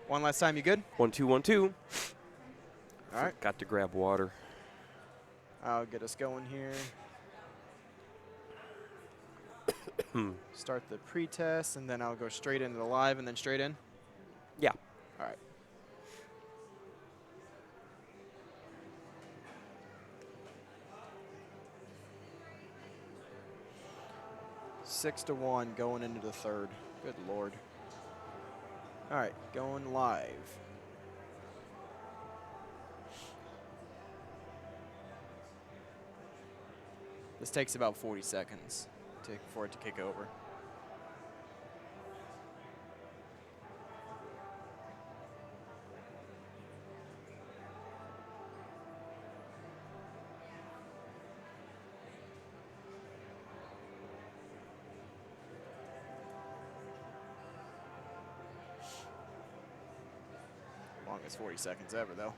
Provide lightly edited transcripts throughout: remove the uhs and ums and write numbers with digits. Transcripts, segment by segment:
One last time, you good? 1, 2, 1, 2. All right. Got to grab water. I'll get us going here. Start the pre-test, and then I'll go straight into the live and then straight in. Yeah. All right. Six to 1 going into the third. Good Lord. All right, going live. This takes about 40 seconds for it to kick over. Longest 40 seconds ever, though.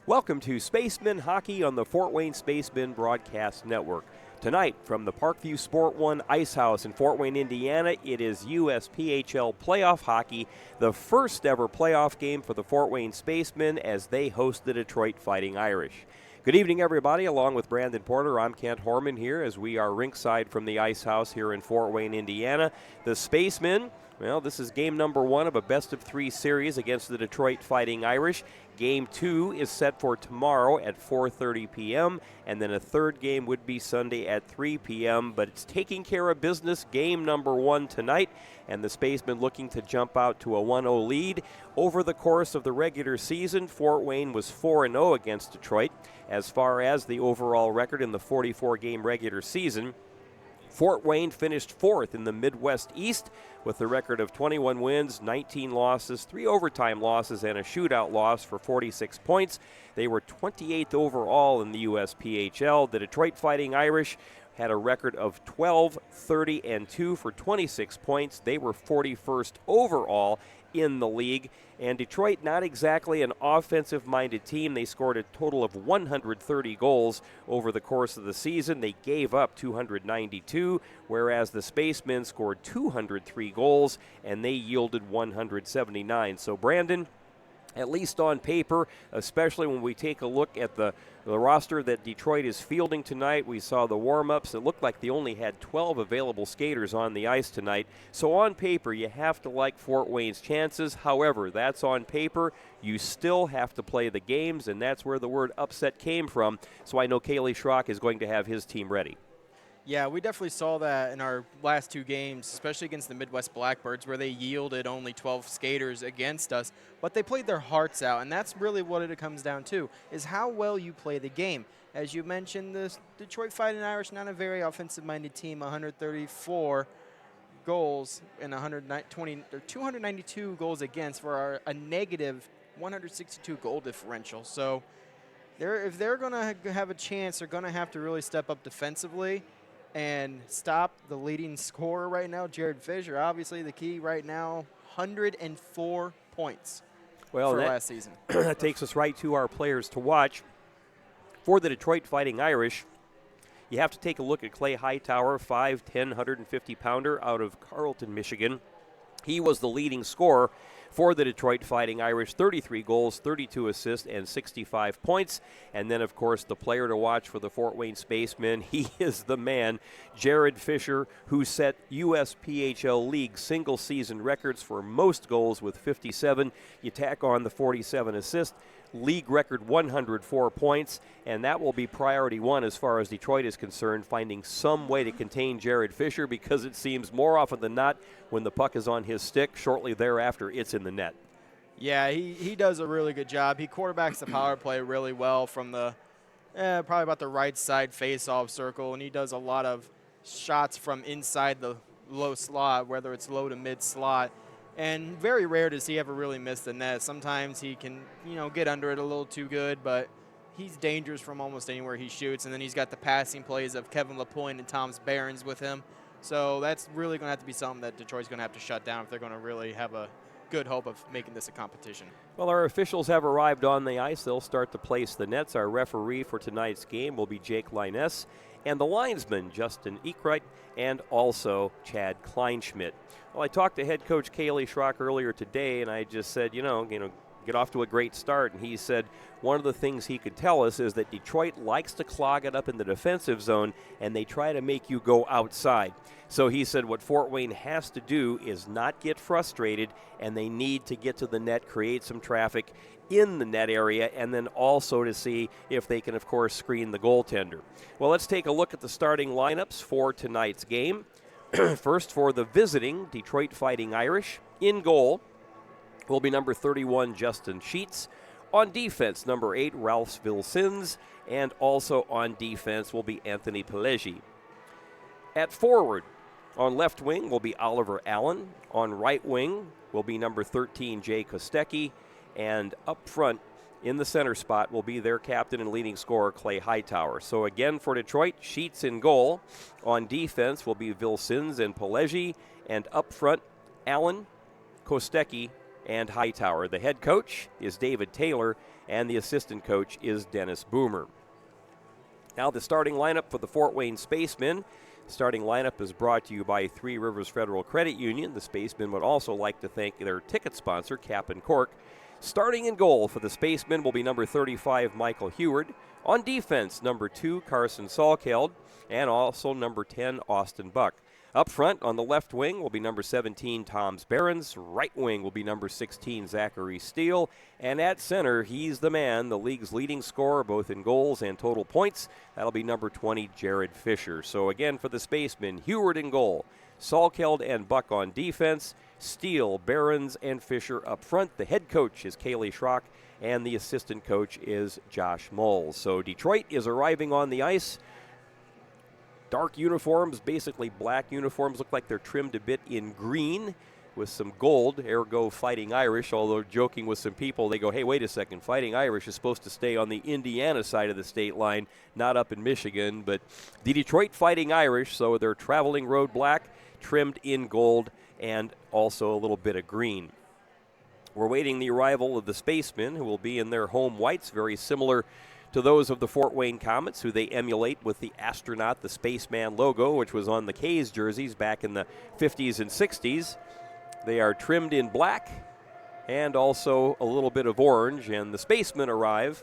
Welcome to Spacemen Hockey on the Fort Wayne Spacemen Broadcast Network. Tonight, from the Parkview Sport One Ice House in Fort Wayne, Indiana, it is USPHL playoff hockey, the first ever playoff game for the Fort Wayne Spacemen as they host the Detroit Fighting Irish. Good evening, everybody. Along with Brandon Porter, I'm Kent Horman here as we are rinkside from the Ice House here in Fort Wayne, Indiana. The Spacemen, well, this is game number 1 of a best-of-3 series against the Detroit Fighting Irish. Game 2 is set for tomorrow at 4:30 p.m., and then a third game would be Sunday at 3 p.m., but it's taking care of business, game number 1 tonight, and the Spacemen looking to jump out to a 1-0 lead. Over the course of the regular season, Fort Wayne was 4-0 against Detroit. As far as the overall record in the 44-game regular season, Fort Wayne finished 4th in the Midwest East with a record of 21 wins, 19 losses, 3 overtime losses, and a shootout loss for 46 points. They were 28th overall in the USPHL. The Detroit Fighting Irish had a record of 12, 30, and 2 for 26 points. They were 41st overall in the league. And Detroit, not exactly an offensive-minded team. They scored a total of 130 goals over the course of the season. They gave up 292, whereas the Spacemen scored 203 goals, and they yielded 179. So, Brandon, at least on paper, especially when we take a look at the roster that Detroit is fielding tonight. We saw the warm-ups. It looked like they only had 12 available skaters on the ice tonight. So on paper, you have to like Fort Wayne's chances. However, that's on paper. You still have to play the games, and that's where the word upset came from. So I know Kaylee Schrock is going to have his team ready. Yeah, we definitely saw that in our last 2 games, especially against the Midwest Blackbirds, where they yielded only 12 skaters against us, but they played their hearts out, and that's really what it comes down to, is how well you play the game. As you mentioned, the Detroit Fighting Irish, not a very offensive-minded team, 134 goals and 292 goals against for a negative 162 goal differential. So if they're going to have a chance, they're going to have to really step up defensively and stop the leading scorer right now, Jared Fisher. Obviously, the key right now, 104 points for last season. That takes us right to our players to watch. For the Detroit Fighting Irish, you have to take a look at Clay Hightower, 5'10", 150-pounder out of Carleton, Michigan. He was the leading scorer for the Detroit Fighting Irish, 33 goals, 32 assists, and 65 points. And then, of course, the player to watch for the Fort Wayne Spacemen, he is the man, Jared Fisher, who set USPHL League single-season records for most goals with 57. You tack on the 47 assists. League record 104 points, and that will be priority 1 as far as Detroit is concerned, finding some way to contain Jared Fisher, because it seems more often than not when the puck is on his stick, shortly thereafter it's in the net. Yeah, he does a really good job. He quarterbacks the power play really well from the probably about the right side face-off circle, and he does a lot of shots from inside the low slot, whether it's low to mid slot. And very rare does he ever really miss the net. Sometimes he can, get under it a little too good, but he's dangerous from almost anywhere he shoots. And then he's got the passing plays of Kevin Lapointe and Thomas Behrens with him. So that's really going to have to be something that Detroit's going to have to shut down if they're going to really have a good hope of making this a competition. Well, our officials have arrived on the ice. They'll start to place the nets. Our referee for tonight's game will be Jake Liness. and the linesman, Justin Ekreit, and also Chad Kleinschmidt. Well, I talked to head coach Kaylee Schrock earlier today, and I just said, get off to a great start. And he said one of the things he could tell us is that Detroit likes to clog it up in the defensive zone, and they try to make you go outside. So he said what Fort Wayne has to do is not get frustrated, and they need to get to the net, create some traffic in the net area, and then also to see if they can, of course, screen the goaltender. Well, let's take a look at the starting lineups for tonight's game. First, for the visiting Detroit Fighting Irish, in goal will be number 31, Justin Sheets. On defense, number 8, Ralph Vilsins. And also on defense will be Anthony Pelegi. At forward, on left wing will be Oliver Allen. On right wing will be number 13, Jay Kostecki. And up front, in the center spot, will be their captain and leading scorer, Clay Hightower. So again, for Detroit, Sheets in goal. On defense will be Vilsins and Pelegi. And up front, Allen, Kostecki, and Hightower. The head coach is David Taylor, and the assistant coach is Dennis Boomer. Now the starting lineup for the Fort Wayne Spacemen. Starting lineup is brought to you by Three Rivers Federal Credit Union. The Spacemen would also like to thank their ticket sponsor, Cap and Cork. Starting in goal for the Spacemen will be number 35, Michael Heward. On defense, number 2, Carson Salkeld, and also number 10, Austin Buck. Up front on the left wing will be number 17, Toms Behrens. Right wing will be number 16, Zachary Steele. And at center, he's the man, the league's leading scorer, both in goals and total points. That'll be number 20, Jared Fisher. So again, for the Spacemen, Heward in goal, Salkeld and Buck on defense, Steele, Behrens, and Fisher up front. The head coach is Kaylee Schrock, and the assistant coach is Josh Moles. So Detroit is arriving on the ice. Dark uniforms, basically black uniforms, look like they're trimmed a bit in green with some gold, ergo Fighting Irish, although joking with some people, they go, hey, wait a second, Fighting Irish is supposed to stay on the Indiana side of the state line, not up in Michigan, but the Detroit Fighting Irish, so they're traveling road black, trimmed in gold, and also a little bit of green. We're waiting the arrival of the Spacemen, who will be in their home whites, very similar to those of the Fort Wayne Comets, who they emulate with the astronaut, the Spaceman logo, which was on the K's jerseys back in the 50s and 60s. They are trimmed in black and also a little bit of orange, and the Spacemen arrive.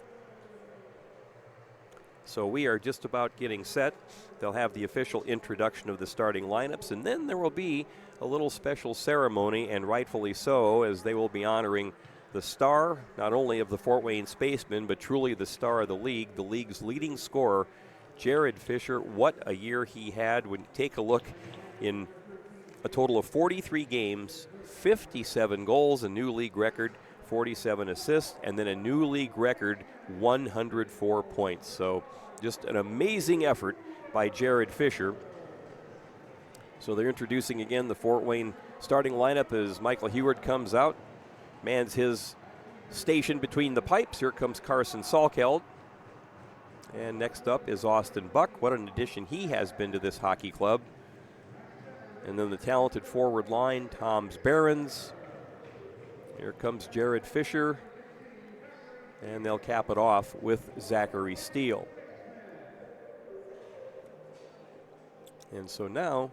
So we are just about getting set. They'll have the official introduction of the starting lineups, and then there will be a little special ceremony, and rightfully so, as they will be honoring the star, not only of the Fort Wayne Spacemen, but truly the star of the league's leading scorer, Jared Fisher. What a year he had. When you take a look, in a total of 43 games, 57 goals, a new league record, 47 assists, and then a new league record, 104 points. So just an amazing effort by Jared Fisher. So they're introducing again the Fort Wayne starting lineup as Michael Heward comes out. Mans his station between the pipes. Here comes Carson Salkeld. And next up is Austin Buck. What an addition he has been to this hockey club. And then the talented forward line, Toms Behrens. Here comes Jared Fisher. And they'll cap it off with Zachary Steele. And so now,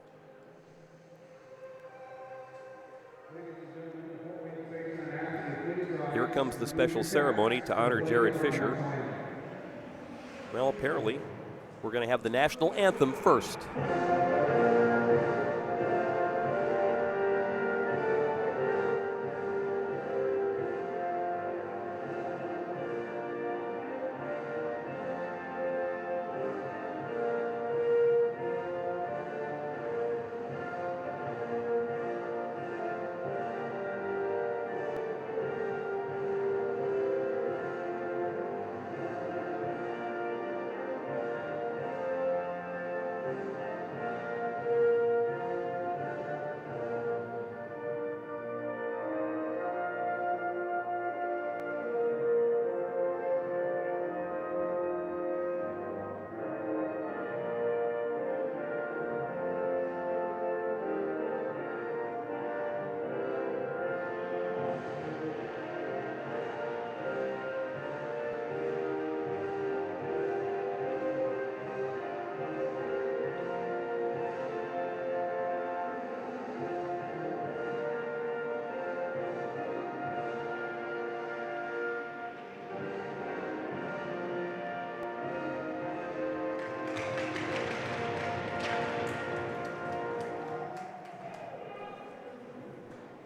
here comes the special ceremony to honor Jared Fisher. Well, apparently, we're going to have the national anthem first.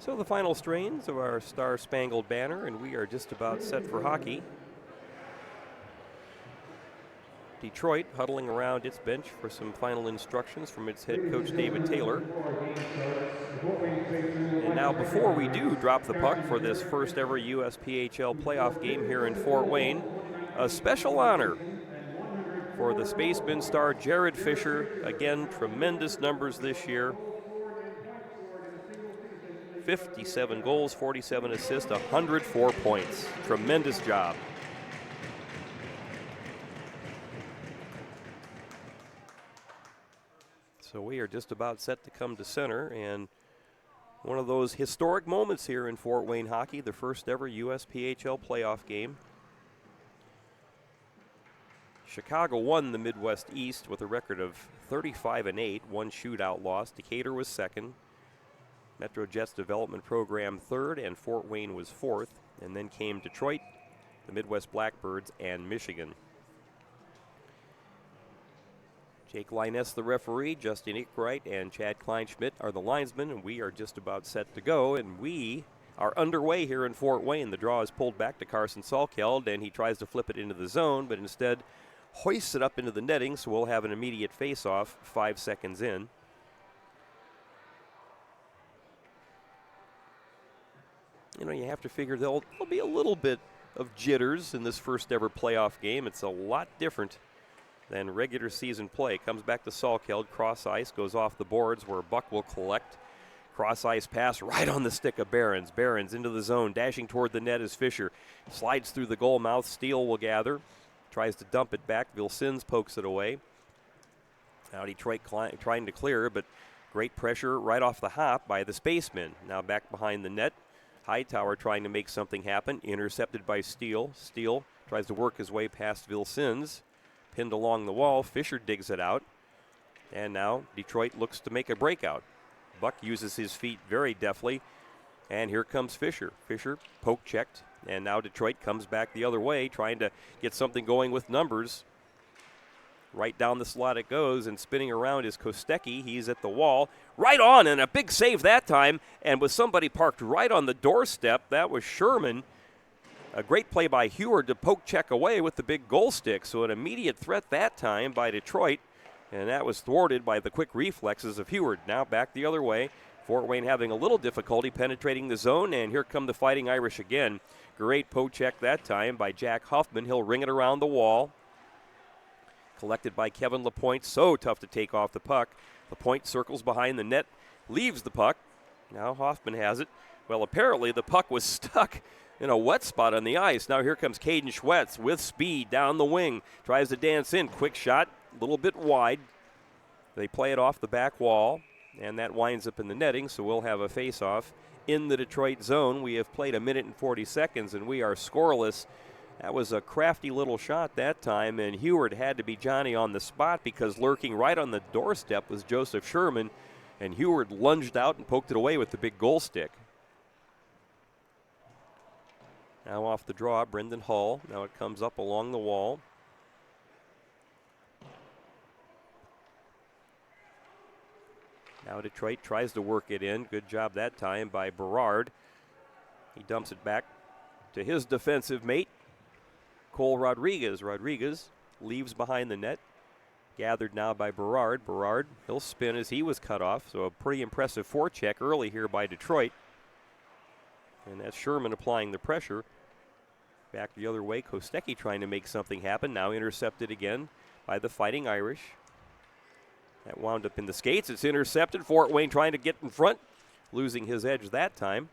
So the final strains of our Star-Spangled Banner, and we are just about set for hockey. Detroit huddling around its bench for some final instructions from its head coach David Taylor. And now before we do drop the puck for this first ever USPHL playoff game here in Fort Wayne, a special honor for the Spacemen star Jared Fisher. Again, tremendous numbers this year. 57 goals, 47 assists, 104 points. Tremendous job. So we are just about set to come to center, and one of those historic moments here in Fort Wayne hockey, the first ever USPHL playoff game. Chicago won the Midwest East with a record of 35-8, one shootout loss. Decatur was second. Metro Jets Development Program third, and Fort Wayne was fourth. And then came Detroit, the Midwest Blackbirds, and Michigan. Jake Linus, the referee, Justin Ickright, and Chad Kleinschmidt are the linesmen, and we are just about set to go. And we are underway here in Fort Wayne. The draw is pulled back to Carson Salkeld, and he tries to flip it into the zone, but instead hoists it up into the netting, so we'll have an immediate face-off 5 seconds in. You know, you have to figure there'll be a little bit of jitters in this first ever playoff game. It's a lot different than regular season play. Comes back to Salkeld, cross ice, goes off the boards where Buck will collect. Cross ice pass right on the stick of Behrens. Behrens into the zone, dashing toward the net as Fisher slides through the goal mouth. Steele will gather, tries to dump it back. Vilsins pokes it away. Now Detroit trying to clear, but great pressure right off the hop by the Spacemen. Now back behind the net. Hightower trying to make something happen, intercepted by Steele. Steele tries to work his way past Vilsins, pinned along the wall. Fisher digs it out, and now Detroit looks to make a breakout. Buck uses his feet very deftly, and here comes Fisher. Fisher poke checked, and now Detroit comes back the other way, trying to get something going with numbers. Right down the slot it goes, and spinning around is Kostecki. He's at the wall. Right on, and a big save that time, and with somebody parked right on the doorstep, that was Sherman. A great play by Heward to poke check away with the big goal stick, so an immediate threat that time by Detroit, and that was thwarted by the quick reflexes of Heward. Now back the other way. Fort Wayne having a little difficulty penetrating the zone, and here come the Fighting Irish again. Great poke check that time by Jack Huffman. He'll ring it around the wall. Collected by Kevin Lapointe. So tough to take off the puck. Lapointe circles behind the net, leaves the puck. Now Hoffman has it. Well, apparently the puck was stuck in a wet spot on the ice. Now here comes Caden Schwetz with speed down the wing. Tries to dance in. Quick shot, a little bit wide. They play it off the back wall, and that winds up in the netting, so we'll have a face-off in the Detroit zone. We have played 1 minute and 40 seconds, and we are scoreless. That was a crafty little shot that time, and Heward had to be Johnny on the spot because lurking right on the doorstep was Joseph Sherman, and Heward lunged out and poked it away with the big goal stick. Now off the draw, Brendan Hull. Now it comes up along the wall. Now Detroit tries to work it in. Good job that time by Berard. He dumps it back to his defensive mate, Cole Rodriguez. Rodriguez leaves behind the net. Gathered now by Berard. Berard, he'll spin as he was cut off. So a pretty impressive forecheck early here by Detroit. And that's Sherman applying the pressure. Back the other way, Kostecki trying to make something happen. Now intercepted again by the Fighting Irish. That wound up in the skates. It's intercepted. Fort Wayne trying to get in front. Losing his edge that time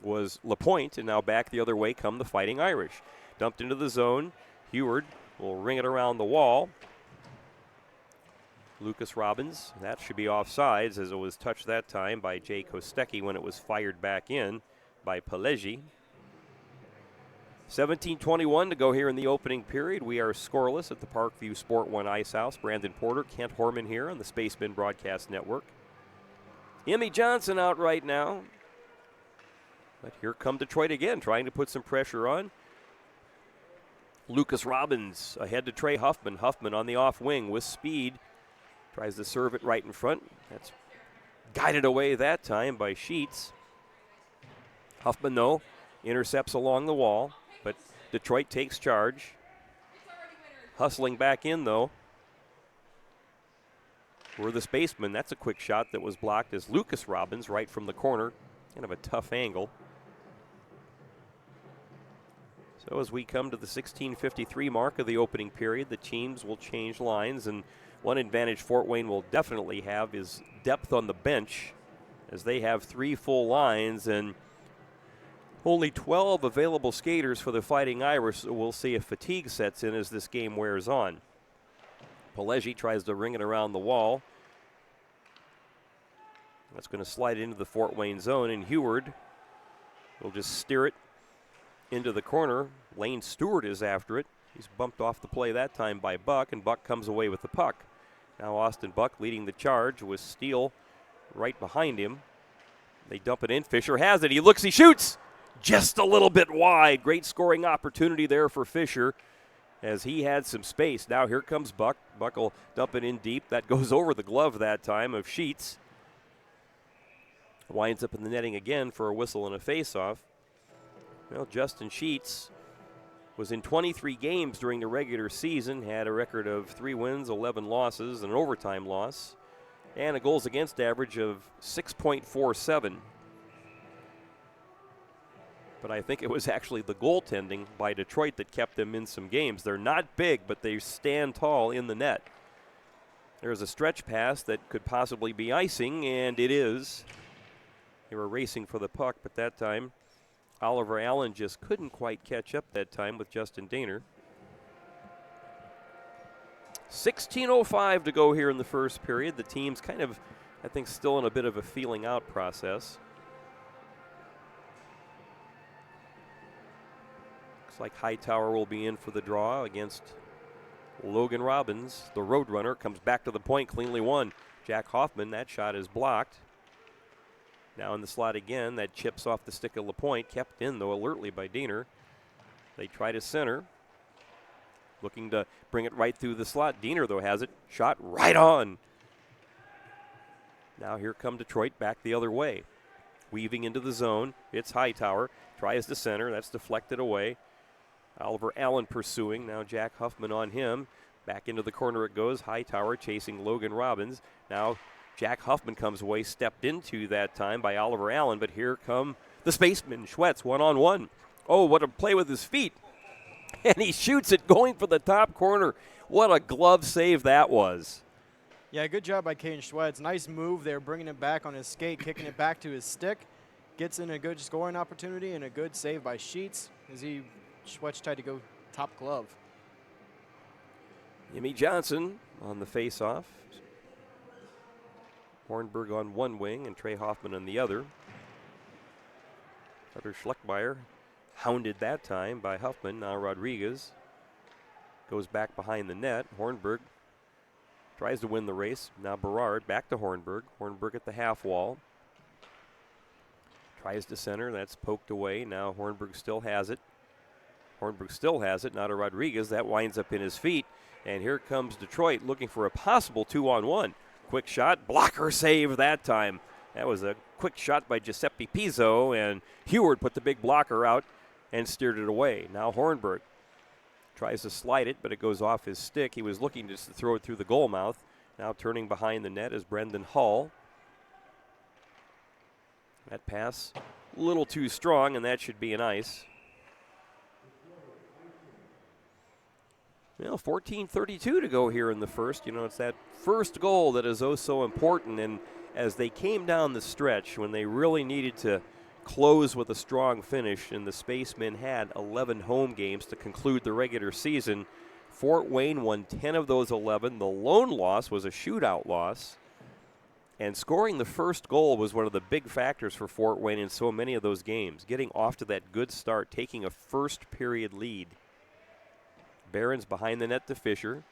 was Lapointe, and now back the other way come the Fighting Irish. Dumped into the zone. Heward will ring it around the wall. Lucas Robbins, that should be offsides as it was touched that time by Jay Kostecki when it was fired back in by Pelegi. 17:21 to go here in the opening period. We are scoreless at the Parkview Sport 1 Ice House. Brandon Porter, Kent Horman here on the Spacemen Broadcast Network. Emmy Johnson out right now. But here come Detroit again, trying to put some pressure on. Lucas Robbins ahead to Trey Huffman. Huffman on the off wing with speed. Tries to serve it right in front. That's guided away that time by Sheets. Huffman, though, intercepts along the wall, but Detroit takes charge. Hustling back in, though, were the Spacemen. That's a quick shot that was blocked as Lucas Robbins right from the corner. Kind of a tough angle. So as we come to the 16:53 mark of the opening period, the teams will change lines, and one advantage Fort Wayne will definitely have is depth on the bench, as they have 3 full lines and only 12 available skaters for the Fighting Irish. So we'll see if fatigue sets in as this game wears on. Pelegi tries to ring it around the wall. That's going to slide into the Fort Wayne zone, and Heward will just steer it into the corner. Lane Stewart is after it. He's bumped off the play that time by Buck, and Buck comes away with the puck. Now Austin Buck leading the charge with Steele right behind him. They dump it in. Fisher has it. He looks, he shoots. Just a little bit wide. Great scoring opportunity there for Fisher as he had some space. Now here comes Buck. Buck will dump it in deep. That goes over the glove that time of Sheets. Winds up in the netting again for a whistle and a face-off. Well, Justin Sheets was in 23 games during the regular season, had a record of 3 wins, 11 losses, and an overtime loss, and a goals against average of 6.47. But I think it was actually the goaltending by Detroit that kept them in some games. They're not big, but they stand tall in the net. There's a stretch pass that could possibly be icing, and it is. They were racing for the puck, but that time Oliver Allen just couldn't quite catch up that time with Justin Daner. 16:05 to go here in the first period. The team's kind of, I think, still in a bit of a feeling out process. Looks like Hightower will be in for the draw against Logan Robbins. The Roadrunner comes back to the point, cleanly won. Jack Hoffman, that shot is blocked. Now in the slot again, that chips off the stick of LaPointe, kept in though alertly by Diener. They try to center, looking to bring it right through the slot. Diener though has it, shot right on. Now here come Detroit back the other way. Weaving into the zone, it's Hightower, tries to center, that's deflected away. Oliver Allen pursuing, now Jack Huffman on him. Back into the corner it goes, Hightower chasing Logan Robbins. Now Jack Huffman comes away, stepped into that time by Oliver Allen, but here come the Spacemen. Schwetz one-on-one. Oh, what a play with his feet. And he shoots it going for the top corner. What a glove save that was. Yeah, good job by Caden Schwetz. Nice move there, bringing it back on his skate, kicking it back to his stick. Gets in a good scoring opportunity and a good save by Sheets as Schwetz tried to go top glove. Jimmy Johnson on the face-off. Hornberg on one wing and Trey Hoffman on the other. Carter Schleckmeyer hounded that time by Huffman. Now Rodriguez goes back behind the net. Hornberg tries to win the race. Now Berard back to Hornberg. Hornberg at the half wall. Tries to center. That's poked away. Now Hornberg still has it. Hornberg still has it. Now to Rodriguez. That winds up in his feet. And here comes Detroit looking for a possible 2-on-1. Quick shot, blocker save that time. That was a quick shot by Giuseppe Pizzo, and Heward put the big blocker out and steered it away. Now Hornberg tries to slide it, but it goes off his stick. He was looking just to throw it through the goal mouth. Now turning behind the net is Brendan Hull. That pass a little too strong, and that should be an ice. Well, 14:32 to go here in the first. You know, it's that first goal that is oh so important. And as they came down the stretch, when they really needed to close with a strong finish, and the Spacemen had 11 home games to conclude the regular season, Fort Wayne won 10 of those 11. The lone loss was a shootout loss. And scoring the first goal was one of the big factors for Fort Wayne in so many of those games. Getting off to that good start, taking a first period lead. Barons behind the net to Fisher.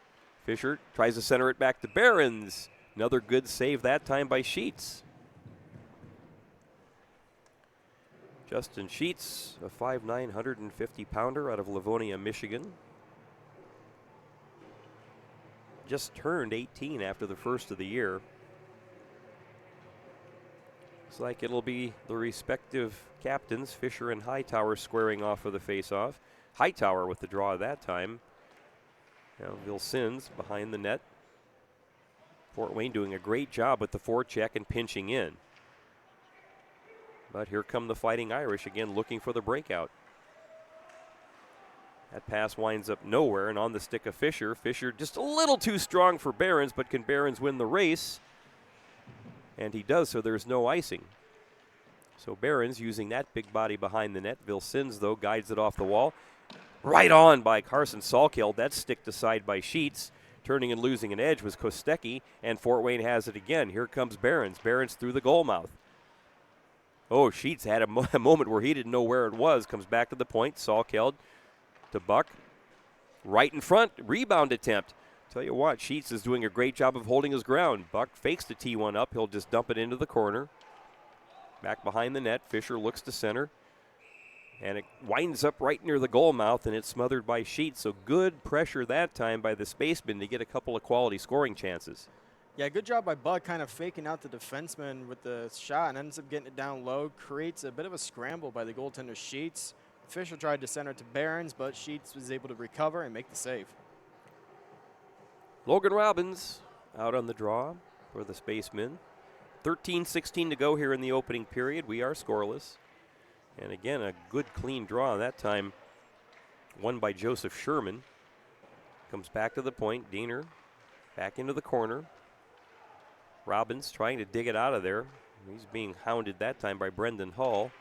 Fisher tries to center it back to Barons. Another good save that time by Sheets. Justin Sheets, a 5'9", 150-pounder out of Livonia, Michigan. Just turned 18 after the first of the year. Looks like it'll be the respective captains, Fisher and Hightower, squaring off for the face-off. Hightower with the draw that time. Now Vilsins behind the net. Fort Wayne doing a great job with the forecheck and pinching in. But here come the Fighting Irish again looking for the breakout. That pass winds up nowhere and on the stick of Fisher. Fisher just a little too strong for Behrens, but can Behrens win the race? And he does, so there's no icing. So Behrens using that big body behind the net. Vilsins, though, guides it off the wall. Right on by Carson Salkeld. That's sticked aside by Sheets. Turning and losing an edge was Kostecki, and Fort Wayne has it again. Here comes Behrens. Behrens through the goal mouth. Oh, Sheets had a moment where he didn't know where it was. Comes back to the point. Salkeld to Buck. Right in front. Rebound attempt. Tell you what, Sheets is doing a great job of holding his ground. Buck fakes the T1 up. He'll just dump it into the corner. Back behind the net. Fisher looks to center. And it winds up right near the goal mouth, and it's smothered by Sheets. So good pressure that time by the Spacemen to get a couple of quality scoring chances. Yeah, good job by Buck kind of faking out the defenseman with the shot and ends up getting it down low. Creates a bit of a scramble by the goaltender Sheets. Fisher tried to center to Behrens, but Sheets was able to recover and make the save. Logan Robbins out on the draw for the Spacemen. 13:16 to go here in the opening period. We are scoreless. And again, a good clean draw that time, won by Joseph Sherman. Comes back to the point. Diener back into the corner. Robbins trying to dig it out of there. He's being hounded that time by Brendan Hall.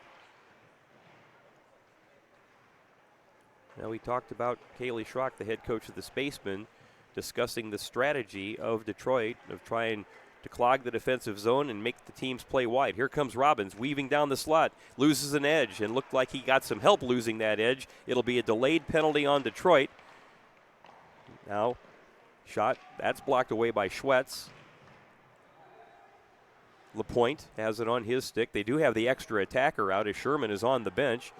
Now we talked about Kaylee Schrock, the head coach of the Spacemen, discussing the strategy of Detroit of trying to clog the defensive zone and make the teams play wide. Here comes Robbins weaving down the slot, loses an edge, and looked like he got some help losing that edge. It'll be a delayed penalty on Detroit. Now, shot, that's blocked away by Schwetz. LaPointe has it on his stick. They do have the extra attacker out as Sherman is on the bench.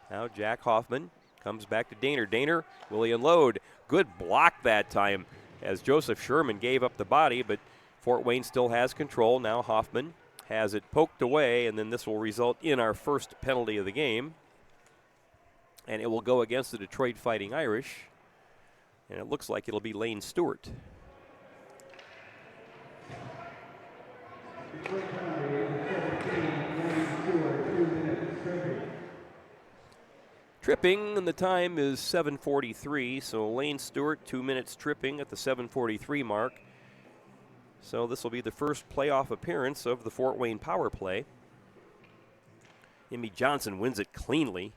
Now Jack Hoffman comes back to Daner. Daner, will he unload? Good block that time as Joseph Sherman gave up the body, but Fort Wayne still has control. Now Hoffman has it poked away, and then this will result in our first penalty of the game. And it will go against the Detroit Fighting Irish. And it looks like it'll be Lane Stewart. Tripping, and the time is 7:43, so Lane Stewart, 2 minutes tripping at the 7:43 mark. So this will be the first playoff appearance of the Fort Wayne power play. Emmy Johnson wins it cleanly.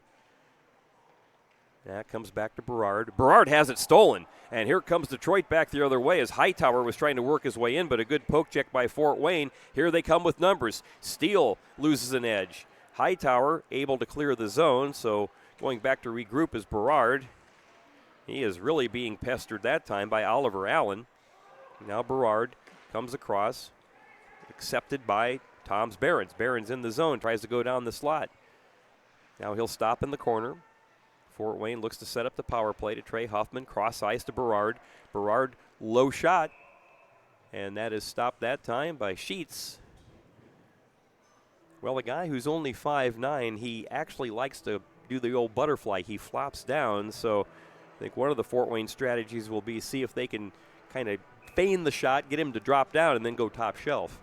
That comes back to Berard. Berard has it stolen, and here comes Detroit back the other way as Hightower was trying to work his way in, but a good poke check by Fort Wayne. Here they come with numbers. Steele loses an edge. Hightower able to clear the zone, so going back to regroup is Berard. He is really being pestered that time by Oliver Allen. Now Berard comes across, accepted by Tom's Behrens. Behrens in the zone, tries to go down the slot. Now he'll stop in the corner. Fort Wayne looks to set up the power play to Trey Huffman. Cross ice to Berard. Berard, low shot. And that is stopped that time by Sheets. Well, a guy who's only 5'9", he actually likes to do the old butterfly. He flops down. So I think one of the Fort Wayne strategies will be see if they can kind of feign the shot, get him to drop down, and then go top shelf.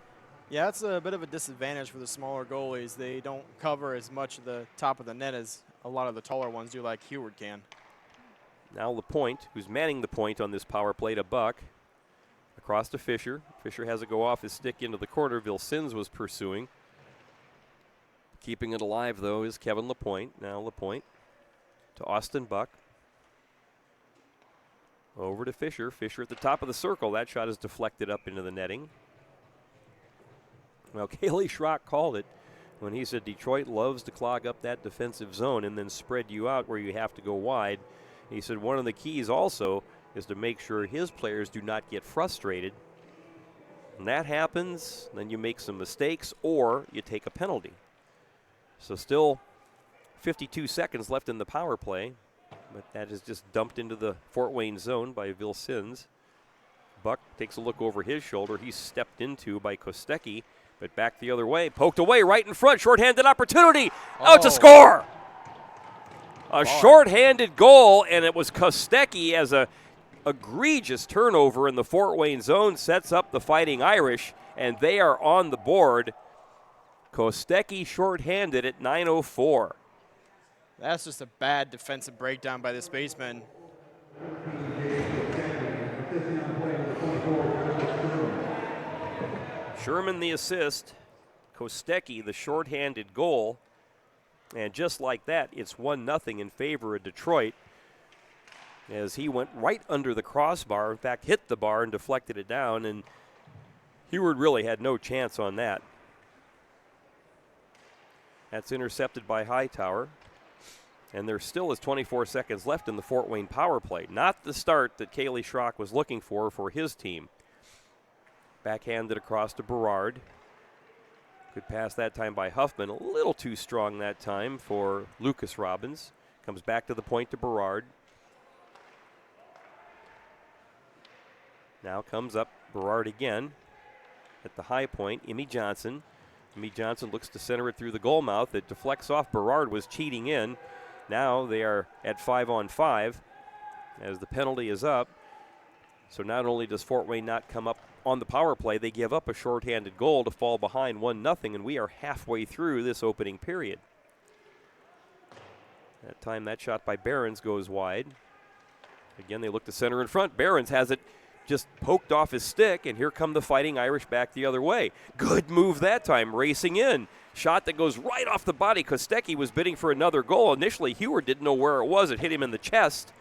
Yeah, that's a bit of a disadvantage for the smaller goalies. They don't cover as much of the top of the net as a lot of the taller ones do, like Heward can. Now LaPointe, who's manning the point on this power play to Buck. Across to Fisher. Fisher has it go off his stick into the corner. Vilsins was pursuing. Keeping it alive, though, is Kevin LaPointe. Now LaPointe to Austin Buck. Over to Fisher. Fisher at the top of the circle. That shot is deflected up into the netting. Well, Kaylee Schrock called it when he said Detroit loves to clog up that defensive zone and then spread you out where you have to go wide. He said one of the keys also is to make sure his players do not get frustrated. When that happens, then you make some mistakes or you take a penalty. So still 52 seconds left in the power play, but that is just dumped into the Fort Wayne zone by Vilsins. Buck takes a look over his shoulder. He's stepped into by Kostecki, But back the other way, poked away right in front, shorthanded opportunity, out to score! A shorthanded goal, and it was Kostecki as a egregious turnover in the Fort Wayne zone sets up the Fighting Irish, and they are on the board. Kostecki shorthanded at 9:04. That's just a bad defensive breakdown by the Spacemen. Sherman the assist, Kostecki the shorthanded goal, and just like that, it's 1-0 in favor of Detroit as he went right under the crossbar, in fact hit the bar and deflected it down, and Heward really had no chance on that. That's intercepted by Hightower, and there still is 24 seconds left in the Fort Wayne power play. Not the start that Kaylee Schrock was looking for his team. Backhanded across to Berard. Good pass that time by Huffman. A little too strong that time for Lucas Robbins. Comes back to the point to Berard. Now comes up Berard again at the high point. Emmy Johnson. Emmy Johnson looks to center it through the goal mouth. It deflects off. Berard was cheating in. Now they are at 5-on-5 as the penalty is up. So not only does Fort Wayne not come up on the power play, they give up a shorthanded goal to fall behind 1-0, and we are halfway through this opening period. That time, that shot by Behrens goes wide. Again, they look to center in front. Behrens has it just poked off his stick, and here come the Fighting Irish back the other way. Good move that time, racing in. Shot that goes right off the body. Kostecki was bidding for another goal. Initially, Heward didn't know where it was. It hit him in the chest.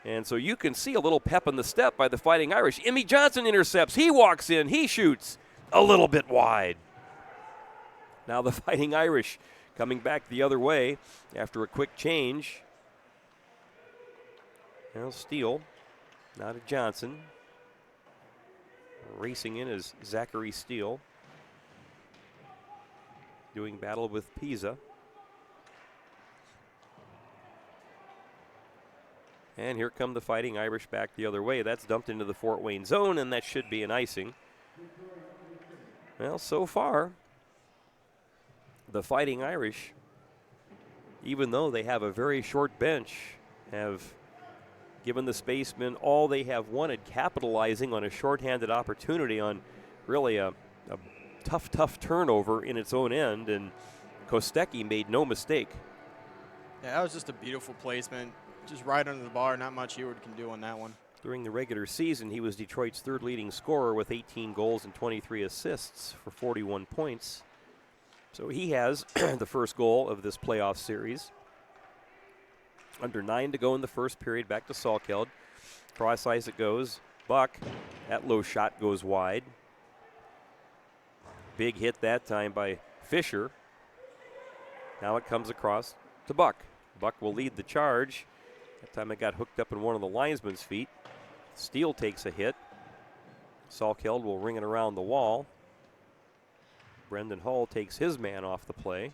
And so you can see a little pep in the step by the Fighting Irish. Emmy Johnson intercepts. He walks in. He shoots a little bit wide. Now the Fighting Irish coming back the other way after a quick change. Now Steele, now to Johnson. Racing in is Zachary Steele. Doing battle with Pisa. And here come the Fighting Irish back the other way. That's dumped into the Fort Wayne zone, and that should be an icing. Well, so far, the Fighting Irish, even though they have a very short bench, have given the Spacemen all they have wanted, capitalizing on a shorthanded opportunity on really a tough turnover in its own end, and Kostecki made no mistake. Yeah, that was just a beautiful placement. Just right under the bar, not much Heward can do on that one. During the regular season, he was Detroit's third leading scorer with 18 goals and 23 assists for 41 points. So he has the first goal of this playoff series. Under 9 to go in the first period, back to Salkeld. Cross ice it goes. Buck, that low shot goes wide. Big hit that time by Fisher. Now it comes across to Buck. Buck will lead the charge. That time it got hooked up in one of the linesman's feet. Steele takes a hit. Salkeld will ring it around the wall. Brendan Hull takes his man off the play.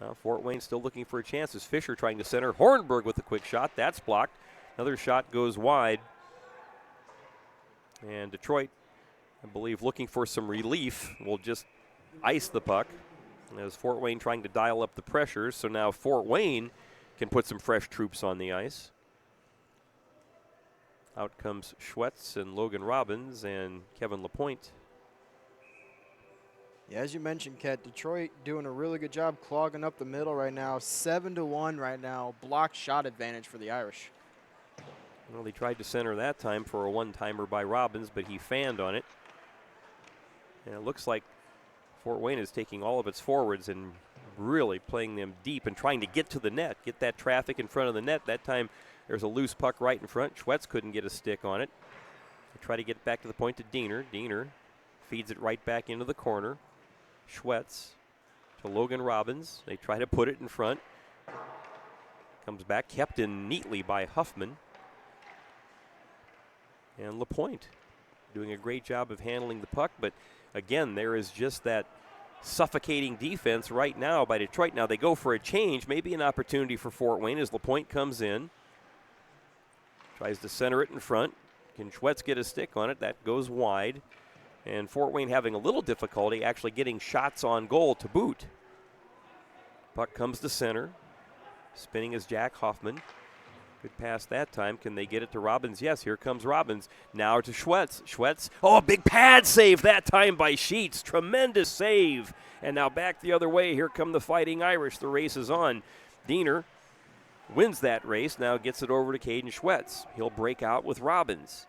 Now Fort Wayne still looking for a chance as Fisher trying to center. Hornberg with a quick shot. That's blocked. Another shot goes wide. And Detroit, I believe, looking for some relief, will just ice the puck. As Fort Wayne trying to dial up the pressures. So now Fort Wayne can put some fresh troops on the ice. Out comes Schwetz and Logan Robbins and Kevin Lapointe. Yeah, as you mentioned, Ket, Detroit doing a really good job clogging up the middle right now. 7-1 right now. Block shot advantage for the Irish. Well, they tried to center that time for a one-timer by Robbins, but he fanned on it. And it looks like Fort Wayne is taking all of its forwards and really playing them deep and trying to get to the net, get that traffic in front of the net. That time there's a loose puck right in front. Schwetz couldn't get a stick on it. They try to get it back to the point to Diener. Diener feeds it right back into the corner. Schwetz to Logan Robbins. They try to put it in front. Comes back, kept in neatly by Huffman. And Lapointe doing a great job of handling the puck, but again, there is just that suffocating defense right now by Detroit. Now they go for a change, maybe an opportunity for Fort Wayne as Lapointe comes in. Tries to center it in front. Can Schwetz get a stick on it? That goes wide. And Fort Wayne having a little difficulty actually getting shots on goal to boot. Puck comes to center. Spinning is Jack Hoffman. Good pass that time. Can they get it to Robbins? Yes, here comes Robbins. Now to Schwetz. Schwetz, oh, a big pad save that time by Sheets. Tremendous save. And now back the other way. Here come the Fighting Irish. The race is on. Diener wins that race. Now gets it over to Caden Schwetz. He'll break out with Robbins.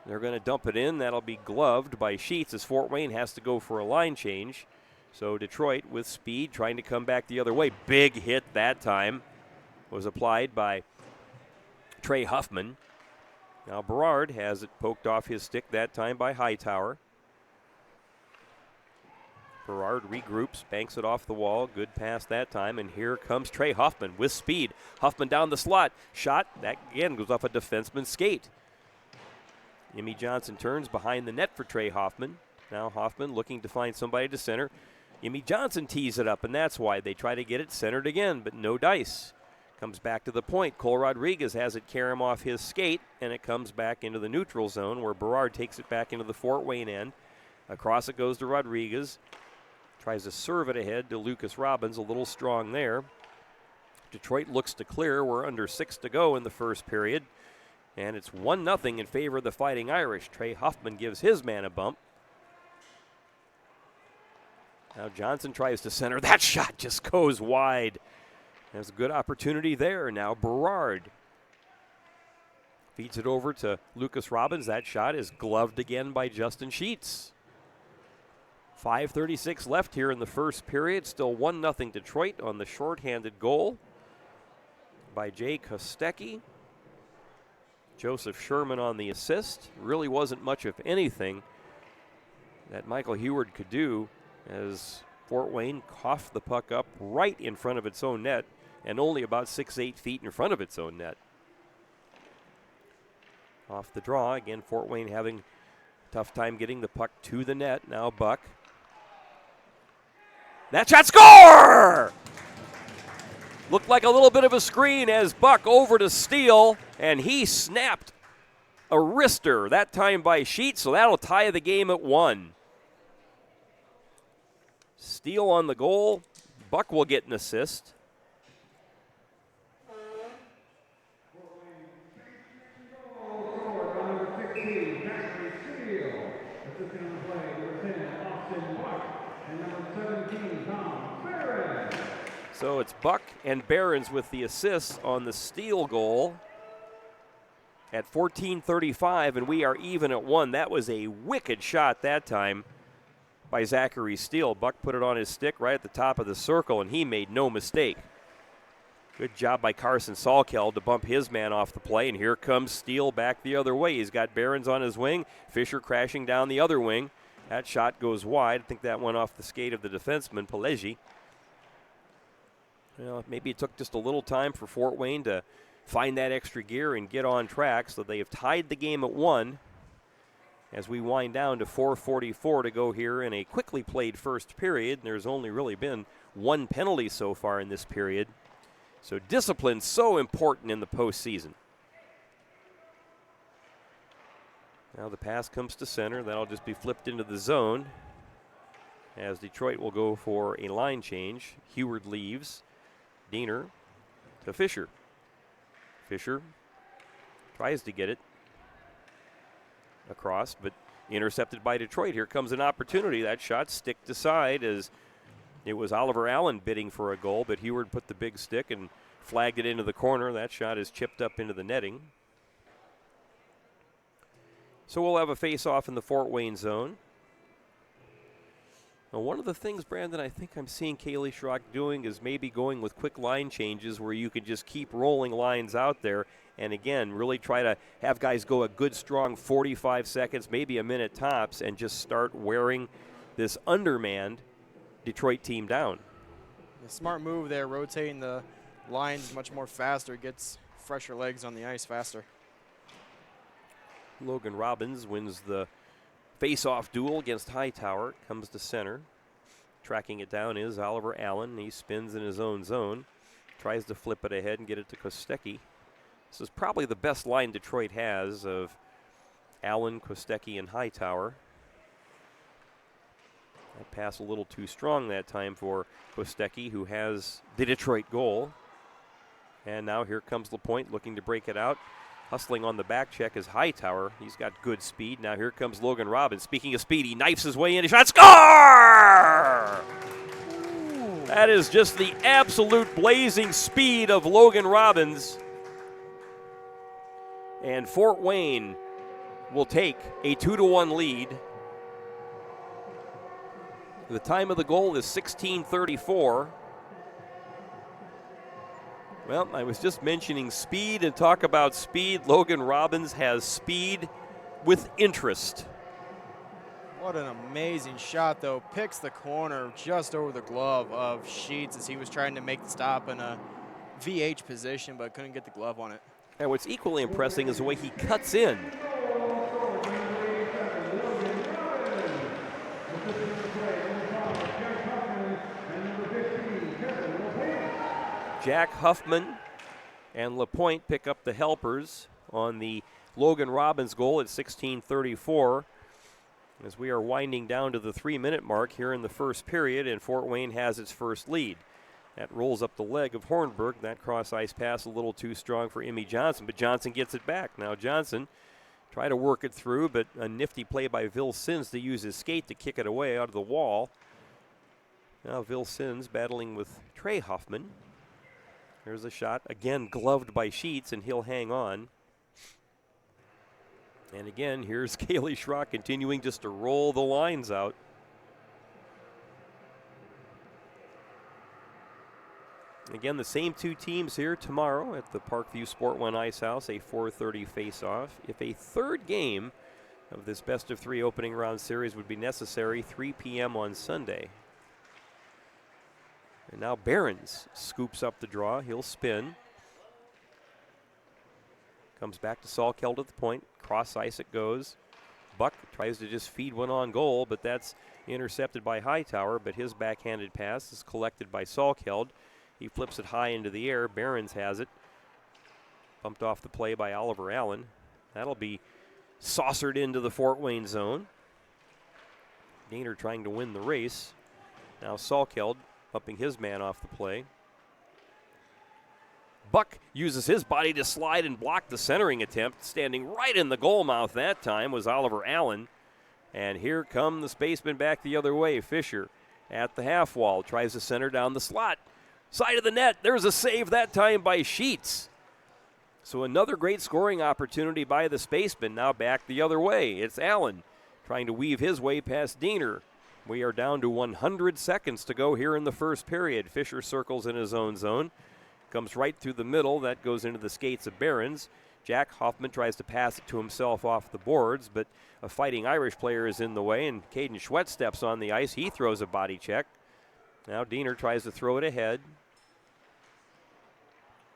They're going to dump it in. That'll be gloved by Sheets as Fort Wayne has to go for a line change. So Detroit with speed trying to come back the other way. Big hit that time was applied by Trey Huffman. Now Berard has it poked off his stick that time by Hightower. Berard regroups, banks it off the wall. Good pass that time, and here comes Trey Huffman with speed. Huffman down the slot. Shot, that again goes off a defenseman's skate. Jimmy Johnson turns behind the net for Trey Hoffman. Now Hoffman looking to find somebody to center. Jimmy Johnson tees it up, and that's why they try to get it centered again, but no dice. Comes back to the point. Cole Rodriguez has it carry him off his skate, and it comes back into the neutral zone where Berard takes it back into the Fort Wayne end. Across it goes to Rodriguez. Tries to serve it ahead to Lucas Robbins, a little strong there. Detroit looks to clear. We're under 6 to go in the first period, and it's 1-0 in favor of the Fighting Irish. Trey Huffman gives his man a bump. Now Johnson tries to center. That shot just goes wide. There's a good opportunity there. Now Berard feeds it over to Lucas Robbins. That shot is gloved again by Justin Sheets. 5:36 left here in the first period. Still 1-0 Detroit on the shorthanded goal by Jay Kostecki. Joseph Sherman on the assist. Really wasn't much of anything that Michael Heward could do as Fort Wayne coughed the puck up right in front of its own net and only about 6-8 feet in front of its own net. Off the draw, again, Fort Wayne having a tough time getting the puck to the net. Now Buck. That shot, score! Looked like a little bit of a screen as Buck over to Steele, and he snapped a wrister, that time by Sheets, so that'll tie the game at 1. Steele on the goal. Buck will get an assist. So it's Buck and Behrens with the assists on the Steele goal at 14:35, and we are even at 1. That was a wicked shot that time by Zachary Steele. Buck put it on his stick right at the top of the circle, and he made no mistake. Good job by Carson Salkel to bump his man off the play, and here comes Steele back the other way. He's got Behrens on his wing, Fisher crashing down the other wing. That shot goes wide. I think that went off the skate of the defenseman, Pelegi. Well, maybe it took just a little time for Fort Wayne to find that extra gear and get on track, so they have tied the game at 1 as we wind down to 4:44 to go here in a quickly played first period. There's only really been one penalty so far in this period. So discipline so important in the postseason. Now the pass comes to center. That'll just be flipped into the zone as Detroit will go for a line change. Heward leaves. Diener to Fisher. Fisher tries to get it across, but intercepted by Detroit. Here comes an opportunity. That shot sticked aside as it was Oliver Allen bidding for a goal, but Heward put the big stick and flagged it into the corner. That shot is chipped up into the netting. So we'll have a face-off in the Fort Wayne zone. Now, one of the things, Brandon, I think I'm seeing Kaylee Schrock doing is maybe going with quick line changes where you can just keep rolling lines out there and, again, really try to have guys go a good, strong 45 seconds, maybe a minute tops, and just start wearing this undermanned Detroit team down. A smart move there, rotating the lines much more faster, gets fresher legs on the ice faster. Logan Robbins wins the face-off duel against Hightower. Comes to center. Tracking it down is Oliver Allen. He spins in his own zone. Tries to flip it ahead and get it to Kostecki. This is probably the best line Detroit has of Allen, Kostecki, and Hightower. That pass a little too strong that time for Kostecki, who has the Detroit goal. And now here comes LaPointe looking to break it out. Hustling on the back check is Hightower. He's got good speed. Now here comes Logan Robbins. Speaking of speed, he knifes his way in. A shot. Score! That is just the absolute blazing speed of Logan Robbins. And Fort Wayne will take a 2-1 lead. The time of the goal is 16:34. Well, I was just mentioning speed, and talk about speed. Logan Robbins has speed with interest. What an amazing shot, though. Picks the corner just over the glove of Sheets as he was trying to make the stop in a VH position, but couldn't get the glove on it. And what's equally impressive is the way he cuts in. Jack Huffman and LaPointe pick up the helpers on the Logan Robbins goal at 16:34 as we are winding down to the 3-minute mark here in the first period, and Fort Wayne has its first lead. That rolls up the leg of Hornberg. That cross-ice pass a little too strong for Emmy Johnson, but Johnson gets it back. Now Johnson tried to work it through, but a nifty play by Vil Sins to use his skate to kick it away out of the wall. Now Vil Sins battling with Trey Huffman. There's a shot, again gloved by Sheets, and he'll hang on. And again, here's Kaylee Schrock continuing just to roll the lines out. Again, the same two teams here tomorrow at the Parkview Sport One Ice House, a 4:30 face-off. If a third game of this best-of-3 opening round series would be necessary, 3 p.m. on Sunday. And now Behrens scoops up the draw. He'll spin. Comes back to Salkeld at the point. Cross ice it goes. Buck tries to just feed one on goal, but that's intercepted by Hightower. But his backhanded pass is collected by Salkeld. He flips it high into the air. Behrens has it. Bumped off the play by Oliver Allen. That'll be saucered into the Fort Wayne zone. Gainer trying to win the race. Now Salkeld upping his man off the play. Buck uses his body to slide and block the centering attempt. Standing right in the goal mouth that time was Oliver Allen. And here come the Spacemen back the other way. Fisher at the half wall tries to center down the slot. Side of the net, there's a save that time by Sheets. So another great scoring opportunity by the Spacemen. Now back the other way. It's Allen trying to weave his way past Diener. We are down to 100 seconds to go here in the first period. Fisher circles in his own zone. Comes right through the middle. That goes into the skates of Behrens. Jack Hoffman tries to pass it to himself off the boards, but a Fighting Irish player is in the way, and Caden Schwett steps on the ice. He throws a body check. Now Diener tries to throw it ahead.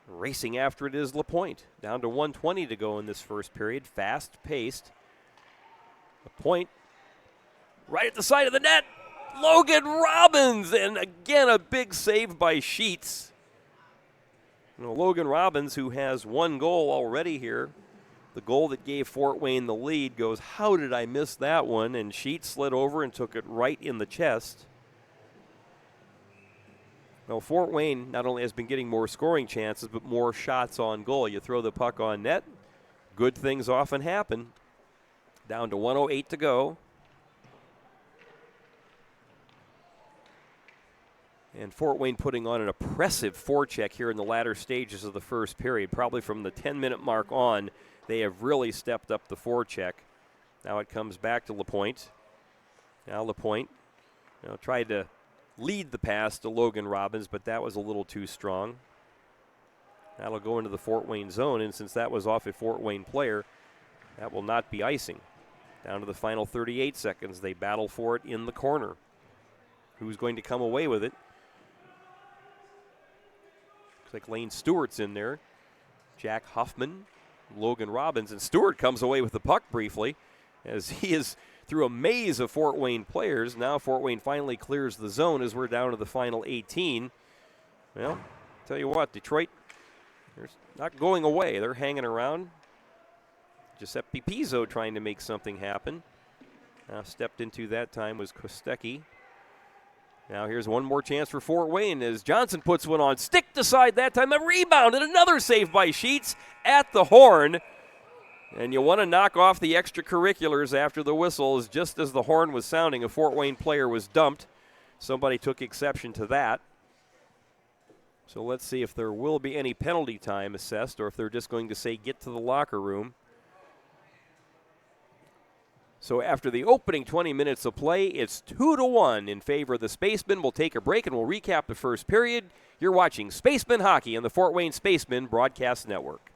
Racing after it is LaPointe. Down to 1:20 to go in this first period. Fast-paced. LaPointe right at the side of the net. Logan Robbins, and again a big save by Sheets. You know, Logan Robbins, who has one goal already here, the goal that gave Fort Wayne the lead, goes, how did I miss that one? And Sheets slid over and took it right in the chest. Now, Fort Wayne not only has been getting more scoring chances, but more shots on goal. You throw the puck on net, good things often happen. Down to 1:08 to go. And Fort Wayne putting on an oppressive forecheck here in the latter stages of the first period. Probably from the 10-minute mark on, they have really stepped up the forecheck. Now it comes back to LaPointe. Now LaPointe tried to lead the pass to Logan Robbins, but that was a little too strong. That'll go into the Fort Wayne zone, and since that was off a Fort Wayne player, that will not be icing. Down to the final 38 seconds. They battle for it in the corner. Who's going to come away with it? Looks like Lane Stewart's in there. Jack Huffman, Logan Robbins, and Stewart comes away with the puck briefly as he is through a maze of Fort Wayne players. Now Fort Wayne finally clears the zone as we're down to the final 18. Well, tell you what, Detroit, they're not going away. They're hanging around. Giuseppe Pizzo trying to make something happen. Now stepped into that time was Kostecki. Now here's one more chance for Fort Wayne as Johnson puts one on. Stick to side that time. A rebound and another save by Sheets at the horn. And you want to knock off the extracurriculars after the whistles. Just as the horn was sounding, a Fort Wayne player was dumped. Somebody took exception to that. So let's see if there will be any penalty time assessed or if they're just going to say get to the locker room. So after the opening 20 minutes of play, it's 2-1 in favor of the Spacemen. We'll take a break and we'll recap the first period. You're watching Spacemen Hockey on the Fort Wayne Spacemen Broadcast Network.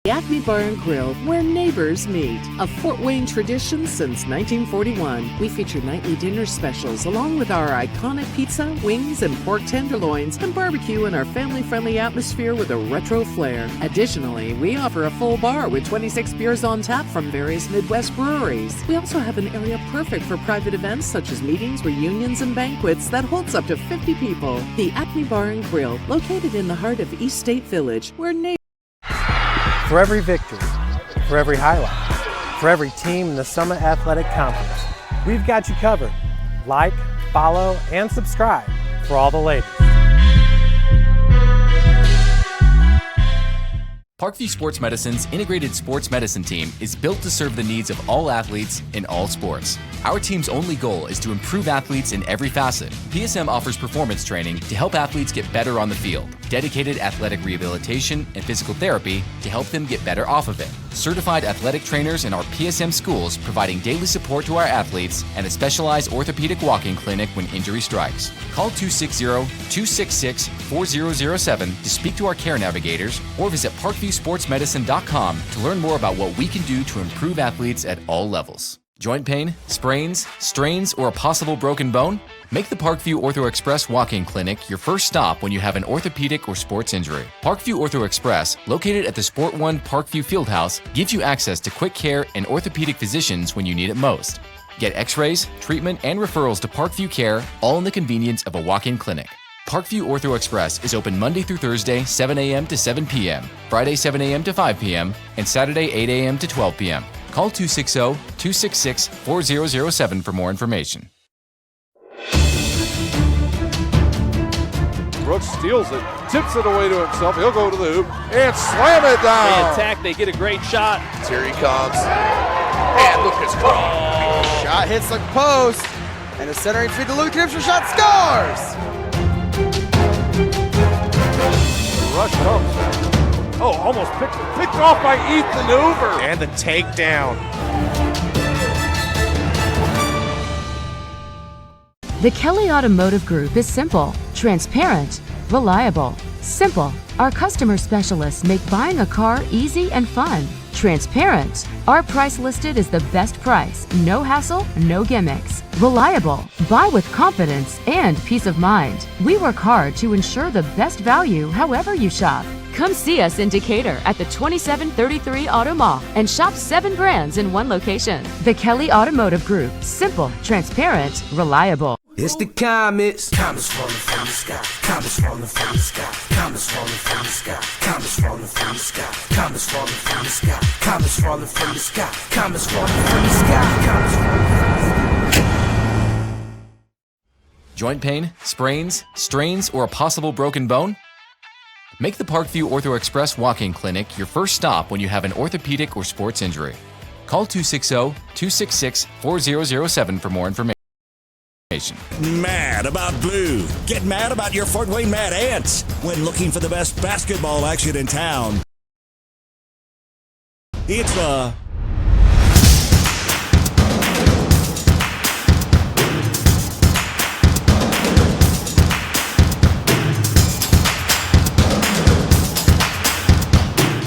The Acme Bar and Grill, where neighbors meet. A Fort Wayne tradition since 1941. We feature nightly dinner specials along with our iconic pizza, wings, and pork tenderloins, and barbecue in our family-friendly atmosphere with a retro flair. Additionally, we offer a full bar with 26 beers on tap from various Midwest breweries. We also have an area perfect for private events such as meetings, reunions, and banquets that holds up to 50 people. The Acme Bar and Grill, located in the heart of East State Village, where neighbors. For every victory, for every highlight, for every team in the Summit Athletic Conference, we've got you covered. Like, follow, and subscribe for all the latest. Parkview Sports Medicine's integrated sports medicine team is built to serve the needs of all athletes in all sports. Our team's only goal is to improve athletes in every facet. PSM offers performance training to help athletes get better on the field, dedicated athletic rehabilitation and physical therapy to help them get better off of it, certified athletic trainers in our PSM schools providing daily support to our athletes, and a specialized orthopedic walk-in clinic when injury strikes. Call 260-266-4007 to speak to our care navigators or visit parkviewsportsmedicine.com to learn more about what we can do to improve athletes at all levels. Joint pain, sprains, strains, or a possible broken bone? Make the Parkview Ortho Express walk-in clinic your first stop when you have an orthopedic or sports injury. Parkview Ortho Express, located at the Sport One Parkview Fieldhouse, gives you access to quick care and orthopedic physicians when you need it most. Get x-rays, treatment, and referrals to Parkview Care, all in the convenience of a walk-in clinic. Parkview Ortho Express is open Monday through Thursday, 7 a.m. to 7 p.m., Friday, 7 a.m. to 5 p.m., and Saturday, 8 a.m. to 12 p.m. Call 260-266-4007 for more information. Brooks steals it, tips it away to himself. He'll go to the hoop and slam it down. They attack, they get a great shot. Here he comes. And Lucas Crawl. Shot hits the post, and the centering feed to Luke Gibson. Shot scores! The rush comes. Oh, almost picked off by Ethan Hoover. And the takedown. The Kelly Automotive Group is simple, transparent, reliable. Simple. Our customer specialists make buying a car easy and fun. Transparent. Our price listed is the best price. No hassle, no gimmicks. Reliable. Buy with confidence and peace of mind. We work hard to ensure the best value however you shop. Come see us in Decatur at the 2733 Auto Mall and shop 7 brands in one location. The Kelly Automotive Group. Simple, transparent, reliable. It's the comets. Comets falling from the sky. Comets falling from the sky. Comets falling from the sky. Comets falling from the sky. Comets falling from the sky. Comets falling from the sky. Comets falling from the sky. Comets falling from the sky. Joint pain, sprains, strains, or a possible broken bone? Make the Parkview Ortho Express walk-in clinic your first stop when you have an orthopedic or sports injury. Call 260-266-4007 for more information. Mad about blue. Get mad about your Fort Wayne Mad Ants when looking for the best basketball action in town. It's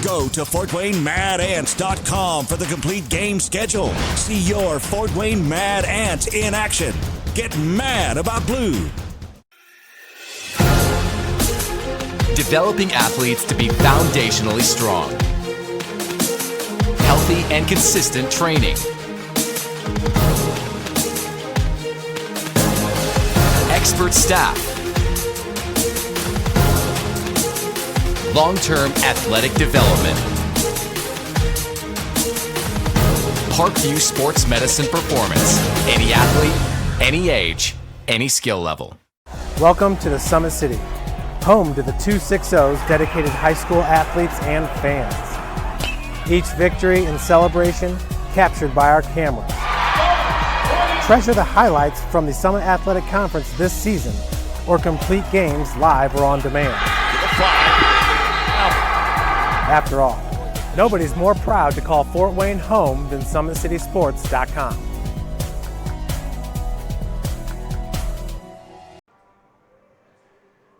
Go to FortWayneMadAnts.com for the complete game schedule. See your Fort Wayne Mad Ants in action. Get mad about blue. Developing athletes to be foundationally strong. Healthy and consistent training. Expert staff. Long-term athletic development. Parkview Sports Medicine Performance. Any athlete, any age, any skill level. Welcome to the Summit City, home to the 260's dedicated high school athletes and fans. Each victory and celebration captured by our cameras. Treasure the highlights from the Summit Athletic Conference this season, or complete games live or on demand. After all, nobody's more proud to call Fort Wayne home than SummitCitySports.com.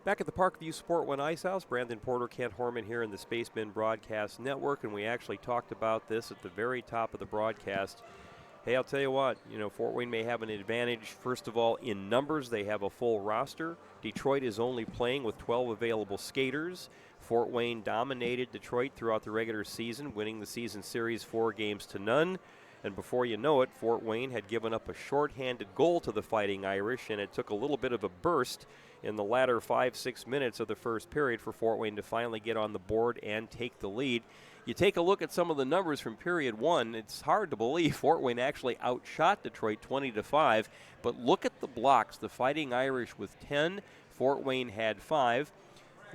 Back at the Parkview Sport One Ice House, Brandon Porter, Kent Horman here in the Spacemen Broadcast Network, and we actually talked about this at the very top of the broadcast. Hey, I'll tell you what, Fort Wayne may have an advantage, first of all, in numbers. They have a full roster. Detroit is only playing with 12 available skaters. Fort Wayne dominated Detroit throughout the regular season, winning the season series 4-0. And before you know it, Fort Wayne had given up a shorthanded goal to the Fighting Irish, and it took a little bit of a burst in the latter 5-6 minutes of the first period for Fort Wayne to finally get on the board and take the lead. You take a look at some of the numbers from period one, it's hard to believe Fort Wayne actually outshot Detroit 20-5, but look at the blocks. The Fighting Irish with 10, Fort Wayne had 5.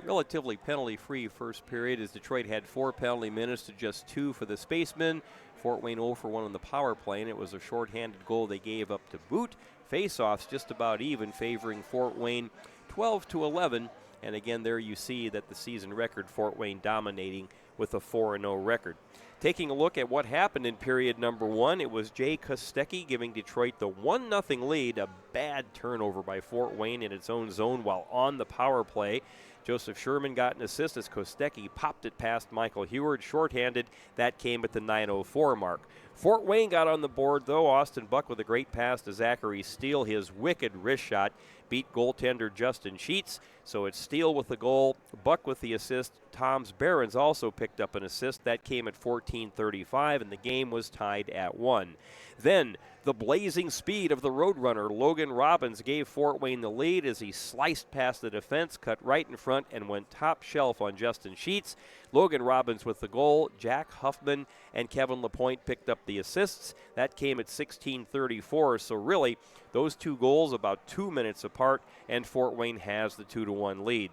Relatively penalty-free first period as Detroit had 4 penalty minutes to just 2 for the Spacemen. Fort Wayne 0 for 1 on the power play, and it was a shorthanded goal they gave up to boot. Face-offs just about even, favoring Fort Wayne 12-11. And again, there you see that the season record, Fort Wayne dominating with a 4-0 record. Taking a look at what happened in period number one, it was Jay Kostecki giving Detroit the 1-0 lead. A bad turnover by Fort Wayne in its own zone while on the power play. Joseph Sherman got an assist as Kostecki popped it past Michael Heward, shorthanded. That came at the 9:04 mark. Fort Wayne got on the board, though. Austin Buck with a great pass to Zachary Steele. His wicked wrist shot beat goaltender Justin Sheets. So it's Steele with the goal, Buck with the assist. Toms Barons also picked up an assist. That came at 14:35, and the game was tied at 1. Then the blazing speed of the Roadrunner, Logan Robbins, gave Fort Wayne the lead as he sliced past the defense, cut right in front, and went top shelf on Justin Sheets. Logan Robbins with the goal. Jack Huffman and Kevin Lapointe picked up the assists. That came at 16:34, so really those two goals about 2 minutes apart, and Fort Wayne has the 2-1 lead.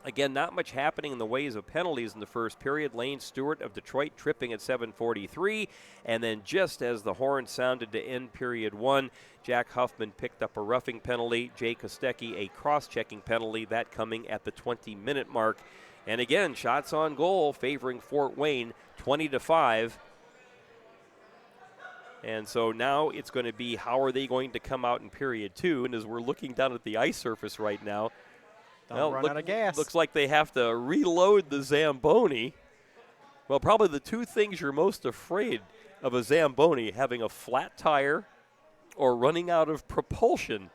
Again, not much happening in the ways of penalties in the first period. Lane Stewart of Detroit tripping at 7:43. And then just as the horn sounded to end period one, Jack Huffman picked up a roughing penalty. Jay Kostecki a cross-checking penalty, that coming at the 20-minute mark. And again, shots on goal favoring Fort Wayne 20-5. And so now it's going to be how are they going to come out in period two. And as we're looking down at the ice surface right now, Run out of gas. Looks like they have to reload the Zamboni. Well, probably the two things you're most afraid of a Zamboni, having a flat tire or running out of propulsion.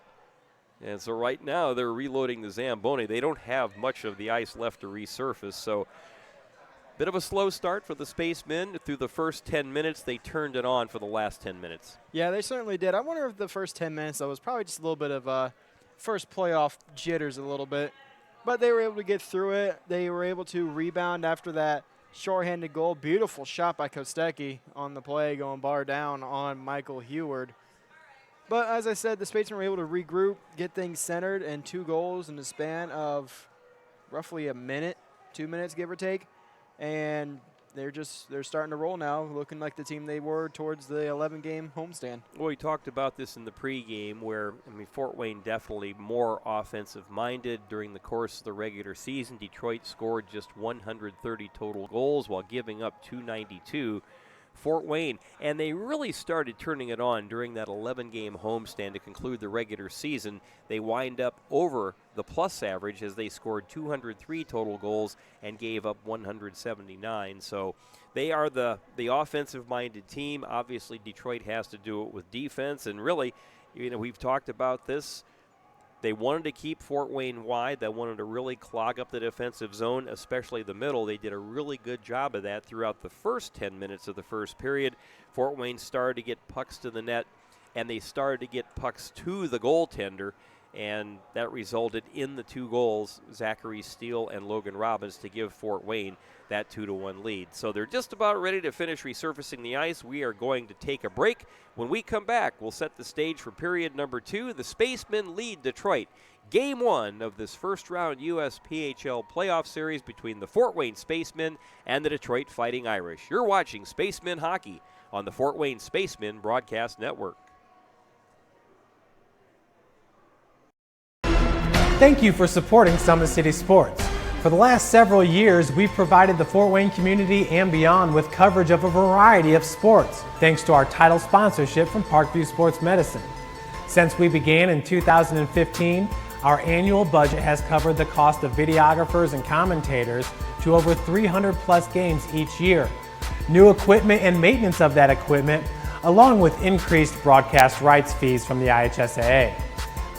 And so right now they're reloading the Zamboni. They don't have much of the ice left to resurface. So bit of a slow start for the Spacemen. Through the first 10 minutes, they turned it on for the last 10 minutes. Yeah, they certainly did. I wonder if the first 10 minutes, though, was probably just a little bit of first playoff jitters a little bit. But they were able to get through it. They were able to rebound after that shorthanded goal. Beautiful shot by Kostecki on the play, going bar down on Michael Heward. But as I said, the Spacemen were able to regroup, get things centered, and 2 goals in the span of roughly a minute, 2 minutes, give or take. And they're starting to roll now, looking like the team they were towards the 11-game homestand. Well, we talked about this in the pregame where, Fort Wayne definitely more offensive-minded during the course of the regular season. Detroit scored just 130 total goals while giving up 292. Fort Wayne, and they really started turning it on during that 11-game homestand to conclude the regular season. They wind up over the plus average as they scored 203 total goals and gave up 179. So they are the offensive-minded team. Obviously, Detroit has to do it with defense, and really, we've talked about this. They wanted to keep Fort Wayne wide. They wanted to really clog up the defensive zone, especially the middle. They did a really good job of that throughout the first 10 minutes of the first period. Fort Wayne started to get pucks to the net, and they started to get pucks to the goaltender. and that resulted in the 2 goals, Zachary Steele and Logan Robbins, to give Fort Wayne that 2-1 lead. So they're just about ready to finish resurfacing the ice. We are going to take a break. When we come back, we'll set the stage for period number 2. The Spacemen lead Detroit. Game 1 of this first-round USPHL playoff series between the Fort Wayne Spacemen and the Detroit Fighting Irish. You're watching Spacemen Hockey on the Fort Wayne Spacemen Broadcast Network. Thank you for supporting Summit City Sports. For the last several years, we've provided the Fort Wayne community and beyond with coverage of a variety of sports, thanks to our title sponsorship from Parkview Sports Medicine. Since we began in 2015, our annual budget has covered the cost of videographers and commentators to over 300 plus games each year. New equipment and maintenance of that equipment, along with increased broadcast rights fees from the IHSAA.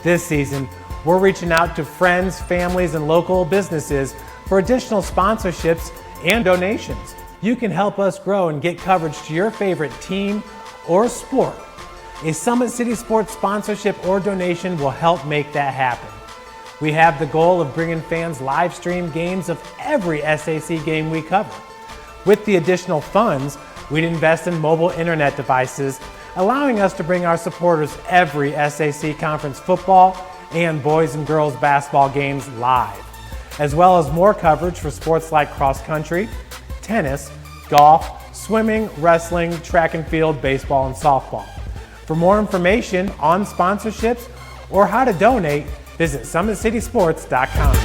This season, we're reaching out to friends, families, and local businesses for additional sponsorships and donations. You can help us grow and get coverage to your favorite team or sport. A Summit City Sports sponsorship or donation will help make that happen. We have the goal of bringing fans live stream games of every SAC game we cover. With the additional funds, we'd invest in mobile internet devices, allowing us to bring our supporters every SAC conference football and boys and girls basketball games live, as well as more coverage for sports like cross country, tennis, golf, swimming, wrestling, track and field, baseball, and softball. For more information on sponsorships or how to donate, visit summitcitysports.com.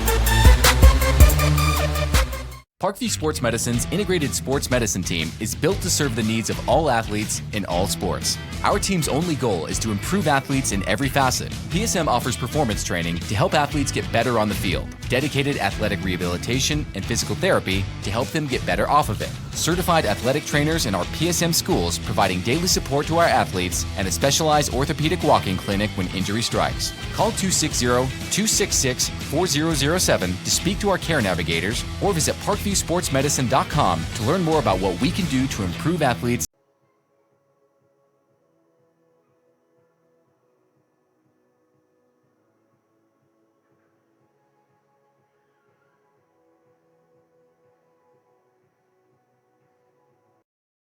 Parkview Sports Medicine's integrated sports medicine team is built to serve the needs of all athletes in all sports. Our team's only goal is to improve athletes in every facet. PSM offers performance training to help athletes get better on the field, dedicated athletic rehabilitation and physical therapy to help them get better off of it, certified athletic trainers in our PSM schools providing daily support to our athletes, and a specialized orthopedic walking clinic when injury strikes. Call 260-266-4007 to speak to our care navigators or visit parkviewsportsmedicine.com to learn more about what we can do to improve athletes.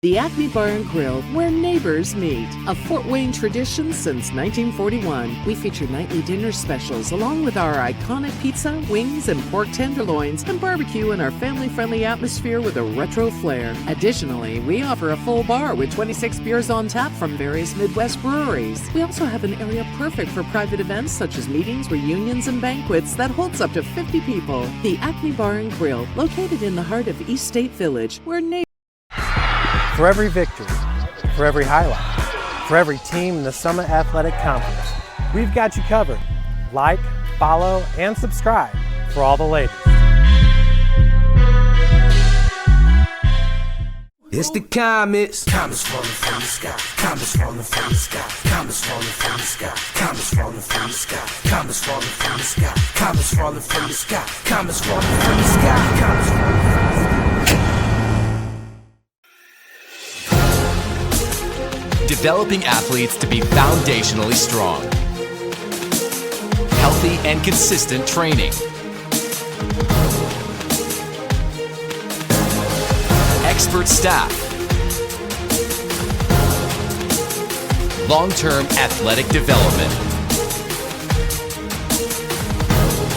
The Acme Bar and Grill, where neighbors meet. A Fort Wayne tradition since 1941. We feature nightly dinner specials along with our iconic pizza, wings, and pork tenderloins, and barbecue in our family-friendly atmosphere with a retro flair. Additionally, we offer a full bar with 26 beers on tap from various Midwest breweries. We also have an area perfect for private events such as meetings, reunions, and banquets that holds up to 50 people. The Acme Bar and Grill, located in the heart of East State Village, where neighbors. For every victory, for every highlight, for every team in the Summit Athletic Conference, we've got you covered. Like, follow, and subscribe for all the latest. It's the comets. Comets falling from the sky. Comets falling from the sky. Comets falling from the sky. Comets falling from the sky. Comets falling from the sky. Comets falling from the sky. Comets falling from the sky. Comets falling from the sky. Developing athletes to be foundationally strong. Healthy and consistent training. Expert staff. Long-term athletic development.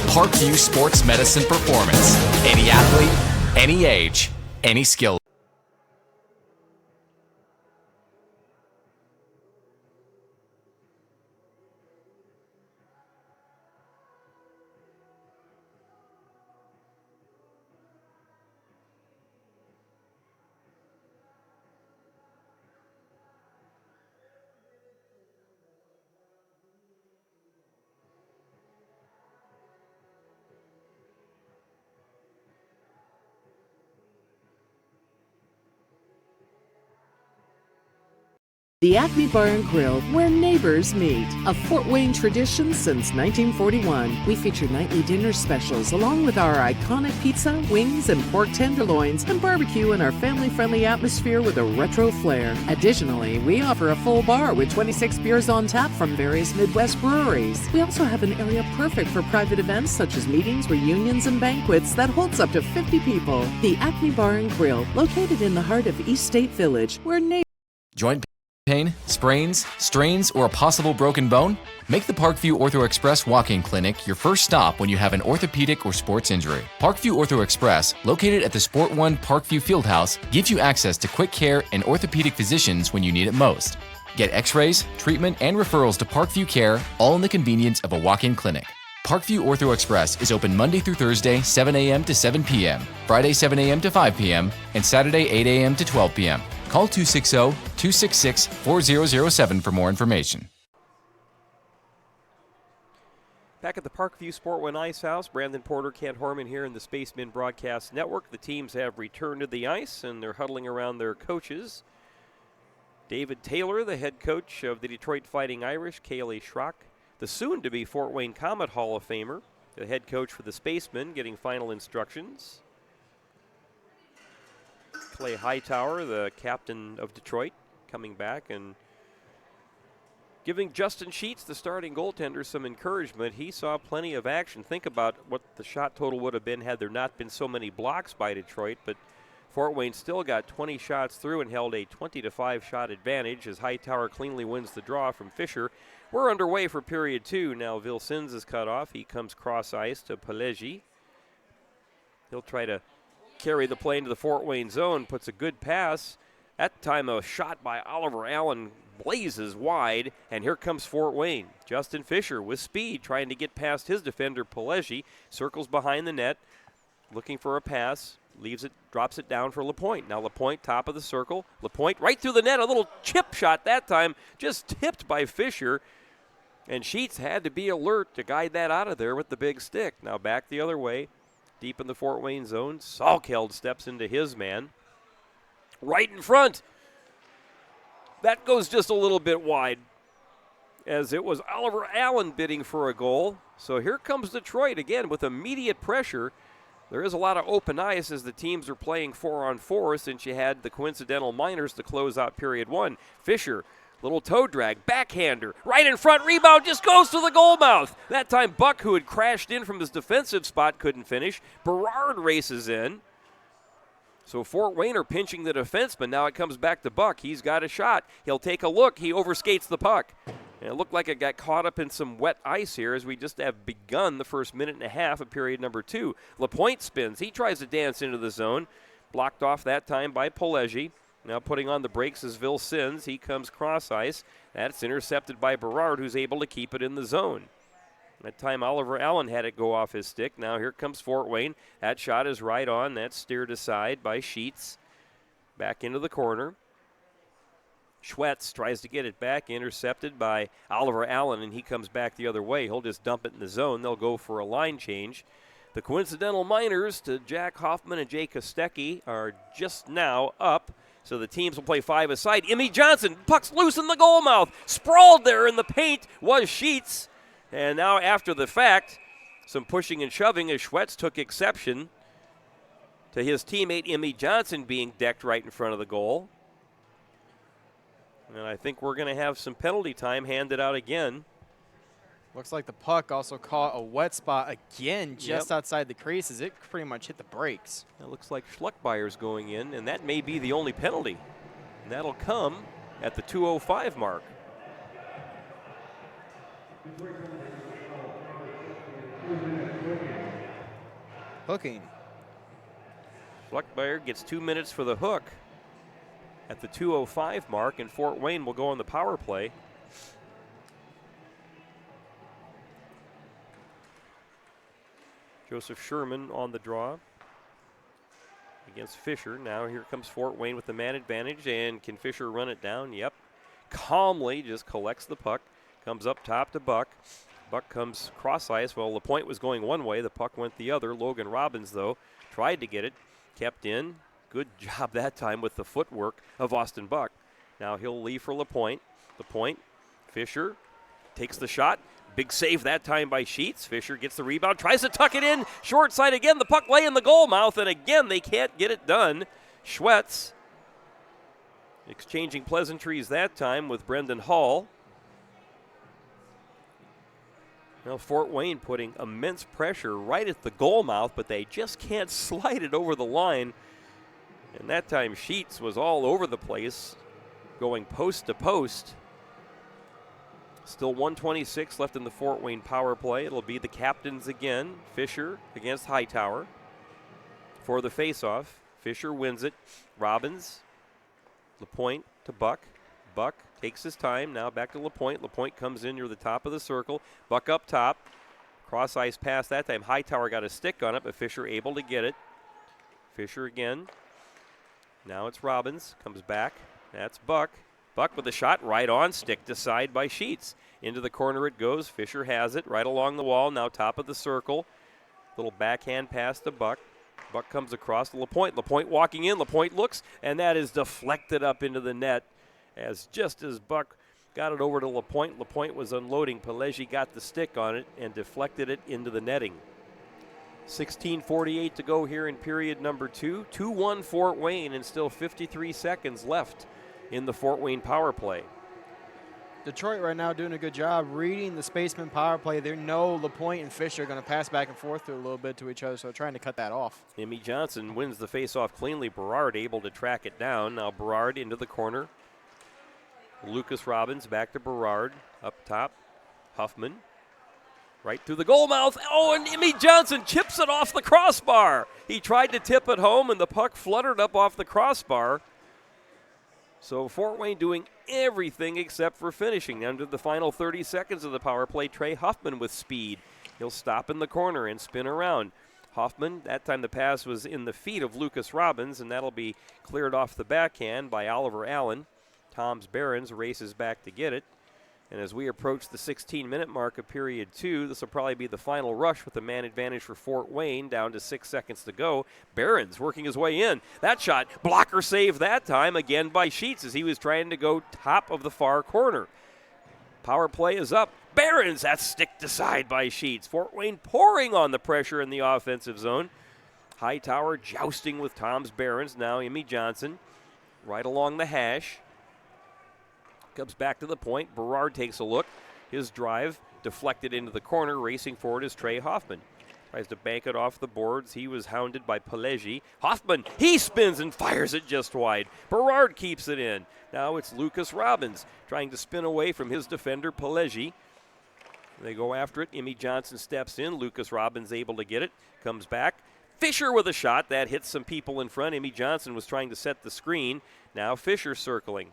Parkview Sports Medicine Performance. Any athlete, any age, any skill. The Acme Bar and Grill, where neighbors meet. A Fort Wayne tradition since 1941. We feature nightly dinner specials along with our iconic pizza, wings, and pork tenderloins, and barbecue in our family-friendly atmosphere with a retro flair. Additionally, we offer a full bar with 26 beers on tap from various Midwest breweries. We also have an area perfect for private events such as meetings, reunions, and banquets that holds up to 50 people. The Acme Bar and Grill, located in the heart of East State Village, where neighbors... Joint pain, sprains, strains, or a possible broken bone? Make the Parkview Ortho Express walk-in clinic your first stop when you have an orthopedic or sports injury. Parkview Ortho Express, located at the Sport One Parkview Fieldhouse, gives you access to quick care and orthopedic physicians when you need it most. Get x-rays, treatment, and referrals to Parkview Care, all in the convenience of a walk-in clinic. Parkview Ortho Express is open Monday through Thursday, 7 a.m. to 7 p.m., Friday, 7 a.m. to 5 p.m., and Saturday, 8 a.m. to 12 p.m. Call 260-266-4007 for more information. Back at the Parkview Sport One Ice House, Brandon Porter, Kent Horman here in the Spacemen Broadcast Network. The teams have returned to the ice, and they're huddling around their coaches. David Taylor, the head coach of the Detroit Fighting Irish, Kaylee Schrock, the soon-to-be Fort Wayne Comet Hall of Famer, the head coach for the Spacemen, getting final instructions. Clay Hightower, the captain of Detroit, coming back and giving Justin Sheets, the starting goaltender, some encouragement. He saw plenty of action. Think about what the shot total would have been had there not been so many blocks by Detroit, but Fort Wayne still got 20 shots through and held a 20-5 shot advantage as Hightower cleanly wins the draw from Fisher. We're underway for period two. Now Vilsins is cut off. He comes cross ice to Pelegi. He'll try to carry the play into the Fort Wayne zone, puts a good pass. That time a shot by Oliver Allen blazes wide, and here comes Fort Wayne. Justin Fisher with speed, trying to get past his defender Pelegi, circles behind the net, looking for a pass, leaves it, drops it down for Lapointe. Now Lapointe, top of the circle. Lapointe right through the net, a little chip shot that time, just tipped by Fisher, and Sheets had to be alert to guide that out of there with the big stick. Now back the other way. Deep in the Fort Wayne zone, Salkeld steps into his man. Right in front. That goes just a little bit wide as it was Oliver Allen bidding for a goal. So here comes Detroit again with immediate pressure. There is a lot of open ice as the teams are playing 4-on-4 since you had the coincidental minors to close out period one. Fisher, little toe drag, backhander, right in front, rebound just goes to the goal mouth. That time Buck, who had crashed in from his defensive spot, couldn't finish. Berard races in. So Fort Wayne are pinching the defenseman. Now it comes back to Buck. He's got a shot. He'll take a look. He overskates the puck. And it looked like it got caught up in some wet ice here as we just have begun the first minute and a half of period number two. Lapointe spins. He tries to dance into the zone. Blocked off that time by Pelegi. Now putting on the brakes is Vilsins. He comes cross ice. That's intercepted by Berard, who's able to keep it in the zone. That time Oliver Allen had it go off his stick. Now here comes Fort Wayne. That shot is right on. That's steered aside by Sheets. Back into the corner. Schwetz tries to get it back, intercepted by Oliver Allen, and he comes back the other way. He'll just dump it in the zone. They'll go for a line change. The coincidental minors to Jack Hoffman and Jay Kostecki are just now up. So the teams will play five aside. Emmy Johnson, puck's loose in the goal mouth. Sprawled there in the paint was Sheets. And now after the fact, some pushing and shoving as Schwetz took exception to his teammate Emmy Johnson being decked right in front of the goal. And I think we're going to have some penalty time handed out again. Looks like the puck also caught a wet spot again just outside the crease as it pretty much hit the brakes. It looks like Schluckbyer's going in, and that may be the only penalty. And that'll come at the 2:05 mark. Hooking. Schluckbyer gets 2 minutes for the hook at the 2:05 mark, and Fort Wayne will go on the power play. Joseph Sherman on the draw against Fisher. Now here comes Fort Wayne with the man advantage, and can Fisher run it down? Yep. Calmly just collects the puck, comes up top to Buck. Buck comes cross ice. Well, Lapointe was going one way, the puck went the other. Logan Robbins, though, tried to get it, kept in. Good job that time with the footwork of Austin Buck. Now he'll leave for LaPointe. LaPointe, Fisher takes the shot. Big save that time by Sheets. Fisher gets the rebound, tries to tuck it in. Short side again. The puck lay in the goal mouth, and again they can't get it done. Schwetz exchanging pleasantries that time with Brendan Hall. Now Fort Wayne putting immense pressure right at the goal mouth, but they just can't slide it over the line. And that time Sheets was all over the place, going post to post. Still 1:26 left in the Fort Wayne power play. It'll be the captains again. Fisher against Hightower for the faceoff. Fisher wins it. Robbins, LaPointe to Buck. Buck takes his time. Now back to LaPointe. LaPointe comes in near the top of the circle. Buck up top. Cross ice pass that time. Hightower got a stick on it, but Fisher able to get it. Fisher again. Now it's Robbins. Comes back. That's Buck. Buck with a shot right on, stick to side by Sheets. Into the corner it goes. Fisher has it right along the wall. Now top of the circle. Little backhand pass to Buck. Buck comes across to LaPointe. LaPointe walking in. LaPointe looks, and that is deflected up into the net. Just as Buck got it over to LaPointe, LaPointe was unloading. Pelegi got the stick on it and deflected it into the netting. 16:48 to go here in period number 2. 2-1 Fort Wayne, and still 53 seconds left in the Fort Wayne power play. Detroit right now doing a good job reading the Spaceman power play. They know LaPointe and Fisher are going to pass back and forth through a little bit to each other, so trying to cut that off. Emmy Johnson wins the faceoff cleanly. Berard able to track it down. Now Berard into the corner. Lucas Robbins back to Berard. Up top, Huffman. Right through the goal mouth. Oh, and Emmy Johnson chips it off the crossbar. He tried to tip it home, and the puck fluttered up off the crossbar. So Fort Wayne doing everything except for finishing. Under the final 30 seconds of the power play, Trey Huffman with speed. He'll stop in the corner and spin around. Hoffman, that time the pass was in the feet of Lucas Robbins, and that'll be cleared off the backhand by Oliver Allen. Tom's Barons races back to get it. And as we approach the 16-minute mark of period 2, this will probably be the final rush with the man advantage for Fort Wayne, down to 6 seconds to go. Barons working his way in. That shot, blocker save that time, again by Sheets as he was trying to go top of the far corner. Power play is up. Barons, that stick to side by Sheets. Fort Wayne pouring on the pressure in the offensive zone. Hightower jousting with Tom's Barons. Now Emmy Johnson right along the hash. Comes back to the point. Berard takes a look. His drive deflected into the corner. Racing forward is Trey Hoffman. Tries to bank it off the boards. He was hounded by Pelegi. Hoffman, he spins and fires it just wide. Berard keeps it in. Now it's Lucas Robbins trying to spin away from his defender, Pelegi. They go after it. Emmy Johnson steps in. Lucas Robbins able to get it. Comes back. Fisher with a shot. That hits some people in front. Emmy Johnson was trying to set the screen. Now Fisher circling.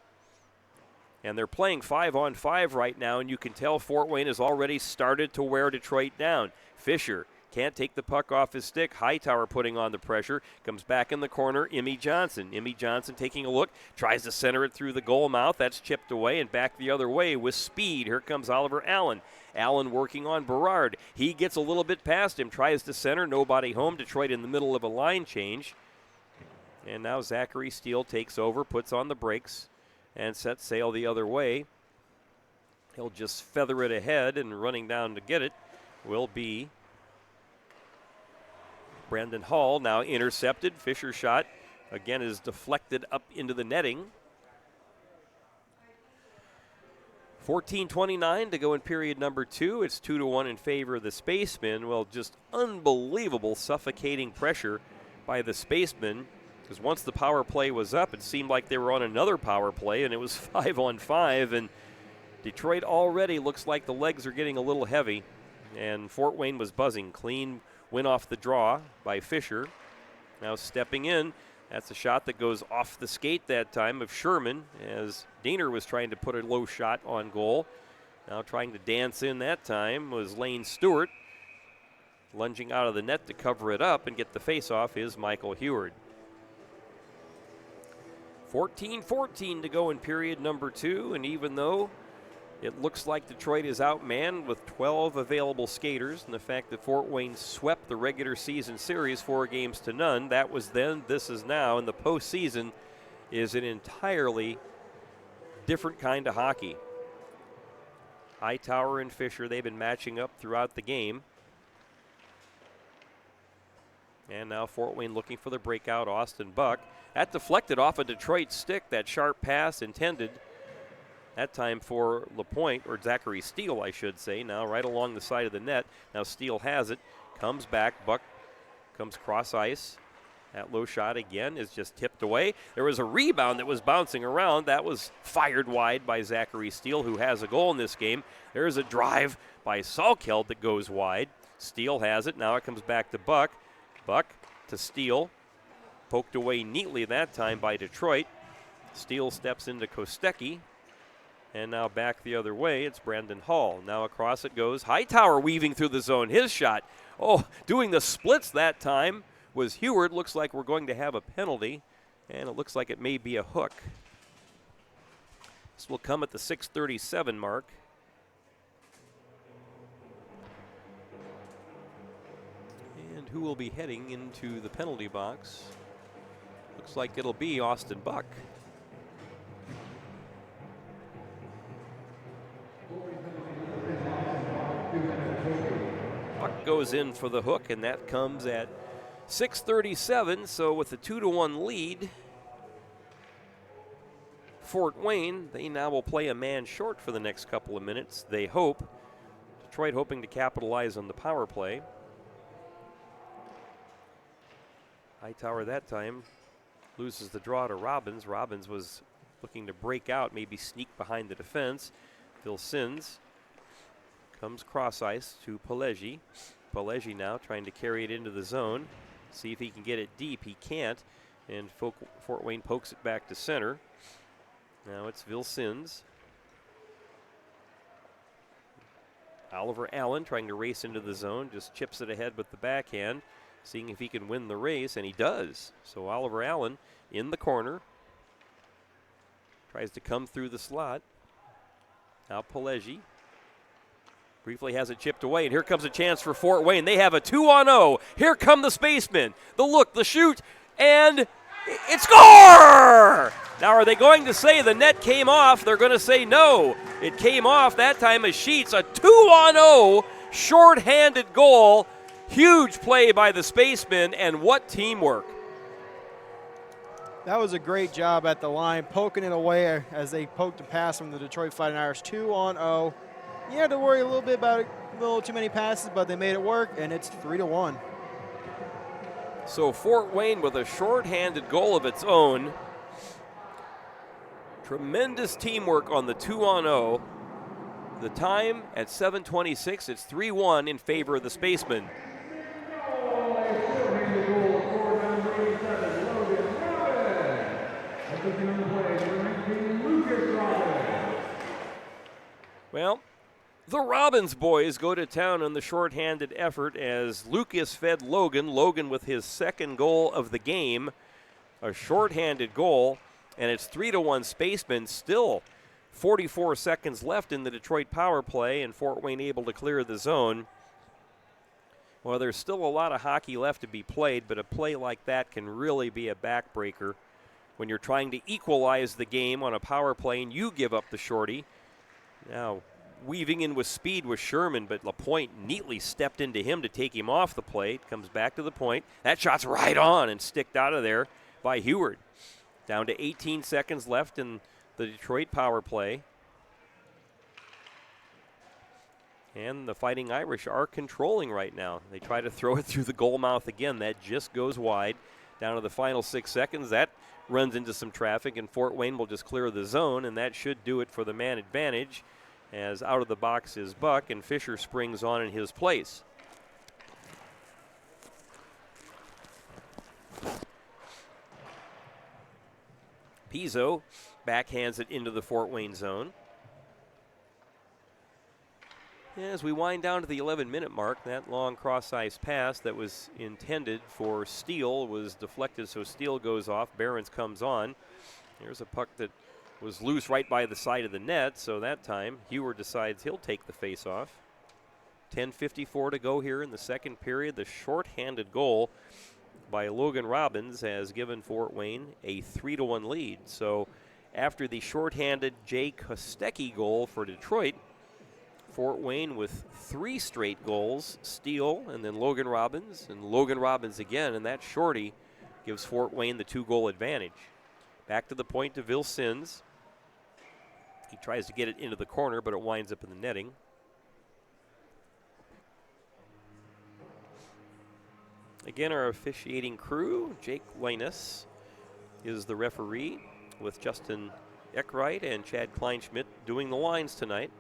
And they're playing 5-on-5 right now, and you can tell Fort Wayne has already started to wear Detroit down. Fisher can't take the puck off his stick. Hightower putting on the pressure. Comes back in the corner, Emmy Johnson. Emmy Johnson taking a look, tries to center it through the goal mouth. That's chipped away and back the other way with speed. Here comes Oliver Allen. Allen working on Berard. He gets a little bit past him, tries to center, nobody home. Detroit in the middle of a line change. And now Zachary Steele takes over, puts on the brakes, and sets sail the other way. He'll just feather it ahead, and running down to get it will be Brandon Hall. Now intercepted. Fisher shot again is deflected up into the netting. 14:29 to go in period number 2. It's 2-1 in favor of the Spacemen. Well, just unbelievable suffocating pressure by the Spacemen. Because once the power play was up, it seemed like they were on another power play, and it was 5-on-5. And Detroit already looks like the legs are getting a little heavy. And Fort Wayne was buzzing. Clean win off the draw by Fisher. Now stepping in. That's a shot that goes off the skate that time of Sherman, as Diener was trying to put a low shot on goal. Now trying to dance in that time was Lane Stewart. Lunging out of the net to cover it up and get the face-off is Michael Heward. 14:14 to go in period number 2, and even though it looks like Detroit is outmanned with 12 available skaters, and the fact that Fort Wayne swept the regular season series 4-0, that was then, this is now, and the postseason is an entirely different kind of hockey. Hightower and Fisher, they've been matching up throughout the game. And now Fort Wayne looking for the breakout, Austin Buck. That deflected off a Detroit stick, that sharp pass intended that time for LaPointe, or Zachary Steele, I should say, now right along the side of the net. Now Steele has it, comes back, Buck comes cross ice. That low shot again is just tipped away. There was a rebound that was bouncing around. That was fired wide by Zachary Steele, who has a goal in this game. There's a drive by Salkeld that goes wide. Steele has it. Now it comes back to Buck. Buck to Steele. Poked away neatly that time by Detroit. Steele steps into Kostecki. And now back the other way, it's Brandon Hall. Now across it goes. Hightower weaving through the zone. His shot. Oh, doing the splits that time was Heward. Looks like we're going to have a penalty, and it looks like it may be a hook. This will come at the 6:37 mark. And who will be heading into the penalty box? Looks like it'll be Austin Buck. Buck goes in for the hook, and that comes at 6:37, so with a 2-1 lead, Fort Wayne, they now will play a man short for the next couple of minutes, they hope. Detroit hoping to capitalize on the power play. Hightower that time loses the draw to Robbins. Robbins was looking to break out, maybe sneak behind the defense. Phil Sins comes cross ice to Pelegi. Pelegi now trying to carry it into the zone. See if he can get it deep. He can't. And Fort Wayne pokes it back to center. Now it's Vilsins. Oliver Allen trying to race into the zone. Just chips it ahead with the backhand. Seeing if he can win the race, and he does. So Oliver Allen in the corner. Tries to come through the slot. Now Pelegi. Briefly has it chipped away, and here comes a chance for Fort Wayne. They have a 2-on-0. Here come the Spacemen. The look, the shoot, and it's score! Now, are they going to say the net came off? They're going to say no. It came off that time as Sheets. A 2-on-0 short-handed goal. Huge play by the Spacemen, and what teamwork. That was a great job at the line, poking it away as they poked a pass from the Detroit Fighting Irish. 2-on-0. You had to worry a little bit about it, a little too many passes, but they made it work, and it's 3-1. So Fort Wayne with a short-handed goal of its own. Tremendous teamwork on the 2-on-0. The time at 7:26, it's 3-1 in favor of the Spacemen. Well, the Robbins boys go to town on the shorthanded effort as Lucas fed Logan. Logan with his second goal of the game, a shorthanded goal, and it's 3-1 Spacemen. Still 44 seconds left in the Detroit power play, and Fort Wayne able to clear the zone. Well, there's still a lot of hockey left to be played, but a play like that can really be a backbreaker when you're trying to equalize the game on a power play and you give up the shorty. Now, weaving in with speed was Sherman, but LaPointe neatly stepped into him to take him off the plate. Comes back to the point. That shot's right on and sticked out of there by Heward. Down to 18 seconds left in the Detroit power play. And the Fighting Irish are controlling right now. They try to throw it through the goal mouth again. That just goes wide. Down to the final 6 seconds. That runs into some traffic, and Fort Wayne will just clear the zone, and that should do it for the man advantage, as out of the box is Buck, and Fisher springs on in his place. Pizzo backhands it into the Fort Wayne zone. As we wind down to the 11-minute mark, that long cross-ice pass that was intended for Steele was deflected, so Steele goes off. Behrens comes on. Here's a puck that was loose right by the side of the net, so that time Heward decides he'll take the face-off. 10:54 to go here in the second period. The short-handed goal by Logan Robbins has given Fort Wayne a 3-1 lead. So after the shorthanded Jay Kostecki goal for Detroit. Fort Wayne with 3 straight goals, Steele and then Logan Robbins, and Logan Robbins again, and that shorty gives Fort Wayne the 2-goal advantage. Back to the point to Vilsins. He tries to get it into the corner, but it winds up in the netting. Again, our officiating crew, Jake Linus is the referee, with Justin Eckwright and Chad Kleinschmidt doing the lines tonight.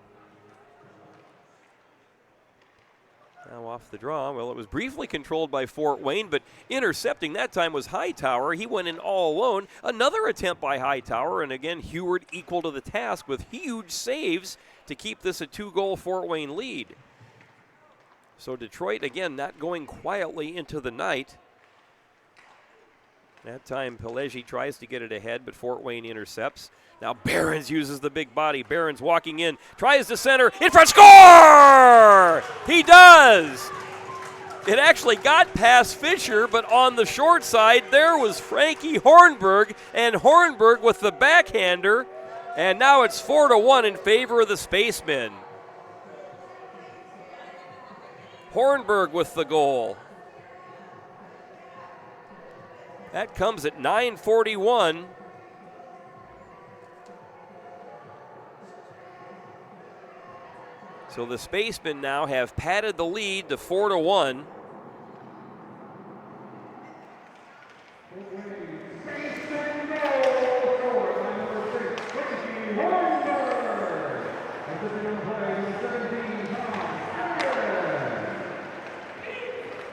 Now off the draw. Well, it was briefly controlled by Fort Wayne, but intercepting that time was Hightower. He went in all alone. Another attempt by Hightower, and again, Heward equal to the task with huge saves to keep this a 2-goal Fort Wayne lead. So Detroit, again, not going quietly into the night. That time, Pelegi tries to get it ahead, but Fort Wayne intercepts. Now Behrens uses the big body. Behrens walking in, tries to center, in front, score! He does! It actually got past Fisher, but on the short side, there was Frankie Hornberg, and Hornberg with the backhander, and now it's 4-1 in favor of the Spacemen. Hornberg with the goal. That comes at 9:41. So the Spacemen now have padded the lead to 4-1.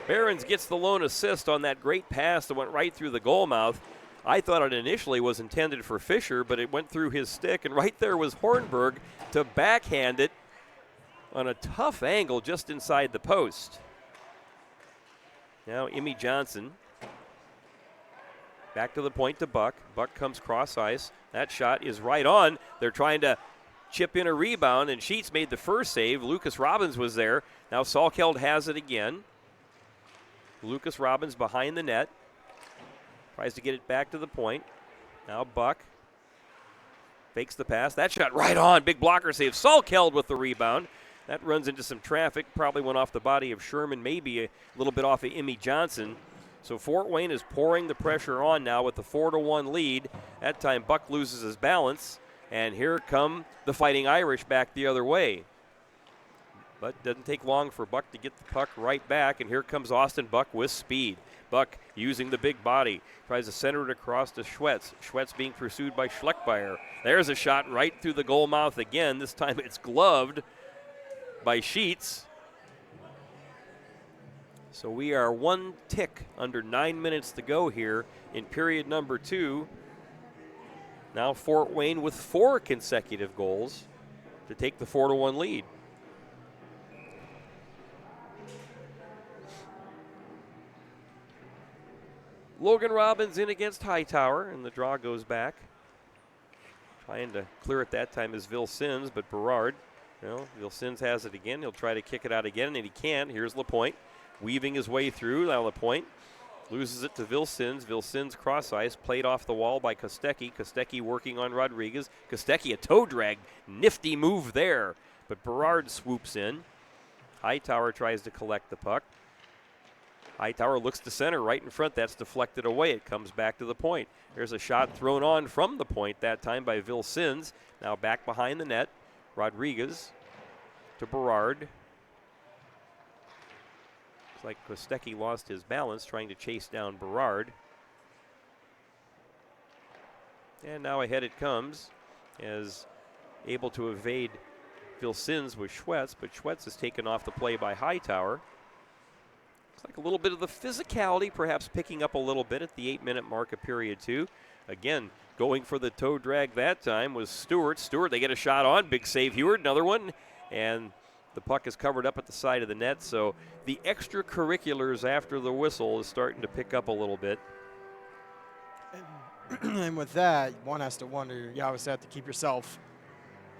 Behrens gets the lone assist on that great pass that went right through the goal mouth. I thought it initially was intended for Fisher, but it went through his stick, and right there was Hornberg to backhand it on a tough angle just inside the post. Now Emmy Johnson back to the point to Buck. Buck comes cross ice. That shot is right on. They're trying to chip in a rebound, and Sheets made the first save. Lucas Robbins was there. Now Salkeld has it again. Lucas Robbins behind the net. Tries to get it back to the point. Now Buck fakes the pass. That shot right on. Big blocker save. Salkeld with the rebound. That runs into some traffic. Probably went off the body of Sherman, maybe a little bit off of Emmy Johnson. So Fort Wayne is pouring the pressure on now with the 4-1 lead. That time Buck loses his balance. And here come the Fighting Irish back the other way. But doesn't take long for Buck to get the puck right back, and here comes Austin Buck with speed. Buck using the big body, tries to center it across to Schwetz. Schwetz being pursued by Schleckmeyer. There's a shot right through the goal mouth again. This time it's gloved by Sheets. So we are 1 tick under 9 minutes to go here in period number 2. Now Fort Wayne with 4 consecutive goals to take the 4-1 lead. Logan Robbins in against Hightower, and the draw goes back. Trying to clear it that time is Vilsins, but Berard, Vilsins has it again. He'll try to kick it out again, and he can't. Here's Lapointe, weaving his way through. Now Lapointe loses it to Vilsins. Vilsins cross ice, played off the wall by Kostecki. Kostecki working on Rodriguez. Kostecki a toe drag, nifty move there, but Berard swoops in. Hightower tries to collect the puck. Hightower looks to center right in front. That's deflected away. It comes back to the point. There's a shot thrown on from the point that time by Vilsins. Now back behind the net. Rodriguez to Berard. Looks like Kostecki lost his balance trying to chase down Berard. And now ahead it comes as able to evade Vilsins with Schwetz, but Schwetz is taken off the play by Hightower. Like a little bit of the physicality, perhaps picking up a little bit at the 8-minute mark of period 2. Again, going for the toe drag that time was Stewart. Stewart, they get a shot on. Big save, Heward, another one. And the puck is covered up at the side of the net. So the extracurriculars after the whistle is starting to pick up a little bit. And with that, one has to wonder, you obviously have to keep yourself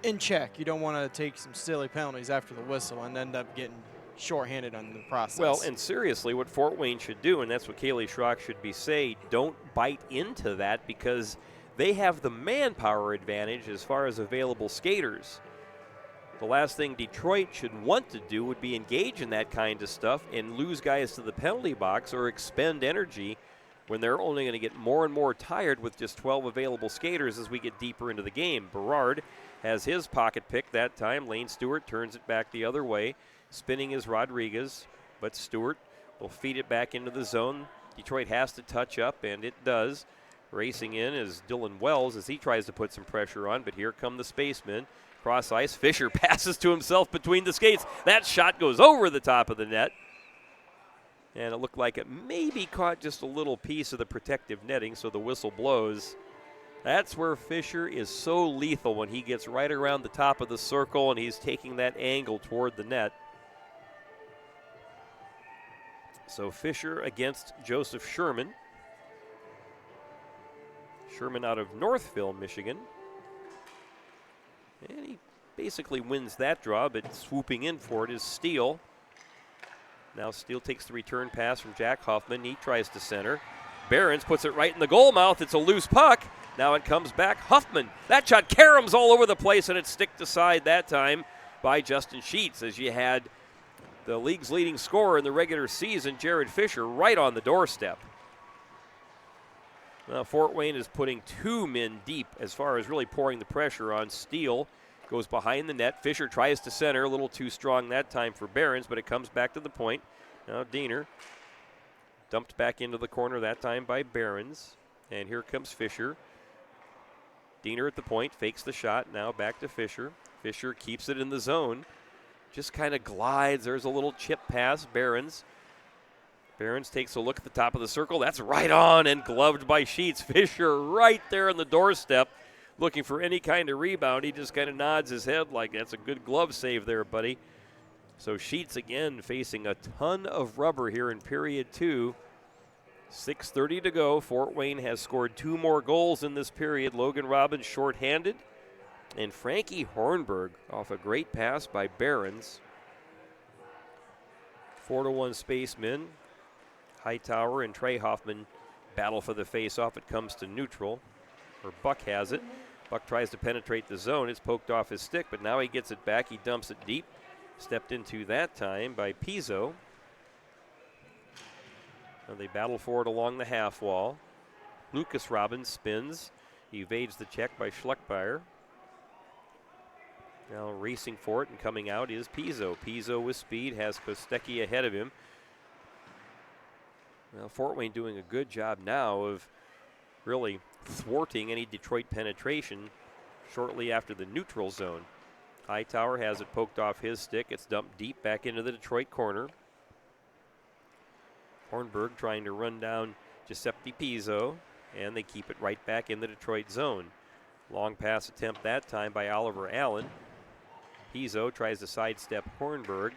in check. You don't want to take some silly penalties after the whistle and end up getting shorthanded on the process. Well, and seriously, what Fort Wayne should do, and that's what Kaylee Schrock should be saying, don't bite into that, because they have the manpower advantage as far as available skaters. The last thing Detroit should want to do would be engage in that kind of stuff and lose guys to the penalty box or expend energy when they're only going to get more and more tired with just 12 available skaters as we get deeper into the game. Berard has his pocket pick that time. Lane Stewart turns it back the other way. Spinning is Rodriguez, but Stewart will feed it back into the zone. Detroit has to touch up, and it does. Racing in is Dylan Wells as he tries to put some pressure on, but here come the Spacemen. Cross ice, Fisher passes to himself between the skates. That shot goes over the top of the net. And it looked like it maybe caught just a little piece of the protective netting, so the whistle blows. That's where Fisher is so lethal, when he gets right around the top of the circle and he's taking that angle toward the net. So Fisher against Joseph Sherman. Sherman out of Northville, Michigan. And he basically wins that draw, but swooping in for it is Steele. Now Steele takes the return pass from Jack Huffman. He tries to center. Behrens puts it right in the goal mouth. It's a loose puck. Now it comes back. Huffman. That shot caroms all over the place, and it's sticked aside that time by Justin Sheets, as you had the league's leading scorer in the regular season, Jared Fisher, right on the doorstep. Now Fort Wayne is putting two men deep as far as really pouring the pressure on. Steele goes behind the net. Fisher tries to center, a little too strong that time for Behrens, but it comes back to the point. Now Diener dumped back into the corner that time by Behrens. And here comes Fisher. Diener at the point, fakes the shot, now back to Fisher. Fisher keeps it in the zone. Just kind of glides. There's a little chip pass. Behrens takes a look at the top of the circle. That's right on and gloved by Sheets. Fisher right there on the doorstep looking for any kind of rebound. He just kind of nods his head like that's a good glove save there, buddy. So Sheets again facing a ton of rubber here in period 2. 6:30 to go. Fort Wayne has scored 2 more goals in this period. Logan Robbins shorthanded. And Frankie Hornberg off a great pass by Behrens. 4-1 Spacemen. Hightower and Trey Hoffman battle for the face-off. It comes to neutral, or Buck has it. Buck tries to penetrate the zone. It's poked off his stick, but now he gets it back. He dumps it deep. Stepped into that time by Pizzo. And they battle for it along the half wall. Lucas Robbins spins. He evades the check by Schleckmeyer. Now racing for it and coming out is Pizzo. Pizzo with speed has Kostecki ahead of him. Well, Fort Wayne doing a good job now of really thwarting any Detroit penetration shortly after the neutral zone. Hightower has it poked off his stick. It's dumped deep back into the Detroit corner. Hornberg trying to run down Giuseppe Pizzo, and they keep it right back in the Detroit zone. Long pass attempt that time by Oliver Allen. Pizzo tries to sidestep Hornberg.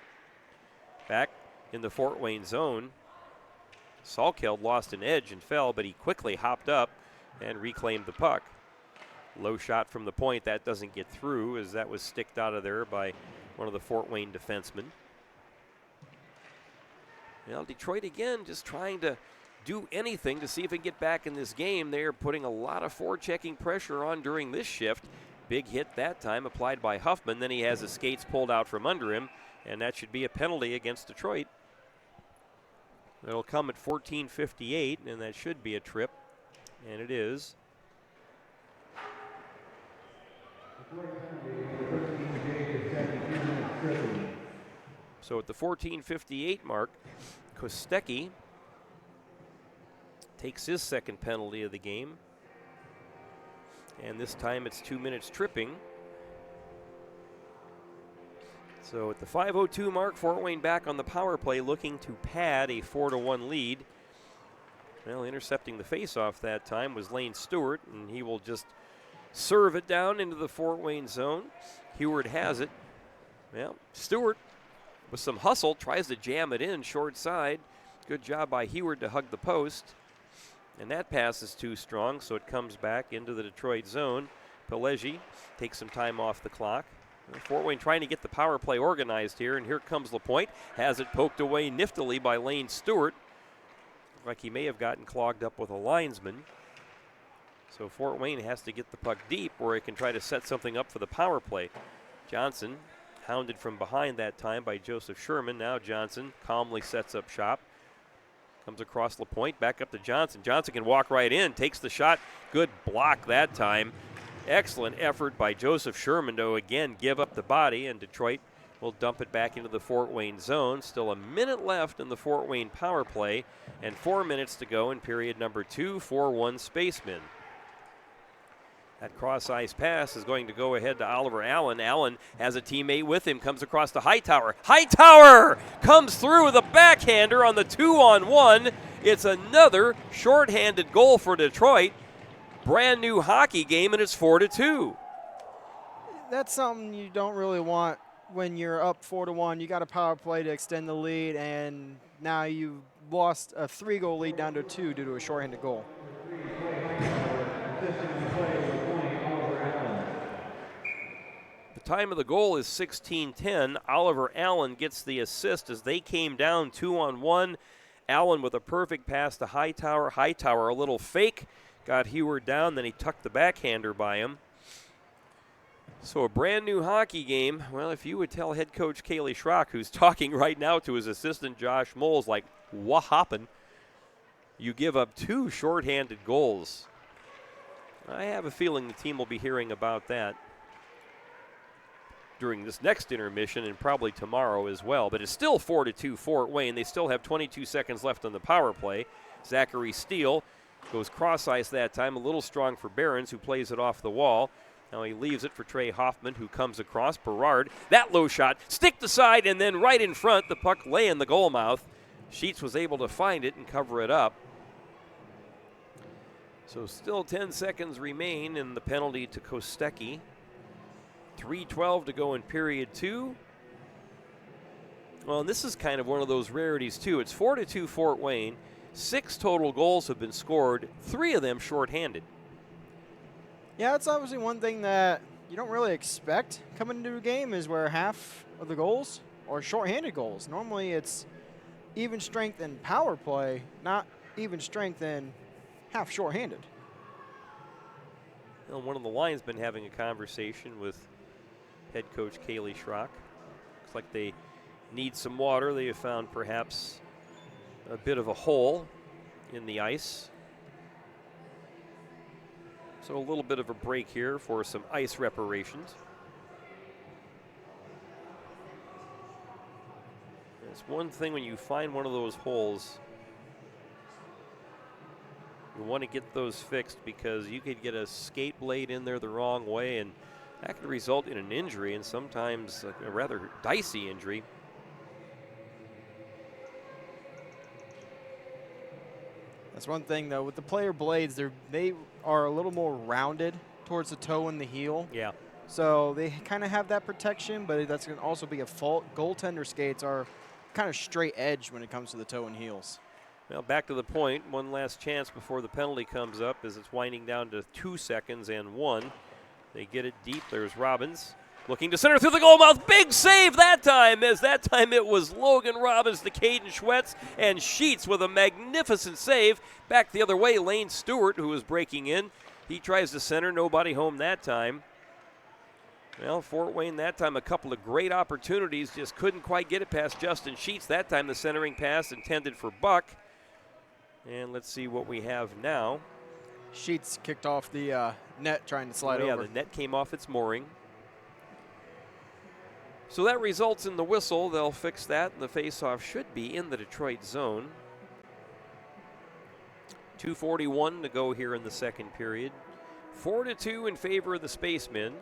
Back in the Fort Wayne zone. Salkeld lost an edge and fell, but he quickly hopped up and reclaimed the puck. Low shot from the point. That doesn't get through, as that was sticked out of there by one of the Fort Wayne defensemen. Now Detroit again just trying to do anything to see if they can get back in this game. They are putting a lot of forechecking pressure on during this shift. Big hit that time applied by Huffman. Then he has his skates pulled out from under him, and that should be a penalty against Detroit. It'll come at 14:58, and that should be a trip, and it is. So at the 14:58 mark, Kostecki takes his second penalty of the game. And this time it's 2 minutes tripping. So at the 5:02 mark, Fort Wayne back on the power play looking to pad a 4-1 lead. Well, intercepting the faceoff that time was Lane Stewart, and he will just serve it down into the Fort Wayne zone. Heward has it. Well, Stewart, with some hustle, tries to jam it in short side. Good job by Heward to hug the post. And that pass is too strong, so it comes back into the Detroit zone. Pelegi takes some time off the clock. Fort Wayne trying to get the power play organized here, and here comes LaPointe. Has it poked away niftily by Lane Stewart. Like he may have gotten clogged up with a linesman. So Fort Wayne has to get the puck deep where it can try to set something up for the power play. Johnson hounded from behind that time by Joseph Sherman. Now Johnson calmly sets up shop. Comes across the point, back up to Johnson. Johnson can walk right in, takes the shot. Good block that time. Excellent effort by Joseph Sherman to again give up the body, and Detroit will dump it back into the Fort Wayne zone. Still a minute left in the Fort Wayne power play, and 4 minutes to go in period number 2, 4-1 Spacemen. That cross-ice pass is going to go ahead to Oliver Allen. Allen has a teammate with him, comes across to Hightower. Hightower comes through with a backhander on the 2-on-1. It's another shorthanded goal for Detroit. Brand new hockey game, and it's 4-2. That's something you don't really want when you're up 4-1. You got a power play to extend the lead, and now you lost a 3-goal lead down to 2 due to a shorthanded goal. Time of the goal is 16:10. Oliver Allen gets the assist as they came down 2-on-1. Allen with a perfect pass to Hightower. Hightower, a little fake, got Heward down, then he tucked the backhander by him. So a brand new hockey game. Well, if you would tell head coach Kaylee Schrock, who's talking right now to his assistant Josh Moles, like, what happened? You give up 2 shorthanded goals. I have a feeling the team will be hearing about that during this next intermission and probably tomorrow as well. But it's still 4-2 Fort Wayne. They still have 22 seconds left on the power play. Zachary Steele goes cross-ice that time, a little strong for Behrens, who plays it off the wall. Now he leaves it for Trey Hoffman, who comes across. Berard, that low shot, stick the side, and then right in front, the puck lay in the goal mouth. Sheets was able to find it and cover it up. So still 10 seconds remain in the penalty to Kostecki. 3:12 to go in period 2. Well, and this is kind of one of those rarities, too. It's 4-2 Fort Wayne. 6 total goals have been scored, 3 of them shorthanded. Yeah, that's obviously one thing that you don't really expect coming into a game is where half of the goals are shorthanded goals. Normally it's even strength and power play, not even strength and half shorthanded. Well, one of the line's been having a conversation with head coach Kaylee Schrock. Looks like they need some water. They have found perhaps a bit of a hole in the ice. So a little bit of a break here for some ice reparations. It's one thing when you find one of those holes, you want to get those fixed because you could get a skate blade in there the wrong way, and that could result in an injury, and sometimes a rather dicey injury. That's one thing, though. With the player blades, they are a little more rounded towards the toe and the heel. Yeah. So they kind of have that protection, but that's going to also be a fault. Goaltender skates are kind of straight edge when it comes to the toe and heels. Well, back to the point. One last chance before the penalty comes up as it's winding down to 2 seconds and 1. They get it deep. There's Robbins looking to center through the goal mouth. Big save that time, as that time it was Logan Robbins to Caden Schwetz, and Sheets with a magnificent save. Back the other way, Lane Stewart, who was breaking in. He tries to center. Nobody home that time. Well, Fort Wayne that time, a couple of great opportunities, just couldn't quite get it past Justin Sheets. That time the centering pass intended for Buck. And let's see what we have now. Sheets kicked off the net trying to slide over. Yeah, the net came off its mooring. So that results in the whistle. They'll fix that. The faceoff should be in the Detroit zone. 2:41 to go here in the second period. 4-2 in favor of the Spacemen.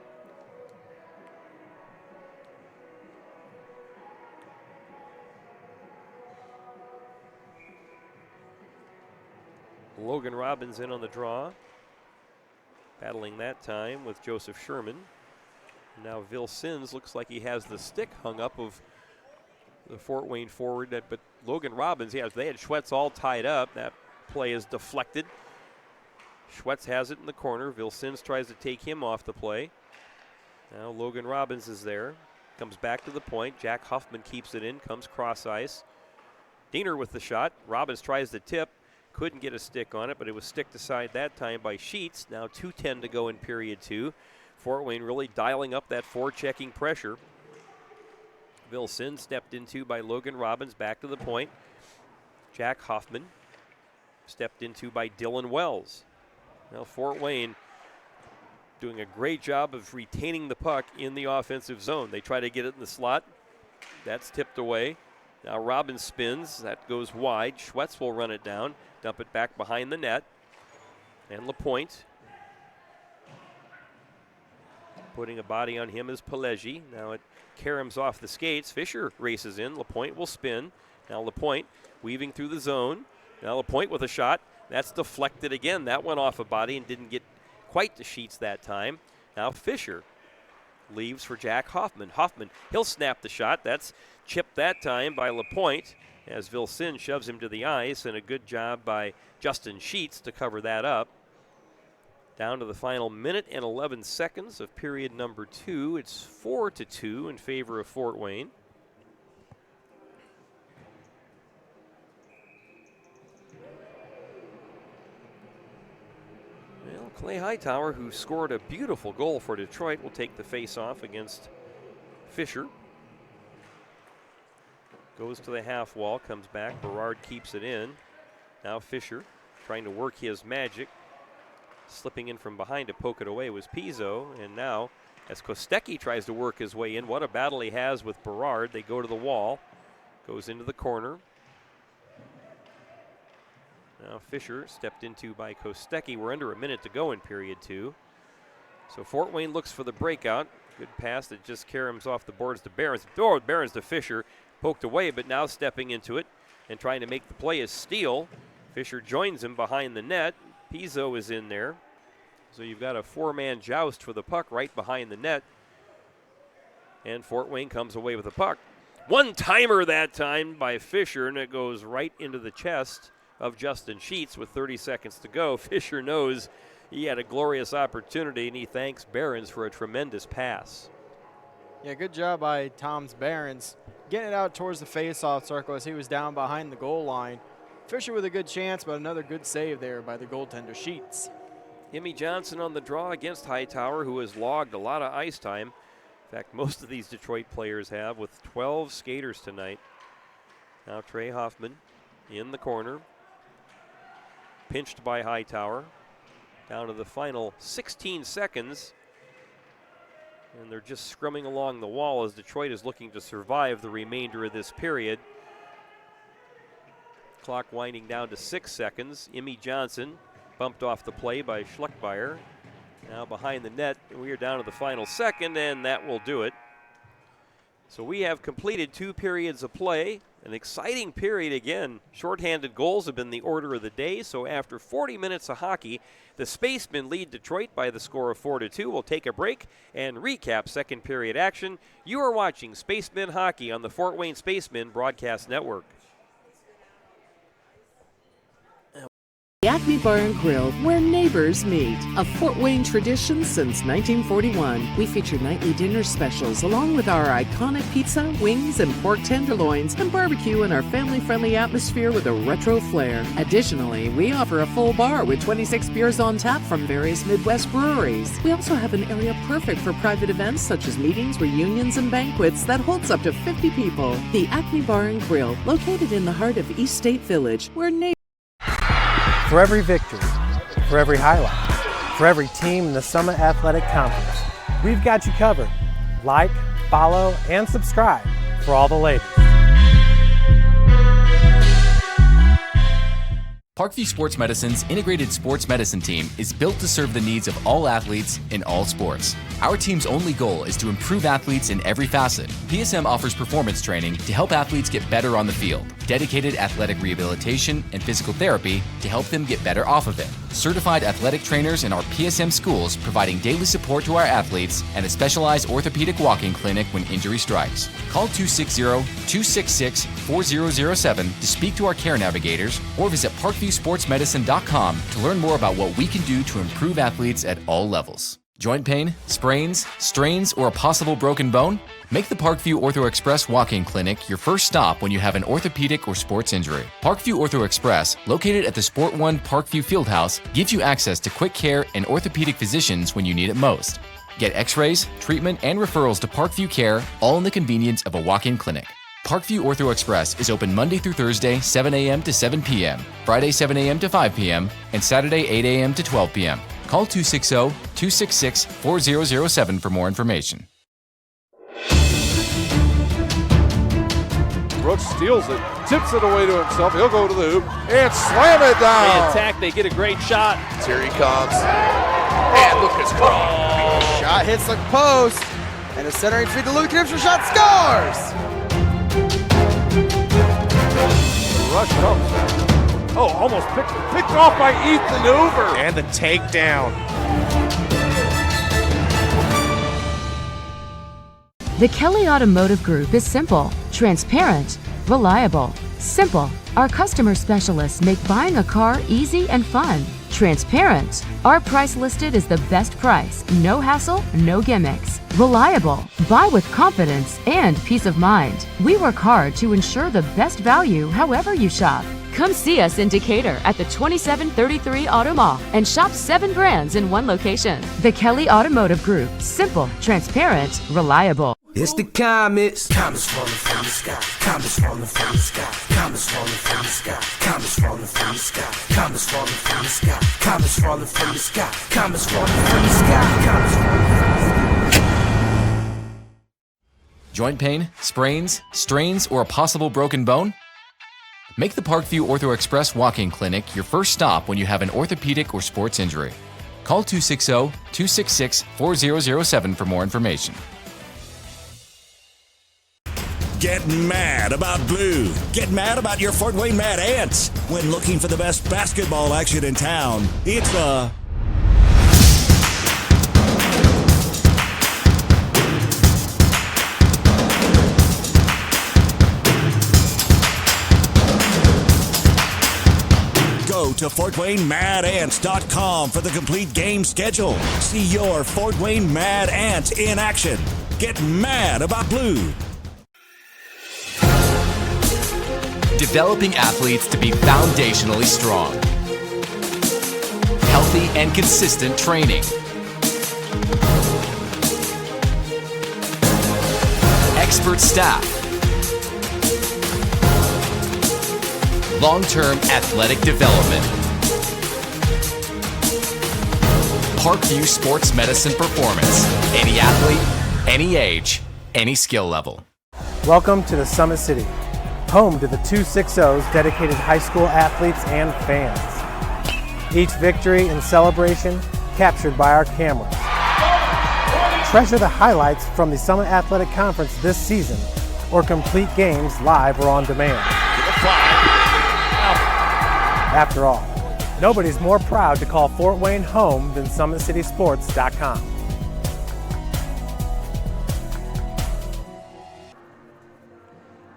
Logan Robbins in on the draw. Battling that time with Joseph Sherman. Now Vilsins looks like he has the stick hung up of the Fort Wayne forward. But Logan Robbins, yeah, they had Schwetz all tied up. That play is deflected. Schwetz has it in the corner. Vilsins tries to take him off the play. Now Logan Robbins is there. Comes back to the point. Jack Huffman keeps it in. Comes cross ice. Diener with the shot. Robbins tries to tip. Couldn't get a stick on it, but it was sticked aside that time by Sheets. Now 2:10 to go in period 2. Fort Wayne really dialing up that forechecking pressure. Vilson stepped into by Logan Robbins, back to the point. Jack Hoffman stepped into by Dylan Wells. Now Fort Wayne doing a great job of retaining the puck in the offensive zone. They try to get it in the slot. That's tipped away. Now Robbins spins. That goes wide. Schwetz will run it down, dump it back behind the net. And LaPointe. Putting a body on him is Pelegi. Now it caroms off the skates. Fisher races in. LaPointe will spin. Now LaPointe weaving through the zone. Now LaPointe with a shot. That's deflected again. That went off a body and didn't get quite to Sheets that time. Now Fisher leaves for Jack Hoffman. Hoffman, he'll snap the shot. That's chipped that time by LaPointe as Vilson shoves him to the ice, and a good job by Justin Sheets to cover that up. Down to the final minute and 11 seconds of period number 2. It's 4-2 in favor of Fort Wayne. Well, Clay Hightower, who scored a beautiful goal for Detroit, will take the face-off against Fisher. Goes to the half wall, comes back. Berard keeps it in. Now Fisher trying to work his magic. Slipping in from behind to poke it away was Pizzo. And now, as Kostecki tries to work his way in, what a battle he has with Berard. They go to the wall. Goes into the corner. Now Fisher stepped into by Kostecki. We're under a minute to go in period 2. So Fort Wayne looks for the breakout. Good pass that just caroms off the boards to Behrens. Oh, Behrens to Fisher. Poked away, but now stepping into it and trying to make the play is Steele. Fisher joins him behind the net. Pizzo is in there. So you've got a 4-man joust for the puck right behind the net. And Fort Wayne comes away with the puck. One-timer that time by Fisher, and it goes right into the chest of Justin Sheets with 30 seconds to go. Fisher knows he had a glorious opportunity, and he thanks Behrens for a tremendous pass. Yeah, good job by Tom's Behrens getting it out towards the face-off circle as he was down behind the goal line. Fisher with a good chance, but another good save there by the goaltender Sheets. Emmy Johnson on the draw against Hightower, who has logged a lot of ice time. In fact, most of these Detroit players have, with 12 skaters tonight. Now Trey Hoffman in the corner. Pinched by Hightower. Down to the final 16 seconds. And they're just scrumming along the wall as Detroit is looking to survive the remainder of this period. Clock winding down to 6 seconds. Emmy Johnson bumped off the play by Schleckmeyer. Now behind the net, we are down to the final second, and that will do it. So we have completed 2 periods of play. An exciting period again. Shorthanded goals have been the order of the day, so after 40 minutes of hockey, the Spacemen lead Detroit by the score of 4-2. We'll take a break and recap second period action. You are watching Spacemen Hockey on the Fort Wayne Spacemen Broadcast Network. The Acme Bar and Grill, where neighbors meet. A Fort Wayne tradition since 1941. We feature nightly dinner specials along with our iconic pizza, wings, and pork tenderloins, and barbecue in our family-friendly atmosphere with a retro flair. Additionally, we offer a full bar with 26 beers on tap from various Midwest breweries. We also have an area perfect for private events such as meetings, reunions, and banquets that holds up to 50 people. The Acme Bar and Grill, located in the heart of East State Village, where neighbors. For every victory, for every highlight, for every team in the Summit Athletic Conference, we've got you covered. Like, follow, and subscribe for all the latest. Parkview Sports Medicine's integrated sports medicine team is built to serve the needs of all athletes in all sports. Our team's only goal is to improve athletes in every facet. PSM offers performance training to help athletes get better on the field, dedicated athletic rehabilitation and physical therapy to help them get better off of it, certified athletic trainers in our PSM schools providing daily support to our athletes, and a specialized orthopedic walking clinic when injury strikes. Call 260-266-4007 to speak to our care navigators or visit parkviewsportsmedicine.com to learn more about what we can do to improve athletes at all levels. Joint pain, sprains, strains, or a possible broken bone? Make the Parkview Ortho Express walk-in clinic your first stop when you have an orthopedic or sports injury. Parkview Ortho Express, located at the Sport One Parkview Fieldhouse, gives you access to quick care and orthopedic physicians when you need it most. Get x-rays, treatment, and referrals to Parkview Care, all in the convenience of a walk-in clinic. Parkview Ortho Express is open Monday through Thursday, 7 a.m. to 7 p.m., Friday, 7 a.m. to 5 p.m., and Saturday, 8 a.m. to 12 p.m. Call 260-266-4007 for more information. Brooks steals it, tips it away to himself. He'll go to the hoop and slam it down. They attack, they get a great shot. Here he comes. And Lucas Kron. Shot hits the post. And a centering feed to Luke Gibson. Shot scores! Rush comes. Oh, almost picked off by Ethan Hoover. And the takedown. The Kelly Automotive Group is simple, transparent, reliable. Simple. Our customer specialists make buying a car easy and fun. Transparent. Our price listed is the best price. No hassle, no gimmicks. Reliable. Buy with confidence and peace of mind. We work hard to ensure the best value however you shop. Come see us in Decatur at the 2733 Auto Mall and shop 7 brands in one location. The Kelly Automotive Group. Simple, transparent, reliable. It's the comets. Comets falling from the sky. Comets falling from the sky. Comets falling from the sky. Comets falling from the sky. Comets falling from the sky. Comets falling from the sky. Comets falling from the sky. Comets falling from the sky. Joint pain, sprains, strains, or a possible broken bone? Make the Parkview Ortho Express walk-in clinic your first stop when you have an orthopedic or sports injury. Call 260-266-4007 for more information. Get mad about blue. Get mad about your Fort Wayne Mad Ants. When looking for the best basketball action in town, it's Go to FortWayneMadAnts.com for the complete game schedule. See your Fort Wayne Mad Ants in action. Get mad about blue. Developing athletes to be foundationally strong. Healthy and consistent training. Expert staff. Long-term athletic development. Parkview Sports Medicine Performance. Any athlete, any age, any skill level. Welcome to the Summit City, home to the 260's dedicated high school athletes and fans. Each victory and celebration captured by our cameras. Treasure the highlights from the Summit Athletic Conference this season, or complete games live or on demand. After all, nobody's more proud to call Fort Wayne home than SummitCitySports.com.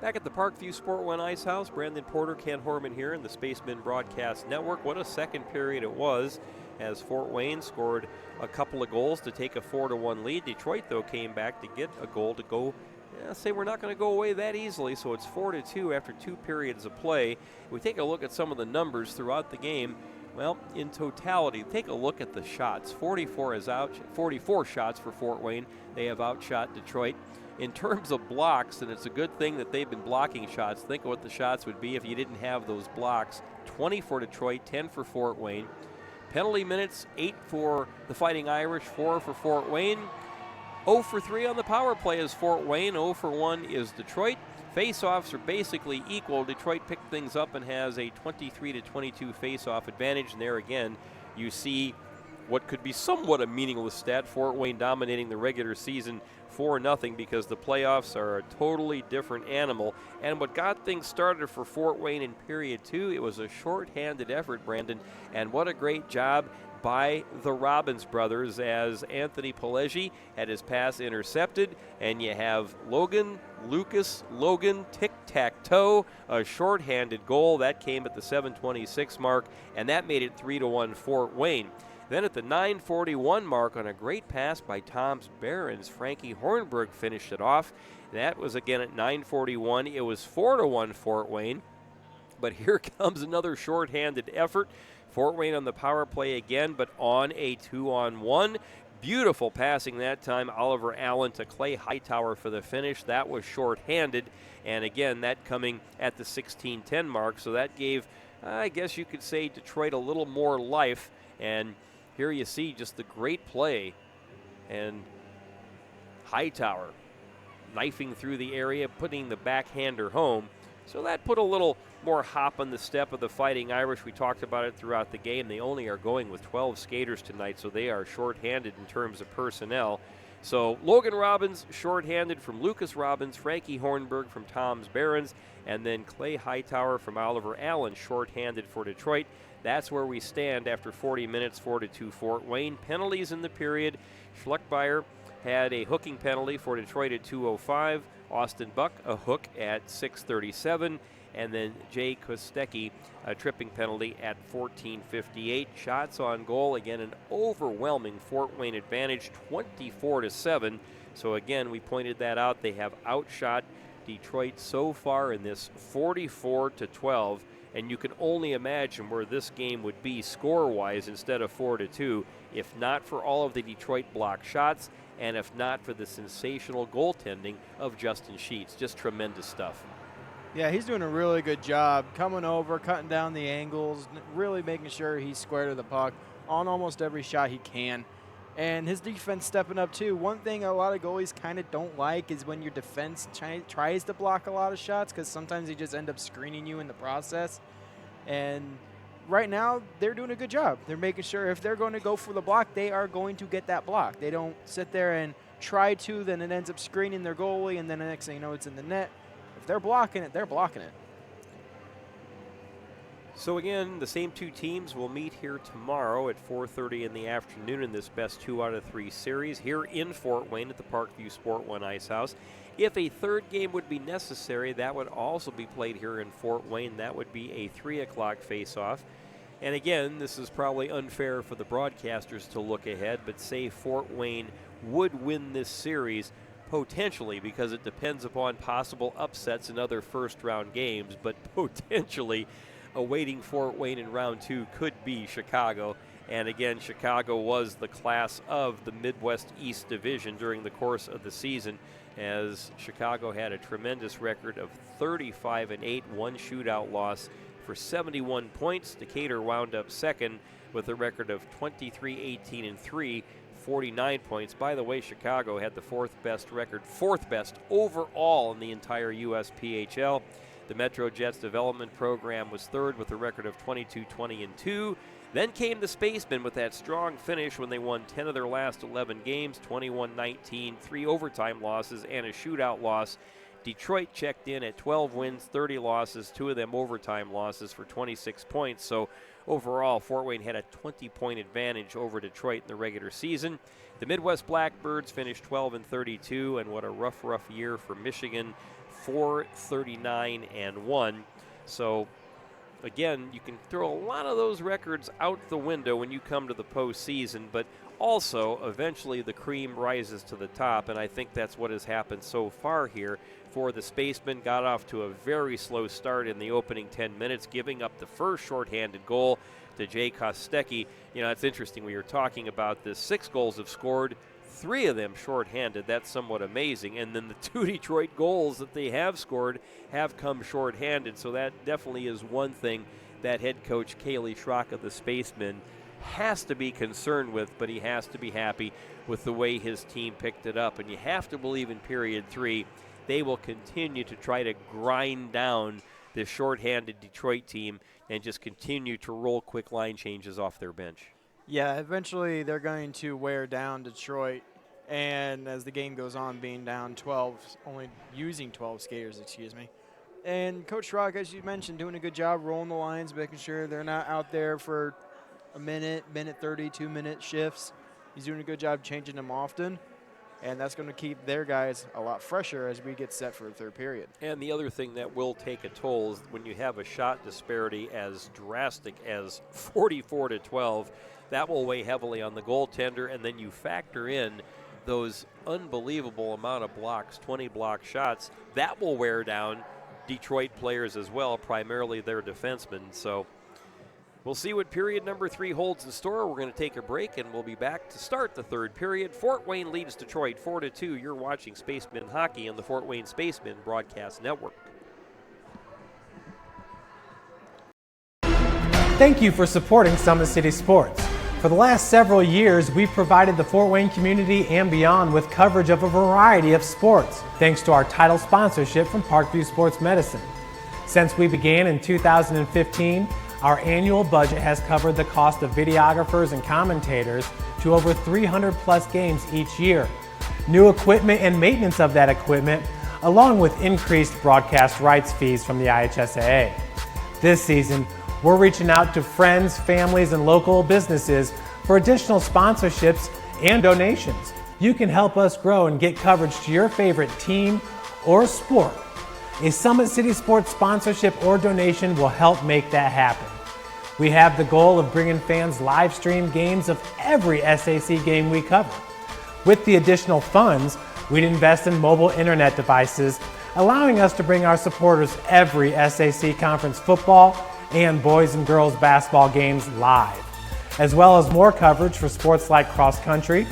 Back at the Parkview Sport One Ice House, Brandon Porter, Ken Horman here in the Spacemen Broadcast Network. What a second period it was as Fort Wayne scored a couple of goals to take a 4-1 lead. Detroit, though, came back to get a goal to go. Say we're not going to go away that easily, so it's 4-2 after 2 periods of play. If we take a look at some of the numbers throughout the game, well, in totality, take a look at the shots. 44 shots for Fort Wayne. They have outshot Detroit. In terms of blocks, and it's a good thing that they've been blocking shots. Think of what the shots would be if you didn't have those blocks. 20 for Detroit, 10 for Fort Wayne. Penalty minutes, 8 for the Fighting Irish, 4 for Fort Wayne. 0 for 3 on the power play is Fort Wayne, 0 for 1 is Detroit. Face-offs are basically equal. Detroit picked things up and has a 23-22 face-off advantage, and there again you see what could be somewhat a meaningless stat, Fort Wayne dominating the regular season 4-0, because the playoffs are a totally different animal. And what got things started for Fort Wayne in period 2, it was a short-handed effort, Brandon, and what a great job by the Robbins brothers as Anthony Pileggi had his pass intercepted, and you have Logan, tic-tac-toe, a short-handed goal. That came at the 7:26 mark, and that made it 3-1 Fort Wayne. Then at the 9:41 mark on a great pass by Tom's Barons, Frankie Hornberg finished it off. That was again at 9:41. It was 4-1 Fort Wayne. But here comes another shorthanded effort. Fort Wayne on the power play again, but on a 2-on-1. Beautiful passing that time. Oliver Allen to Clay Hightower for the finish. That was shorthanded. And again, that coming at the 16:10 mark. So that gave, I guess you could say, Detroit a little more life. And here you see just the great play. And Hightower knifing through the area, putting the backhander home. So that put a little more hop on the step of the Fighting Irish. We talked about it throughout the game. They only are going with 12 skaters tonight, so they are shorthanded in terms of personnel. So Logan Robbins shorthanded from Lucas Robbins, Frankie Hornberg from Tom's Barons, and then Clay Hightower from Oliver Allen shorthanded for Detroit. That's where we stand after 40 minutes, 4-2 Fort Wayne. Penalties in the period. Schleckmeyer had a hooking penalty for Detroit at 2:05. Austin Buck a hook at 6:37. And then Jay Kostecki, a tripping penalty at 14:58. Shots on goal, again, an overwhelming Fort Wayne advantage, 24-7. So again, we pointed that out. They have outshot Detroit so far in this 44-12. And you can only imagine where this game would be score-wise instead of 4-2 if not for all of the Detroit block shots and if not for the sensational goaltending of Justin Sheets. Just tremendous stuff. Yeah, he's doing a really good job coming over, cutting down the angles, really making sure he's square to the puck on almost every shot he can. And his defense stepping up too. One thing a lot of goalies kind of don't like is when your defense tries to block a lot of shots, because sometimes they just end up screening you in the process. And right now, they're doing a good job. They're making sure if they're going to go for the block, they are going to get that block. They don't sit there and try to, then it ends up screening their goalie, and then the next thing you know, it's in the net. If they're blocking it, they're blocking it. So again, the same two teams will meet here tomorrow at 4:30 in the afternoon in this best 2 out of 3 series here in Fort Wayne at the Parkview Sport One Ice House. If a third game would be necessary, that would also be played here in Fort Wayne. That would be a 3 o'clock face-off. And again, this is probably unfair for the broadcasters to look ahead, but say Fort Wayne would win this series, potentially, because it depends upon possible upsets in other first-round games, but potentially awaiting Fort Wayne in round 2 could be Chicago. And again, Chicago was the class of the Midwest East Division during the course of the season, as Chicago had a tremendous record of 35-8, one shootout loss for 71 points. Decatur wound up second with a record of 23-18-3, 49 points. By the way, Chicago had the fourth best overall in the entire USPHL. The Metro Jets development program was third with a record of 22-20-2. Then came the Spacemen with that strong finish when they won 10 of their last 11 games, 21-19, 3 overtime losses, and a shootout loss. Detroit checked in at 12 wins, 30 losses, 2 of them overtime losses for 26 points. So overall, Fort Wayne had a 20-point advantage over Detroit in the regular season. The Midwest Blackbirds finished 12-32, and what a rough year for Michigan, 4-39-1. So again, you can throw a lot of those records out the window when you come to the postseason, but also eventually the cream rises to the top, and I think that's what has happened so far here for the Spacemen. Got off to a very slow start in the opening 10 minutes, giving up the first shorthanded goal to Jay Kostecki. You know, it's interesting, we were talking about this. 6 goals have scored, 3 of them shorthanded. That's somewhat amazing. And then the 2 Detroit goals that they have scored have come shorthanded. So that definitely is one thing that head coach Kaylee Schrock of the Spacemen has to be concerned with, but he has to be happy with the way his team picked it up. And you have to believe in period 3, they will continue to try to grind down this shorthanded Detroit team and just continue to roll quick line changes off their bench. Yeah, eventually they're going to wear down Detroit, and as the game goes on, being down 12, only using 12 skaters, And Coach Schrock, as you mentioned, doing a good job rolling the lines, making sure they're not out there for a minute 30, 2-minute shifts. He's doing a good job changing them often. and that's going to keep their guys a lot fresher as we get set for the third period. And the other thing that will take a toll is when you have a shot disparity as drastic as 44-12, that will weigh heavily on the goaltender, and then you factor in those unbelievable amount of blocks, 20 block shots, that will wear down Detroit players as well, primarily their defensemen. So we'll see what period number 3 holds in store. We're going to take a break, and we'll be back to start the third period. Fort Wayne leads Detroit 4-2. You're watching Spacemen Hockey on the Fort Wayne Spacemen Broadcast Network. Thank you for supporting Summit City Sports. For the last several years, we've provided the Fort Wayne community and beyond with coverage of a variety of sports, thanks to our title sponsorship from Parkview Sports Medicine. Since we began in 2015, our annual budget has covered the cost of videographers and commentators to over 300 plus games each year, new equipment and maintenance of that equipment, along with increased broadcast rights fees from the IHSAA. This season, we're reaching out to friends, families, and local businesses for additional sponsorships and donations. You can help us grow and get coverage to your favorite team or sport. A Summit City Sports sponsorship or donation will help make that happen. We have the goal of bringing fans live stream games of every SAC game we cover. With the additional funds, we'd invest in mobile internet devices, allowing us to bring our supporters every SAC conference football and boys and girls basketball games live, as well as more coverage for sports like cross country,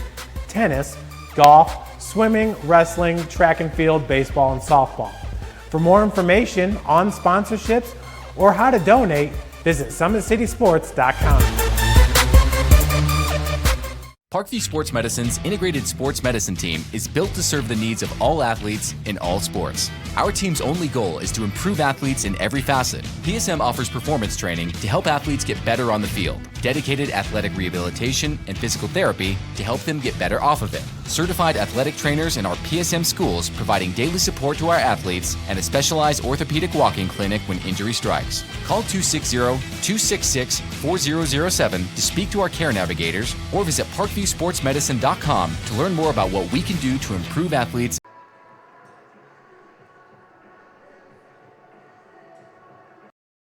tennis, golf, swimming, wrestling, track and field, baseball, and softball. For more information on sponsorships or how to donate, visit summitcitysports.com. Parkview Sports Medicine's integrated sports medicine team is built to serve the needs of all athletes in all sports. Our team's only goal is to improve athletes in every facet. PSM offers performance training to help athletes get better on the field, dedicated athletic rehabilitation and physical therapy to help them get better off of it, certified athletic trainers in our PSM schools providing daily support to our athletes, and a specialized orthopedic walking clinic when injury strikes. Call 260-266-4007 to speak to our care navigators or visit parkviewsportsmedicine.com to learn more about what we can do to improve athletes.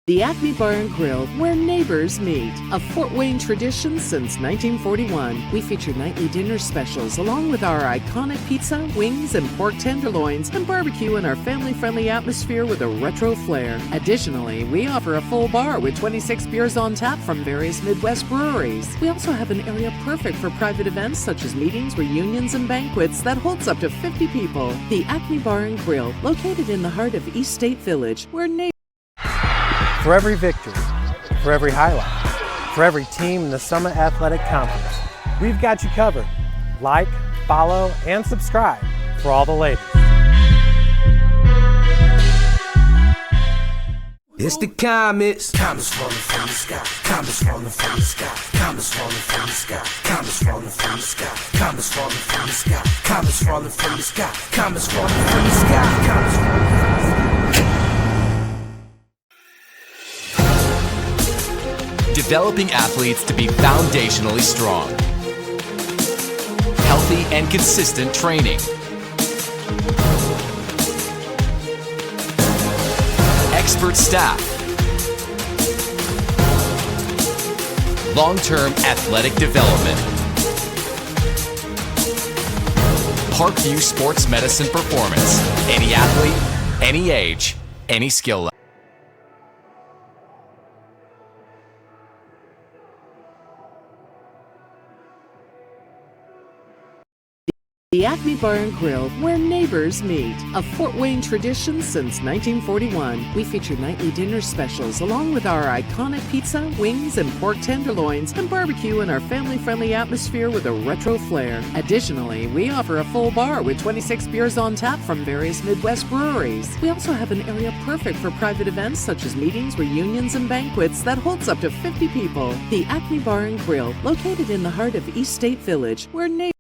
The Acme Bar and Grill, where neighbors meet. A Fort Wayne tradition since 1941. We feature nightly dinner specials along with our iconic pizza, wings, and pork tenderloins, and barbecue in our family-friendly atmosphere with a retro flair. Additionally, we offer a full bar with 26 beers on tap from various Midwest breweries. We also have an area perfect for private events such as meetings, reunions, and banquets that holds up to 50 people. The Acme Bar and Grill, located in the heart of East State Village, where neighbors. For every victory, for every highlight, for every team in the Summit Athletic Conference, we've got you covered. Like, follow, and subscribe for all the latest. It's the comets. Comets falling from the sky. Comets falling from the sky. Comets falling from the sky. Comets falling from the sky. Comets falling from the sky. Comets falling from the sky. Comets falling from the sky. Comets falling from the sky. Developing athletes to be foundationally strong. Healthy and consistent training. Expert staff. Long-term athletic development. Parkview Sports Medicine Performance. Any athlete, any age, any skill level. The Acme Bar and Grill, where neighbors meet. A Fort Wayne tradition since 1941. We feature nightly dinner specials along with our iconic pizza, wings, and pork tenderloins, and barbecue in our family-friendly atmosphere with a retro flair. Additionally, we offer a full bar with 26 beers on tap from various Midwest breweries. We also have an area perfect for private events such as meetings, reunions, and banquets that holds up to 50 people. The Acme Bar and Grill, located in the heart of East State Village, where neighbors.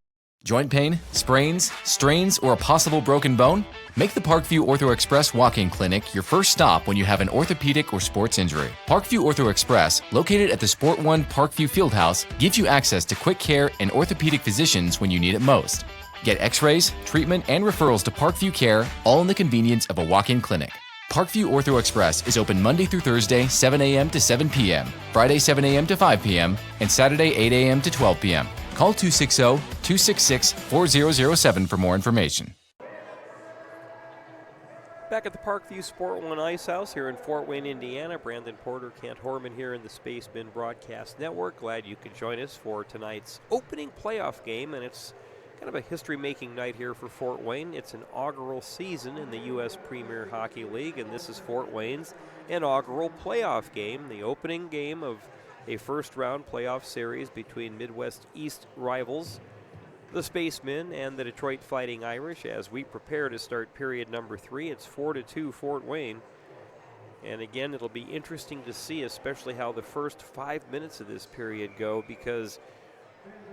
Joint pain, sprains, strains, or a possible broken bone? Make the Parkview Ortho Express Walk-In Clinic your first stop when you have an orthopedic or sports injury. Parkview Ortho Express, located at the Sport One Parkview Fieldhouse, gives you access to quick care and orthopedic physicians when you need it most. Get x-rays, treatment, and referrals to Parkview Care, all in the convenience of a walk-in clinic. Parkview Ortho Express is open Monday through Thursday, 7 a.m. to 7 p.m., Friday, 7 a.m. to 5 p.m., and Saturday, 8 a.m. to 12 p.m. Call 260-266-4007 for more information. Back at the Parkview Sport One Ice House here in Fort Wayne, Indiana. Brandon Porter, Kent Horman here in the Spacemen Broadcast Network. Glad you could join us for tonight's opening playoff game, and it's kind of a history-making night here for Fort Wayne. It's an inaugural season in the U.S. Premier Hockey League, and this is Fort Wayne's inaugural playoff game, the opening game of a first-round playoff series between Midwest East rivals, the Spacemen and the Detroit Fighting Irish. As we prepare to start period number 3, it's 4-2 Fort Wayne. And again, it'll be interesting to see, especially how the first 5 minutes of this period go, because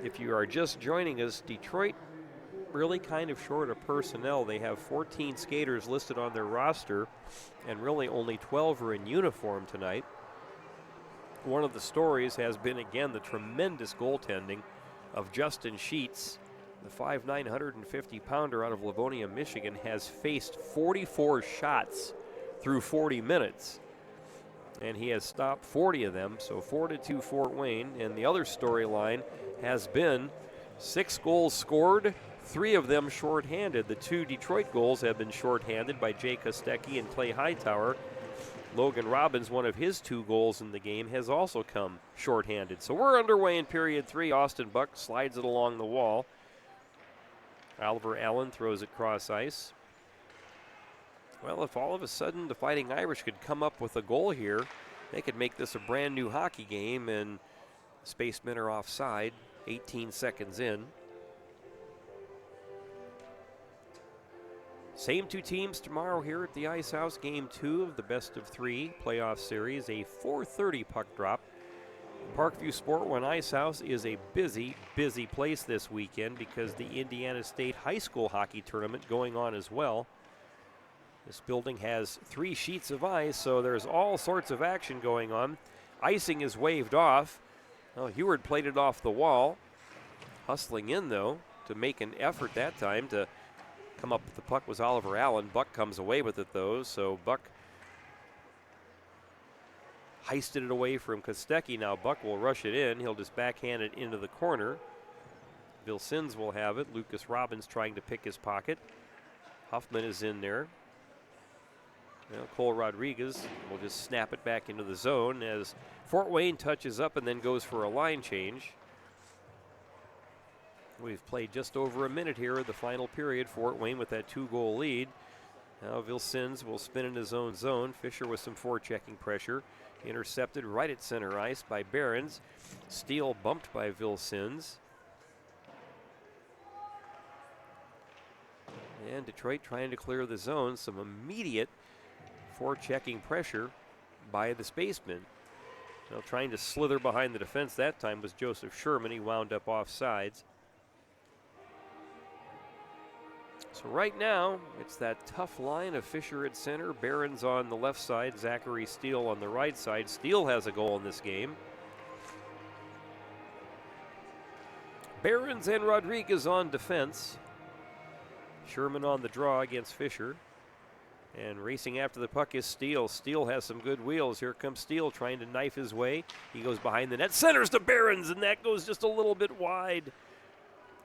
if you are just joining us, Detroit really kind of short of personnel. They have 14 skaters listed on their roster, and really only 12 are in uniform tonight. One of the stories has been, again, the tremendous goaltending of Justin Sheets. The 5'9", 150-pounder out of Livonia, Michigan, has faced 44 shots through 40 minutes, and he has stopped 40 of them, so 4-2 Fort Wayne. And the other storyline has been 6 goals scored, 3 of them shorthanded. The 2 Detroit goals have been shorthanded by Jay Kostecki and Clay Hightower. Logan Robbins, one of his 2 goals in the game, has also come shorthanded. So we're underway in period 3. Austin Buck slides it along the wall. Oliver Allen throws it cross ice. Well, if all of a sudden the Fighting Irish could come up with a goal here, they could make this a brand new hockey game, and Spacemen are offside 18 seconds in. Same 2 teams tomorrow here at the Ice House. Game 2 of the best of 3 playoff series, a 4:30 puck drop. Parkview Sport One Ice House is a busy, busy place this weekend because the Indiana State High School Hockey Tournament going on as well. This building has 3 sheets of ice, so there's all sorts of action going on. Icing is waved off. Well, Heward played it off the wall. Hustling in, though, to make an effort that time to come up with the puck was Oliver Allen. Buck comes away with it, though, so Buck heisted it away from Kostecki. Now Buck will rush it in. He'll just backhand it into the corner. Vilsins will have it. Lucas Robbins trying to pick his pocket. Huffman is in there. Well, Cole Rodriguez will just snap it back into the zone as Fort Wayne touches up and then goes for a line change. We've played just over a minute here of the final period. Fort Wayne with that 2-goal lead. Now Vilsins will spin in his own zone. Fisher with some forechecking pressure. Intercepted right at center ice by Behrens. Steele bumped by Vilsins. And Detroit trying to clear the zone. Some immediate forechecking pressure by the Spacemen. Now trying to slither behind the defense that time was Joseph Sherman. He wound up offsides. So right now, it's that tough line of Fisher at center, Behrens on the left side, Zachary Steele on the right side. Steele has a goal in this game. Behrens and Rodriguez on defense. Sherman on the draw against Fisher. And racing after the puck is Steele. Steele has some good wheels. Here comes Steele trying to knife his way. He goes behind the net, centers to Behrens, and that goes just a little bit wide.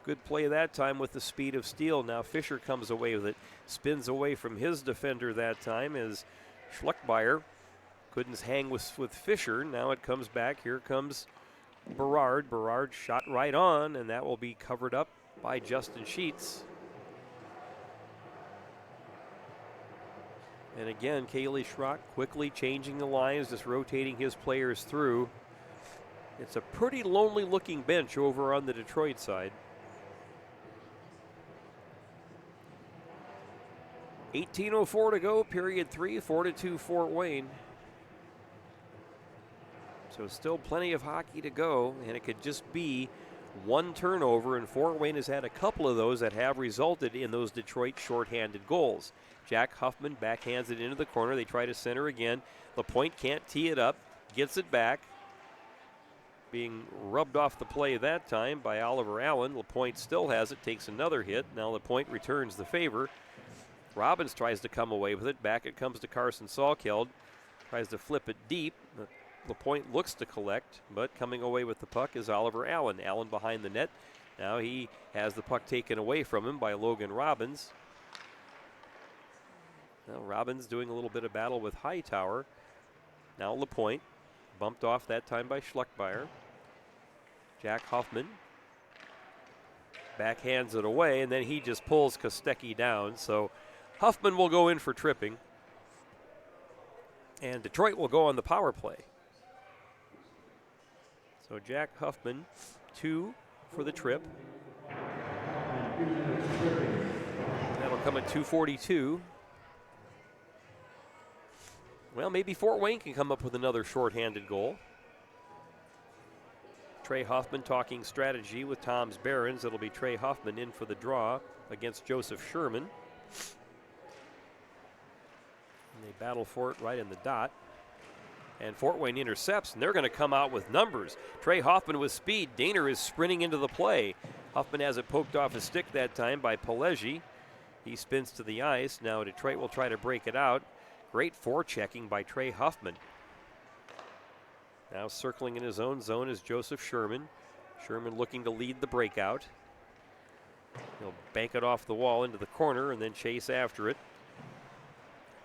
Good play that time with the speed of Steele. Now Fisher comes away with it. Spins away from his defender that time as Schluckmeyer couldn't hang with Fisher. Now it comes back. Here comes Berard. Berard shot right on, and that will be covered up by Justin Sheets. And again, Kaylee Schrock quickly changing the lines, just rotating his players through. It's a pretty lonely looking bench over on the Detroit side. 18:04 to go, period 3, 4-2 Fort Wayne. So still plenty of hockey to go, and it could just be one turnover, and Fort Wayne has had a couple of those that have resulted in those Detroit shorthanded goals. Jack Huffman backhands it into the corner. They try to center again. LaPointe can't tee it up, gets it back. being rubbed off the play that time by Oliver Allen. LaPointe still has it, takes another hit. Now LaPointe returns the favor. Robbins tries to come away with it. Back it comes to Carson Salkeld. Tries to flip it deep. LaPointe looks to collect, but coming away with the puck is Oliver Allen. Allen behind the net. Now he has the puck taken away from him by Logan Robbins. Now Robbins doing a little bit of battle with Hightower. Now LaPointe, bumped off that time by Schleckmeyer. Jack Huffman backhands it away, and then he just pulls Kostecki down. So Huffman will go in for tripping, and Detroit will go on the power play. So Jack Huffman, 2 for the trip. That'll come at 2:42. Well, maybe Fort Wayne can come up with another shorthanded goal. Trey Huffman talking strategy with Tom's Barons. It'll be Trey Huffman in for the draw against Joseph Sherman. And they battle for it right in the dot. And Fort Wayne intercepts, and they're going to come out with numbers. Trey Huffman with speed. Daner is sprinting into the play. Huffman has it poked off his stick that time by Pelegi. He spins to the ice. Now Detroit will try to break it out. Great forechecking by Trey Huffman. Now circling in his own zone is Joseph Sherman. Sherman looking to lead the breakout. He'll bank it off the wall into the corner and then chase after it.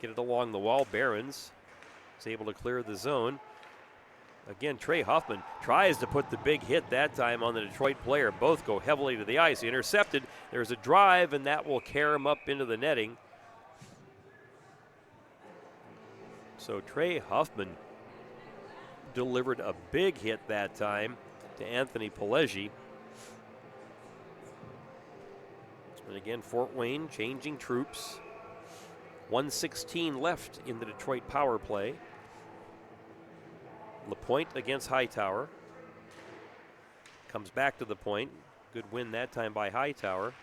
Get it along the wall. Barons is able to clear the zone. Again, Trey Huffman tries to put the big hit that time on the Detroit player. Both go heavily to the ice. Intercepted. There's a drive, and that will carry him up into the netting. So Trey Huffman delivered a big hit that time to Anthony Pelegi. And again, Fort Wayne changing troops. 1:16 left in the Detroit power play. LaPointe against Hightower. Comes back to the point. Good win that time by Hightower.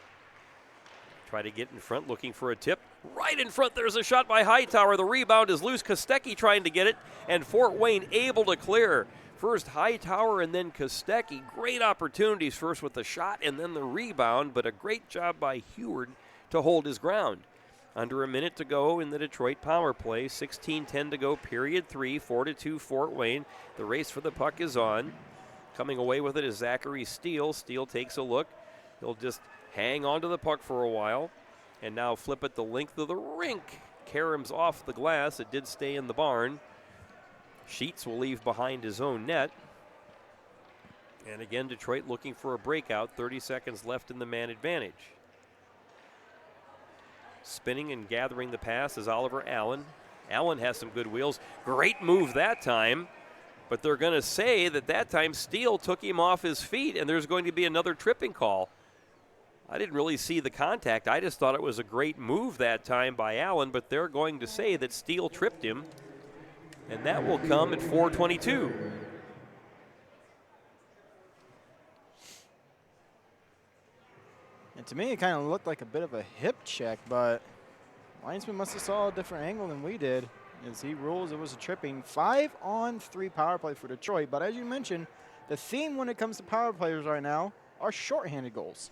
Try to get in front, looking for a tip. Right in front, there's a shot by Hightower. The rebound is loose. Kostecki trying to get it, and Fort Wayne able to clear. First Hightower and then Kostecki. Great opportunities, first with the shot and then the rebound, but a great job by Heward to hold his ground. Under a minute to go in the Detroit power play. 16:10 to go, period 3, 4-2 Fort Wayne. The race for the puck is on. Coming away with it is Zachary Steele. Steele takes a look. He'll just hang on to the puck for a while and now flip it the length of the rink. Karam's off the glass. It did stay in the barn. Sheets will leave behind his own net. And again, Detroit looking for a breakout. 30 seconds left in the man advantage. Spinning and gathering the pass is Oliver Allen. Allen has some good wheels. Great move that time. But they're going to say that time Steele took him off his feet and there's going to be another tripping call. I didn't really see the contact. I just thought it was a great move that time by Allen, but they're going to say that Steele tripped him. And that will come at 4:22. And to me, it kind of looked like a bit of a hip check, but linesman must have saw a different angle than we did. As he rules, it was a tripping. 5-on-3 power play for Detroit. But as you mentioned, the theme when it comes to power players right now are shorthanded goals.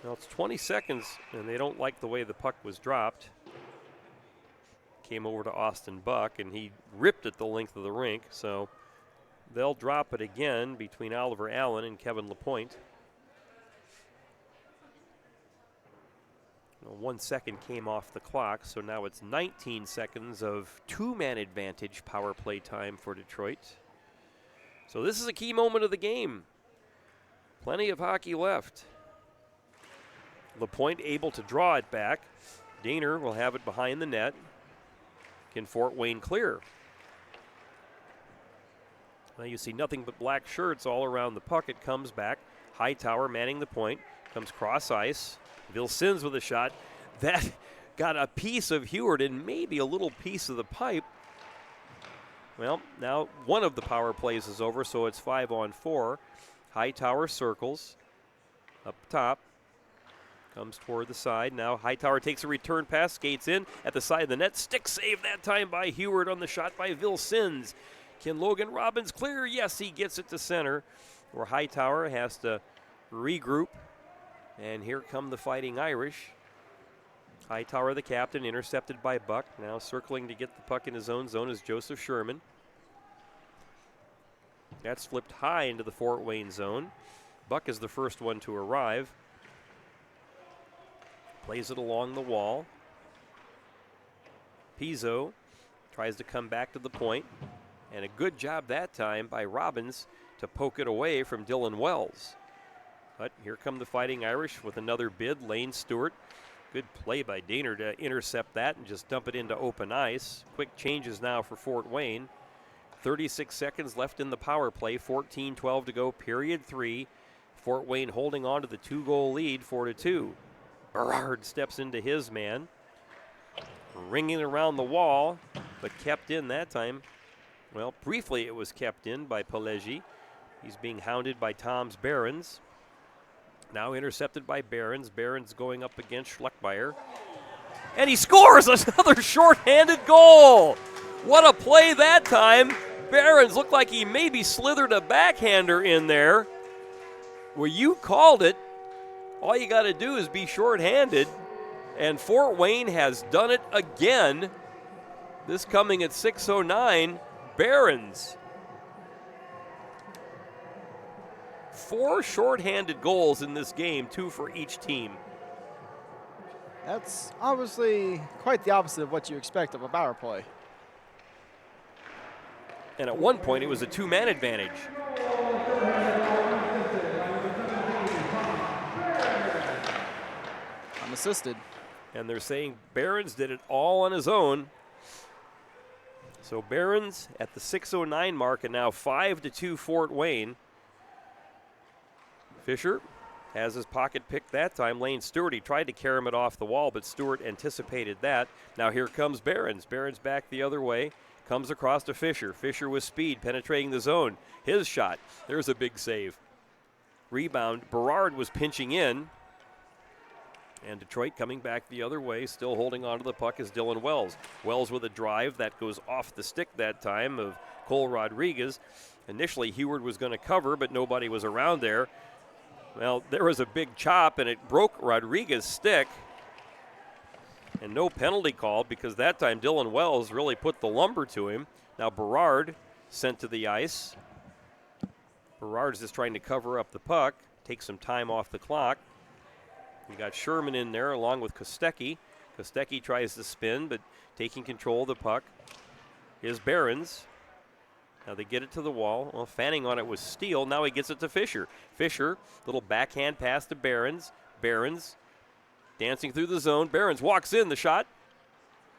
Well, it's 20 seconds, and they don't like the way the puck was dropped. Came over to Austin Buck, and he ripped it the length of the rink. So they'll drop it again between Oliver Allen and Kevin LaPointe. 1 second came off the clock, so now it's 19 seconds of two-man advantage power play time for Detroit. So this is a key moment of the game. Plenty of hockey left. LaPointe able to draw it back. Daner will have it behind the net. Can Fort Wayne clear? Now you see nothing but black shirts all around the puck. It comes back. Hightower manning the point. Comes cross ice. Vilsins with a shot. That got a piece of Heward and maybe a little piece of the pipe. Well, now one of the power plays is over, so it's 5-on-4. Hightower circles. Up top. Comes toward the side. Now Hightower takes a return pass, skates in at the side of the net. Stick save that time by Heward on the shot by Vilsins. Can Logan Robbins clear? Yes, he gets it to center, where Hightower has to regroup. And here come the Fighting Irish. Hightower, the captain, intercepted by Buck. Now circling to get the puck in his own zone is Joseph Sherman. That's flipped high into the Fort Wayne zone. Buck is the first one to arrive. Plays it along the wall. Pizzo tries to come back to the point. And a good job that time by Robbins to poke it away from Dylan Wells. But here come the Fighting Irish with another bid. Lane Stewart. Good play by Daner to intercept that and just dump it into open ice. Quick changes now for Fort Wayne. 36 seconds left in the power play. 14-12 to go, period 3. Fort Wayne holding on to the 2-goal lead, 4-2. Berard steps into his man. Ringing around the wall, but kept in that time. Well, briefly it was kept in by Pelegi. He's being hounded by Tom's Barons. Now intercepted by Barons. Barons going up against Schleckmeyer. And he scores another shorthanded goal. What a play that time. Barons looked like he maybe slithered a backhander in there. Well, you called it. All you got to do is be shorthanded. And Fort Wayne has done it again. This coming at 6:09. Barons. 4 shorthanded goals in this game, 2 for each team. That's obviously quite the opposite of what you expect of a power play. And at one point, it was a 2-man advantage. Unassisted. And they're saying Barons did it all on his own. So Barons at the 6:09 mark, and now 5-2 Fort Wayne. Fisher has his pocket picked that time. Lane Stewart, he tried to carry it off the wall, but Stewart anticipated that. Now here comes Barons. Barons back the other way. Comes across to Fisher. Fisher with speed, penetrating the zone. His shot. There's a big save. Rebound. Berard was pinching in. And Detroit coming back the other way, still holding on to the puck is Dylan Wells. Wells with a drive that goes off the stick that time of Cole Rodriguez. Initially, Heward was going to cover, but nobody was around there. Well, there was a big chop, and it broke Rodriguez's stick. And no penalty called because that time Dylan Wells really put the lumber to him. Now Berard sent to the ice. Berard's just trying to cover up the puck, take some time off the clock. You got Sherman in there along with Kostecki. Kostecki tries to spin, but taking control of the puck is Barons. Now they get it to the wall. Well, fanning on it was Steele. Now he gets it to Fisher. Fisher, little backhand pass to Barons. Barons dancing through the zone. Barons walks in. The shot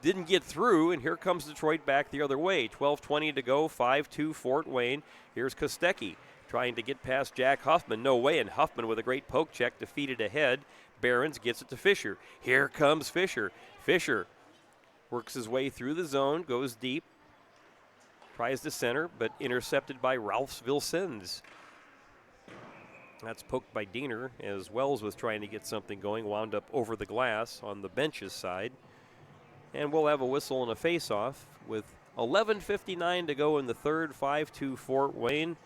didn't get through, and here comes Detroit back the other way. 12:20 to go, 5-2 Fort Wayne. Here's Kostecki trying to get past Jack Huffman. No way, and Huffman with a great poke check defeated ahead. Barons gets it to Fisher. Here comes Fisher. Fisher works his way through the zone, goes deep. Tries to center, but intercepted by Ralph Vilsens. That's poked by Diener as Wells was trying to get something going, wound up over the glass on the bench's side. And we'll have a whistle and a face-off with 11:59 to go in the third, 5-2 Fort Wayne.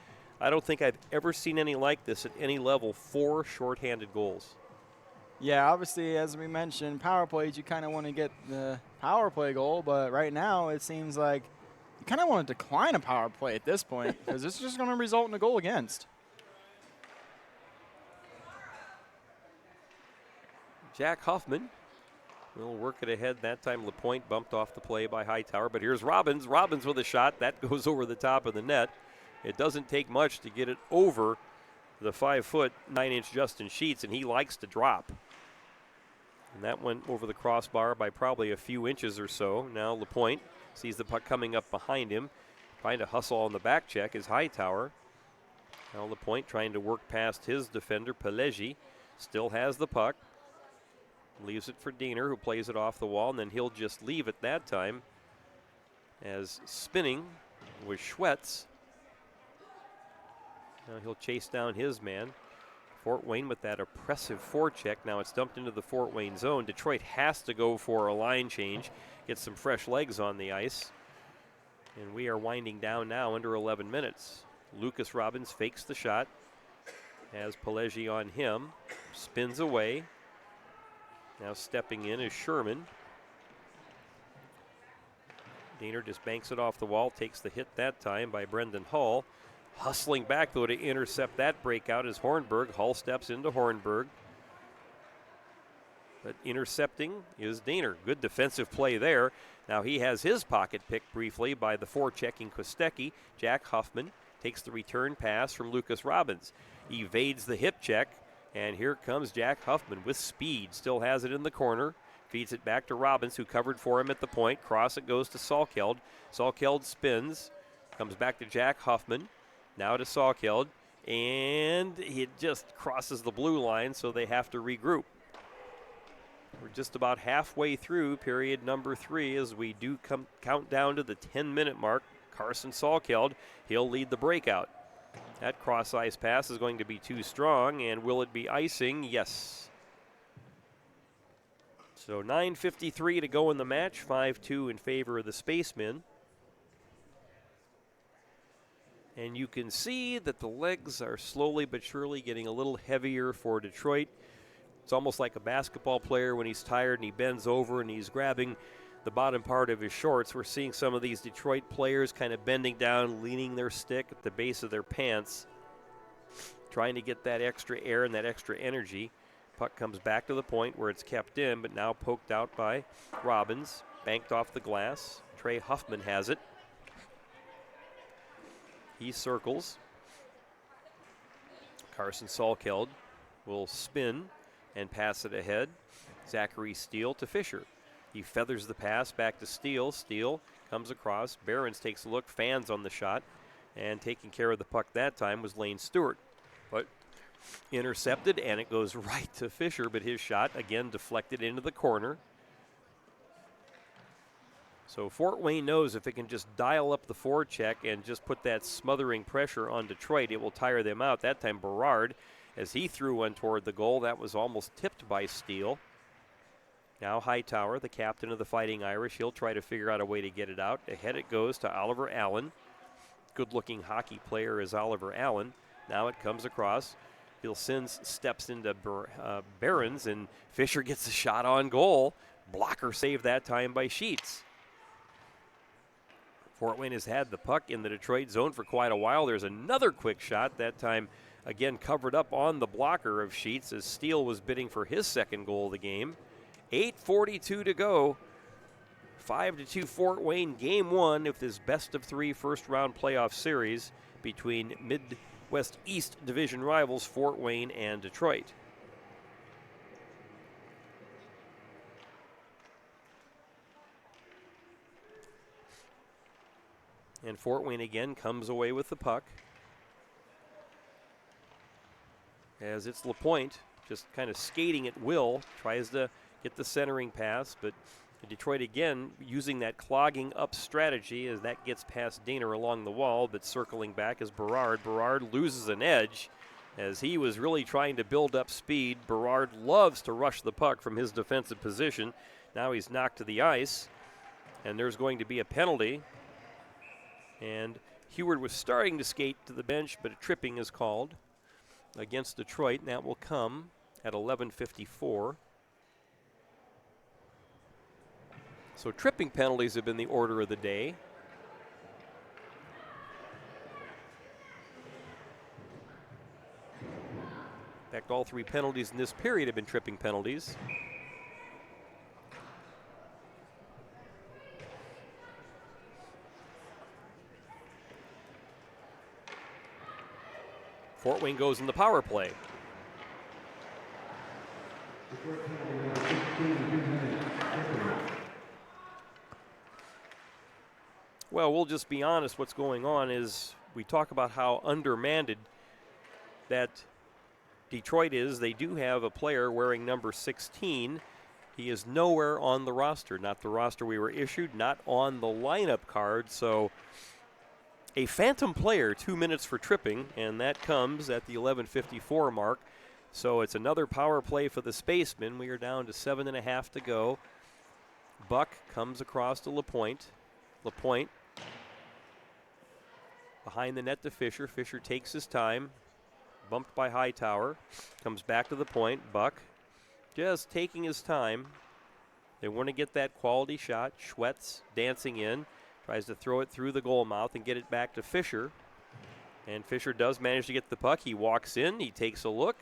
I don't think I've ever seen any like this at any level, 4 shorthanded goals. Yeah, obviously, as we mentioned, power plays, you kind of want to get the power play goal, but right now it seems like you kind of want to decline a power play at this point because this is just going to result in a goal against. Jack Huffman will work it ahead. That time LaPointe bumped off the play by Hightower, but here's Robbins. Robbins with a shot. That goes over the top of the net. It doesn't take much to get it over the 5-foot, 9-inch Justin Sheets, and he likes to drop. And that went over the crossbar by probably a few inches or so. Now LaPointe sees the puck coming up behind him. Trying to hustle on the back check is Hightower. Now LaPointe trying to work past his defender, Pelegi. Still has the puck. Leaves it for Diener, who plays it off the wall, and then he'll just leave it that time. As spinning was Schwetz. Now he'll chase down his man. Fort Wayne with that oppressive forecheck. Now it's dumped into the Fort Wayne zone. Detroit has to go for a line change, get some fresh legs on the ice. And we are winding down now under 11 minutes. Lucas Robbins fakes the shot, has Pelegi on him, spins away. Now stepping in is Sherman. Daner just banks it off the wall, takes the hit that time by Brendan Hull. Hustling back, though, to intercept that breakout is Hornberg. Hull steps into Hornberg. But intercepting is Daner. Good defensive play there. Now he has his pocket picked briefly by the forechecking Kostecki. Jack Huffman takes the return pass from Lucas Robbins. Evades the hip check, and here comes Jack Huffman with speed. Still has it in the corner. Feeds it back to Robbins, who covered for him at the point. Cross it goes to Salkeld. Salkeld spins. Comes back to Jack Huffman. Now to Salkeld. And it just crosses the blue line, so they have to regroup. We're just about halfway through period number 3 as we do count down to the 10-minute mark. Carson Salkeld, he'll lead the breakout. That cross-ice pass is going to be too strong, and will it be icing? Yes. So 9:53 to go in the match, 5-2 in favor of the Spacemen. And you can see that the legs are slowly but surely getting a little heavier for Detroit. It's almost like a basketball player when he's tired and he bends over and he's grabbing the bottom part of his shorts. We're seeing some of these Detroit players kind of bending down, leaning their stick at the base of their pants, trying to get that extra air and that extra energy. Puck comes back to the point where it's kept in, but now poked out by Robbins, banked off the glass. Trey Huffman has it. He circles. Carson Salkeld will spin and pass it ahead. Zachary Steele to Fisher. He feathers the pass back to Steele. Steele comes across. Behrens takes a look, fans on the shot, and taking care of the puck that time was Lane Stewart. But intercepted, and it goes right to Fisher, but his shot again deflected into the corner. So Fort Wayne knows if it can just dial up the forecheck and just put that smothering pressure on Detroit, it will tire them out. That time Berard, as he threw one toward the goal, that was almost tipped by Steele. Now Hightower, the captain of the Fighting Irish, he'll try to figure out a way to get it out. Ahead it goes to Oliver Allen. Good-looking hockey player is Oliver Allen. Now it comes across. Bill Sins steps into Behrens, and Fisher gets a shot on goal. Blocker save that time by Sheets. Fort Wayne has had the puck in the Detroit zone for quite a while. There's another quick shot, that time again covered up on the blocker of Sheets as Steele was bidding for his second goal of the game. 8:42 to go. 5-2 Fort Wayne, game 1 of this best-of-3 first-round playoff series between Midwest East Division rivals Fort Wayne and Detroit. And Fort Wayne again comes away with the puck. As it's LaPointe just kind of skating at will, tries to get the centering pass, but Detroit again using that clogging up strategy as that gets past Daner along the wall, but circling back is Berard. Berard loses an edge as he was really trying to build up speed. Berard loves to rush the puck from his defensive position. Now he's knocked to the ice, and there's going to be a penalty. And Heward was starting to skate to the bench, but a tripping is called against Detroit, and that will come at 11:54. So tripping penalties have been the order of the day. In fact, all 3 penalties in this period have been tripping penalties. Fort Wayne goes in the power play. Well, we'll just be honest. What's going on is we talk about how undermanned that Detroit is. They do have a player wearing number 16. He is nowhere on the roster, not the roster we were issued, not on the lineup card. So a phantom player, 2 minutes for tripping, and that comes at the 11:54 mark. So it's another power play for the Spacemen. We are down to 7.5 to go. Buck comes across to LaPointe. LaPointe Behind the net to Fisher. Fisher takes his time. Bumped by Hightower. Comes back to the point. Buck just taking his time. They want to get that quality shot. Schwetz dancing in. Tries to throw it through the goal mouth and get it back to Fisher. And Fisher does manage to get the puck. He walks in. He takes a look.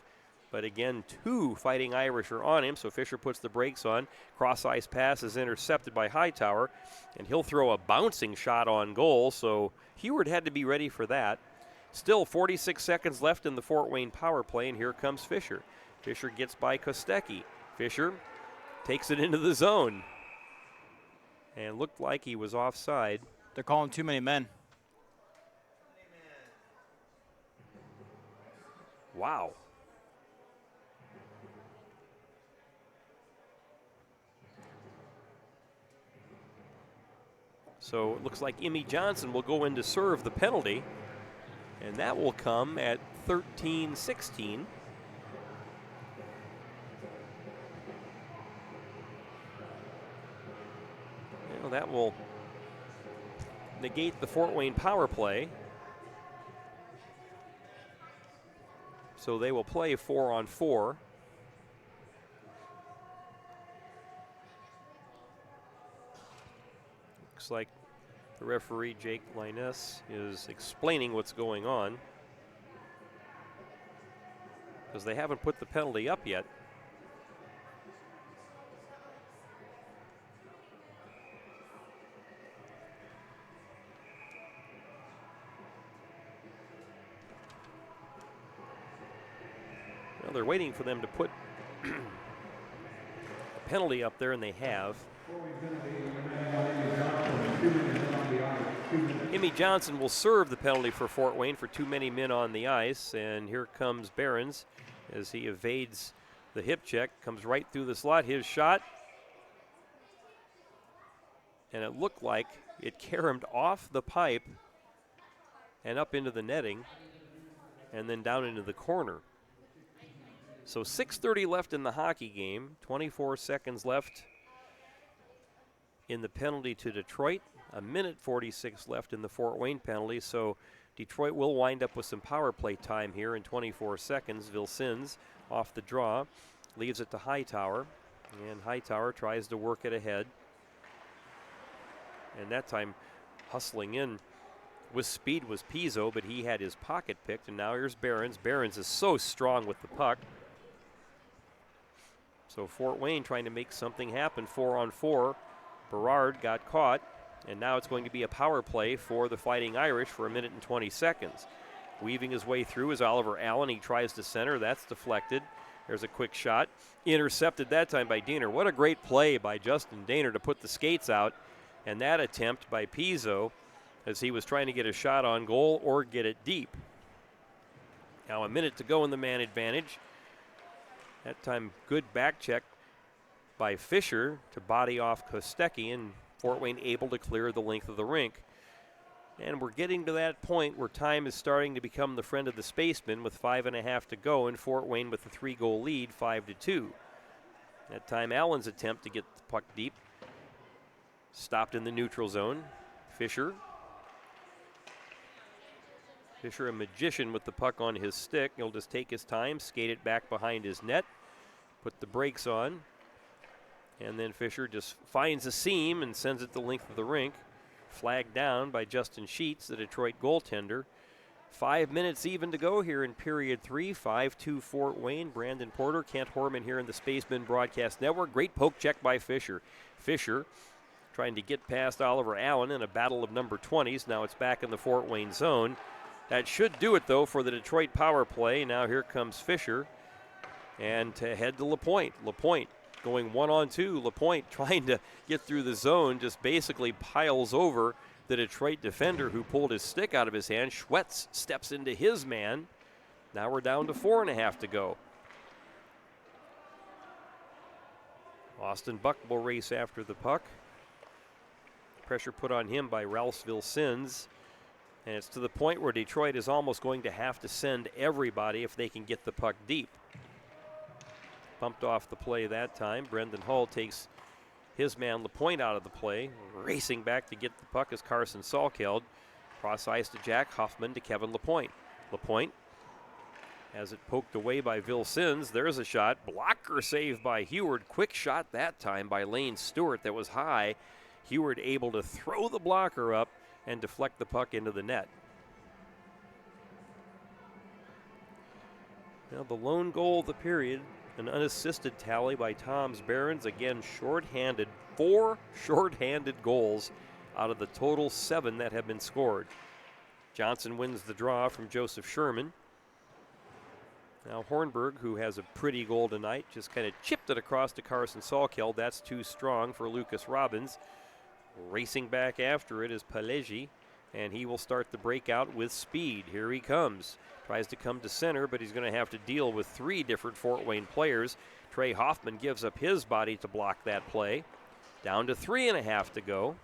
But again, 2 Fighting Irish are on him, so Fisher puts the brakes on. Cross-ice pass is intercepted by Hightower, and he'll throw a bouncing shot on goal, so Heward had to be ready for that. Still 46 seconds left in the Fort Wayne power play, and here comes Fisher. Fisher gets by Kostecki. Fisher takes it into the zone, and looked like he was offside. They're calling too many men. Wow. So it looks like Emmy Johnson will go in to serve the penalty, and that will come at 13-16. Well, that will negate the Fort Wayne power play. So they will play 4-on-4. Looks like the referee, Jake Linus, is explaining what's going on, because they haven't put the penalty up yet. Well, they're waiting for them to put a penalty up there, and they have. Emmy Johnson will serve the penalty for Fort Wayne for too many men on the ice, and here comes Behrens as he evades the hip check, comes right through the slot. His shot, and it looked like it caromed off the pipe and up into the netting and then down into the corner. So 6:30 left in the hockey game, 24 seconds left in the penalty to Detroit, a minute 46 left in the Fort Wayne penalty, so Detroit will wind up with some power play time here in 24 seconds. Vilsins off the draw, leaves it to Hightower, and Hightower tries to work it ahead. And that time hustling in with speed was Pizzo, but he had his pocket picked, and now here's Behrens. Behrens is so strong with the puck. So Fort Wayne trying to make something happen, 4-on-4. Berard got caught, and now it's going to be a power play for the Fighting Irish for a minute and 20 seconds. Weaving his way through is Oliver Allen. He tries to center. That's deflected. There's a quick shot. Intercepted that time by Diener. What a great play by Justin Diener to put the skates out. And that attempt by Pizzo as he was trying to get a shot on goal or get it deep. Now a minute to go in the man advantage. That time good back check by Fisher to body off Kostecki, and Fort Wayne able to clear the length of the rink. And we're getting to that point where time is starting to become the friend of the Spacemen with 5.5 to go, and Fort Wayne with a 3-goal lead, 5-2. That time Allen's attempt to get the puck deep stopped in the neutral zone. Fisher a magician with the puck on his stick. He'll just take his time, skate it back behind his net, put the brakes on, and then Fisher just finds a seam and sends it the length of the rink. Flagged down by Justin Sheets, the Detroit goaltender. 5 minutes even to go here in period 3. 5-2 Fort Wayne. Brandon Porter, Kent Horman here in the Spacemen Broadcast Network. Great poke check by Fisher. Fisher trying to get past Oliver Allen in a battle of number 20s. Now it's back in the Fort Wayne zone. That should do it, though, for the Detroit power play. Now here comes Fisher. And to head to LaPointe. LaPointe going 1-on-2. LaPointe trying to get through the zone, just basically piles over the Detroit defender who pulled his stick out of his hand. Schwetz steps into his man. Now we're down to 4.5 to go. Austin Buck will race after the puck. Pressure put on him by Ralph Vilsins. And it's to the point where Detroit is almost going to have to send everybody if they can get the puck deep. Bumped off the play that time. Brendan Hull takes his man LaPointe out of the play. Racing back to get the puck is Carson Salkeld. Cross ice to Jack Huffman to Kevin LaPointe. LaPointe has it poked away by Vilsins. There's a shot. Blocker save by Heward. Quick shot that time by Lane Stewart that was high. Heward able to throw the blocker up and deflect the puck into the net. Now the lone goal of the period, an unassisted tally by Tom's Barons. Again, shorthanded. 4 shorthanded goals out of the total 7 that have been scored. Johnson wins the draw from Joseph Sherman. Now Hornberg, who has a pretty goal tonight, just kind of chipped it across to Carson Salkeld. That's too strong for Lucas Robbins. Racing back after it is Palegi, and he will start the breakout with speed. Here he comes. Tries to come to center, but he's going to have to deal with 3 different Fort Wayne players. Trey Hoffman gives up his body to block that play. Down to 3.5 to go.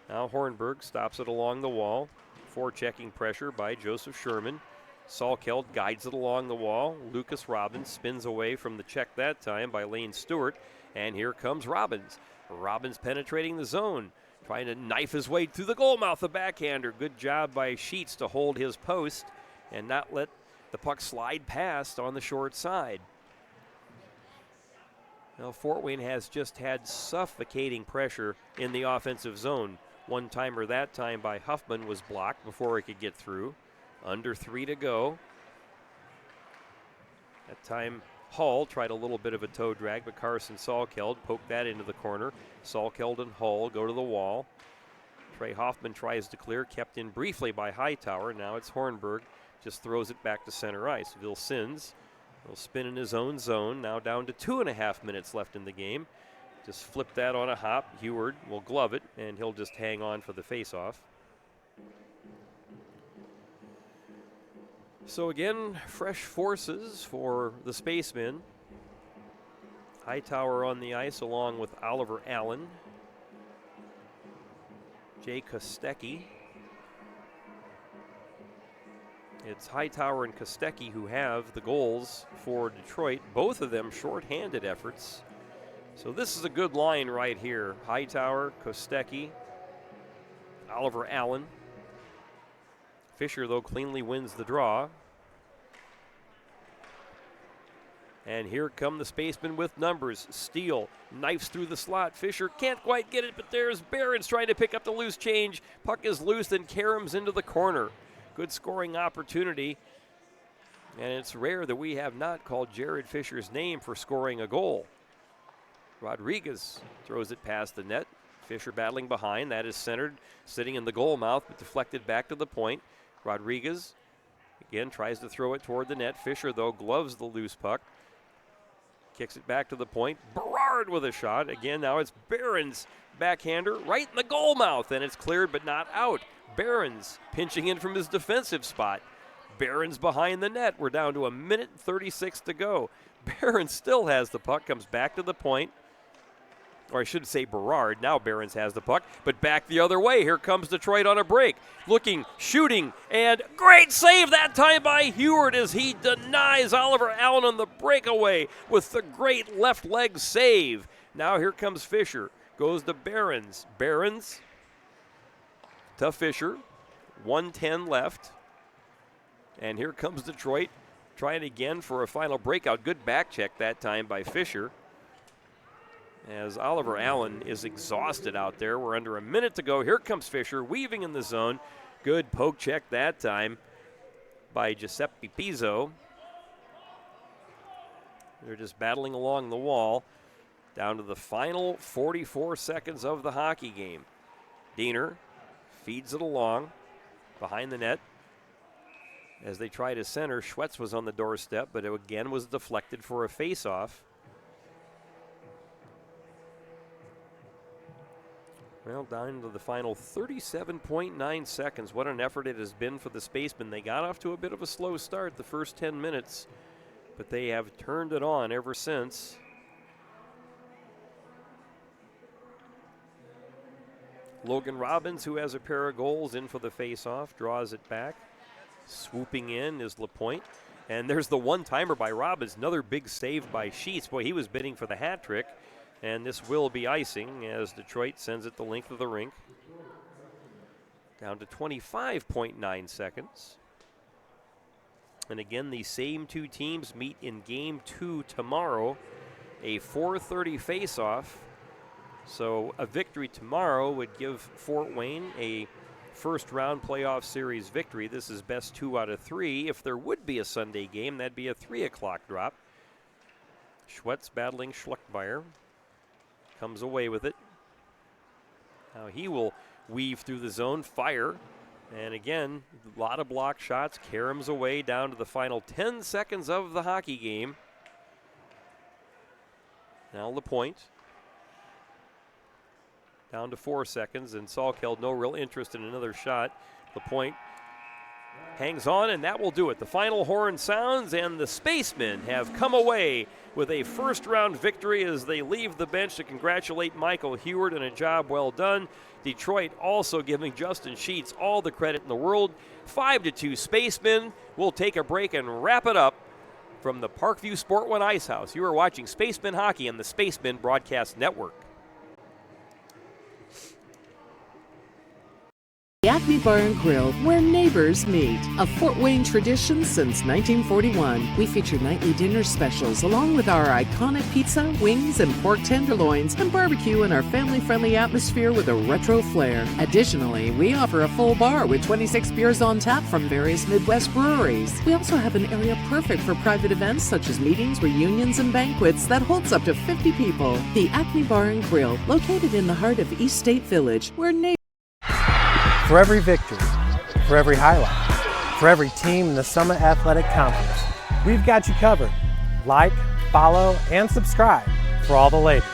Now Hornberg stops it along the wall. Forechecking pressure by Joseph Sherman. Salkeld guides it along the wall. Lucas Robbins spins away from the check that time by Lane Stewart. And here comes Robbins. Robbins penetrating the zone. Trying to knife his way through the goal mouth, the backhander. Good job by Sheets to hold his post and not let the puck slide past on the short side. Now Fort Wayne has just had suffocating pressure in the offensive zone. One-timer that time by Huffman was blocked before he could get through. Under 3 to go. That time Hull tried a little bit of a toe drag, but Carson Salkeld poked that into the corner. Salkeld and Hull go to the wall. Trey Hoffman tries to clear, kept in briefly by Hightower. Now it's Hornberg, just throws it back to center ice. Vilsins will spin in his own zone. Now down to 2.5 minutes left in the game. Just flip that on a hop. Heward will glove it, and he'll just hang on for the faceoff. So again, fresh forces for the Spacemen. Hightower on the ice along with Oliver Allen. Jay Kostecki. It's Hightower and Kostecki who have the goals for Detroit. Both of them shorthanded efforts. So this is a good line right here. Hightower, Kostecki, Oliver Allen. Fisher, though, cleanly wins the draw. And here come the Spacemen with numbers. Steele knifes through the slot. Fisher can't quite get it, but there's Barons trying to pick up the loose change. Puck is loose and caroms into the corner. Good scoring opportunity. And it's rare that we have not called Jared Fisher's name for scoring a goal. Rodriguez throws it past the net. Fisher battling behind. That is centered, sitting in the goal mouth, but deflected back to the point. Rodriguez again tries to throw it toward the net. Fisher, though, gloves the loose puck. Kicks it back to the point. Berard with a shot. Again, now it's Barons backhander right in the goal mouth, and it's cleared but not out. Barons pinching in from his defensive spot. Barons behind the net. We're down to 1:36 to go. Barons still has the puck, comes back to the point. Or I should say Berard. Now Barons has the puck, but back the other way. Here comes Detroit on a break. Looking, shooting, and great save that time by Heward as he denies Oliver Allen on the breakaway with the great left leg save. Now here comes Fisher. Goes to Barons. Barons to Fisher. 1:10 left. And here comes Detroit trying again for a final breakout. Good back check that time by Fisher. As Oliver Allen is exhausted out there. We're under a minute to go. Here comes Fisher, weaving in the zone. Good poke check that time by Giuseppe Pizzo. They're just battling along the wall. Down to the final 44 seconds of the hockey game. Diener feeds it along behind the net. As they try to center, Schwetz was on the doorstep, but it again was deflected for a face-off. Well, down to the final 37.9 seconds. What an effort it has been for the Spacemen. They got off to a bit of a slow start the first 10 minutes, but they have turned it on ever since. Logan Robbins, who has a pair of goals, in for the face-off, draws it back. Swooping in is LaPointe. And there's the one-timer by Robbins. Another big save by Sheets. Boy, he was bidding for the hat trick. And this will be icing as Detroit sends it the length of the rink. down to 25.9 seconds. And again, the same two teams meet in Game 2 tomorrow, a 4:30 face-off. So a victory tomorrow would give Fort Wayne a first-round playoff series victory. This is best 2 out of 3. If there would be a Sunday game, that'd be a 3 o'clock drop. Schwetz battling Schluckmeyer. Comes away with it. Now he will weave through the zone, fire. And again, a lot of block shots. Karams away down to the final 10 seconds of the hockey game. Now the point. Down to 4 seconds, and Salkeld no real interest in another shot. The point hangs on, and that will do it. The final horn sounds, and the Spacemen have come away with a first-round victory as they leave the bench to congratulate Michael Heward on a job well done. Detroit also giving Justin Sheets all the credit in the world. 5-2 Spacemen. We'll take a break and wrap it up from the Parkview Sport One Ice House. You are watching Spacemen Hockey on the Spacemen Broadcast Network. The Acme Bar and Grill, where neighbors meet. A Fort Wayne tradition since 1941. We feature nightly dinner specials along with our iconic pizza, wings, and pork tenderloins, and barbecue in our family-friendly atmosphere with a retro flair. Additionally, we offer a full bar with 26 beers on tap from various Midwest breweries. We also have an area perfect for private events such as meetings, reunions, and banquets that holds up to 50 people. The Acme Bar and Grill, located in the heart of East State Village, where neighbors. For every victory, for every highlight, for every team in the Summit Athletic Conference, we've got you covered. Like, follow, and subscribe for all the latest.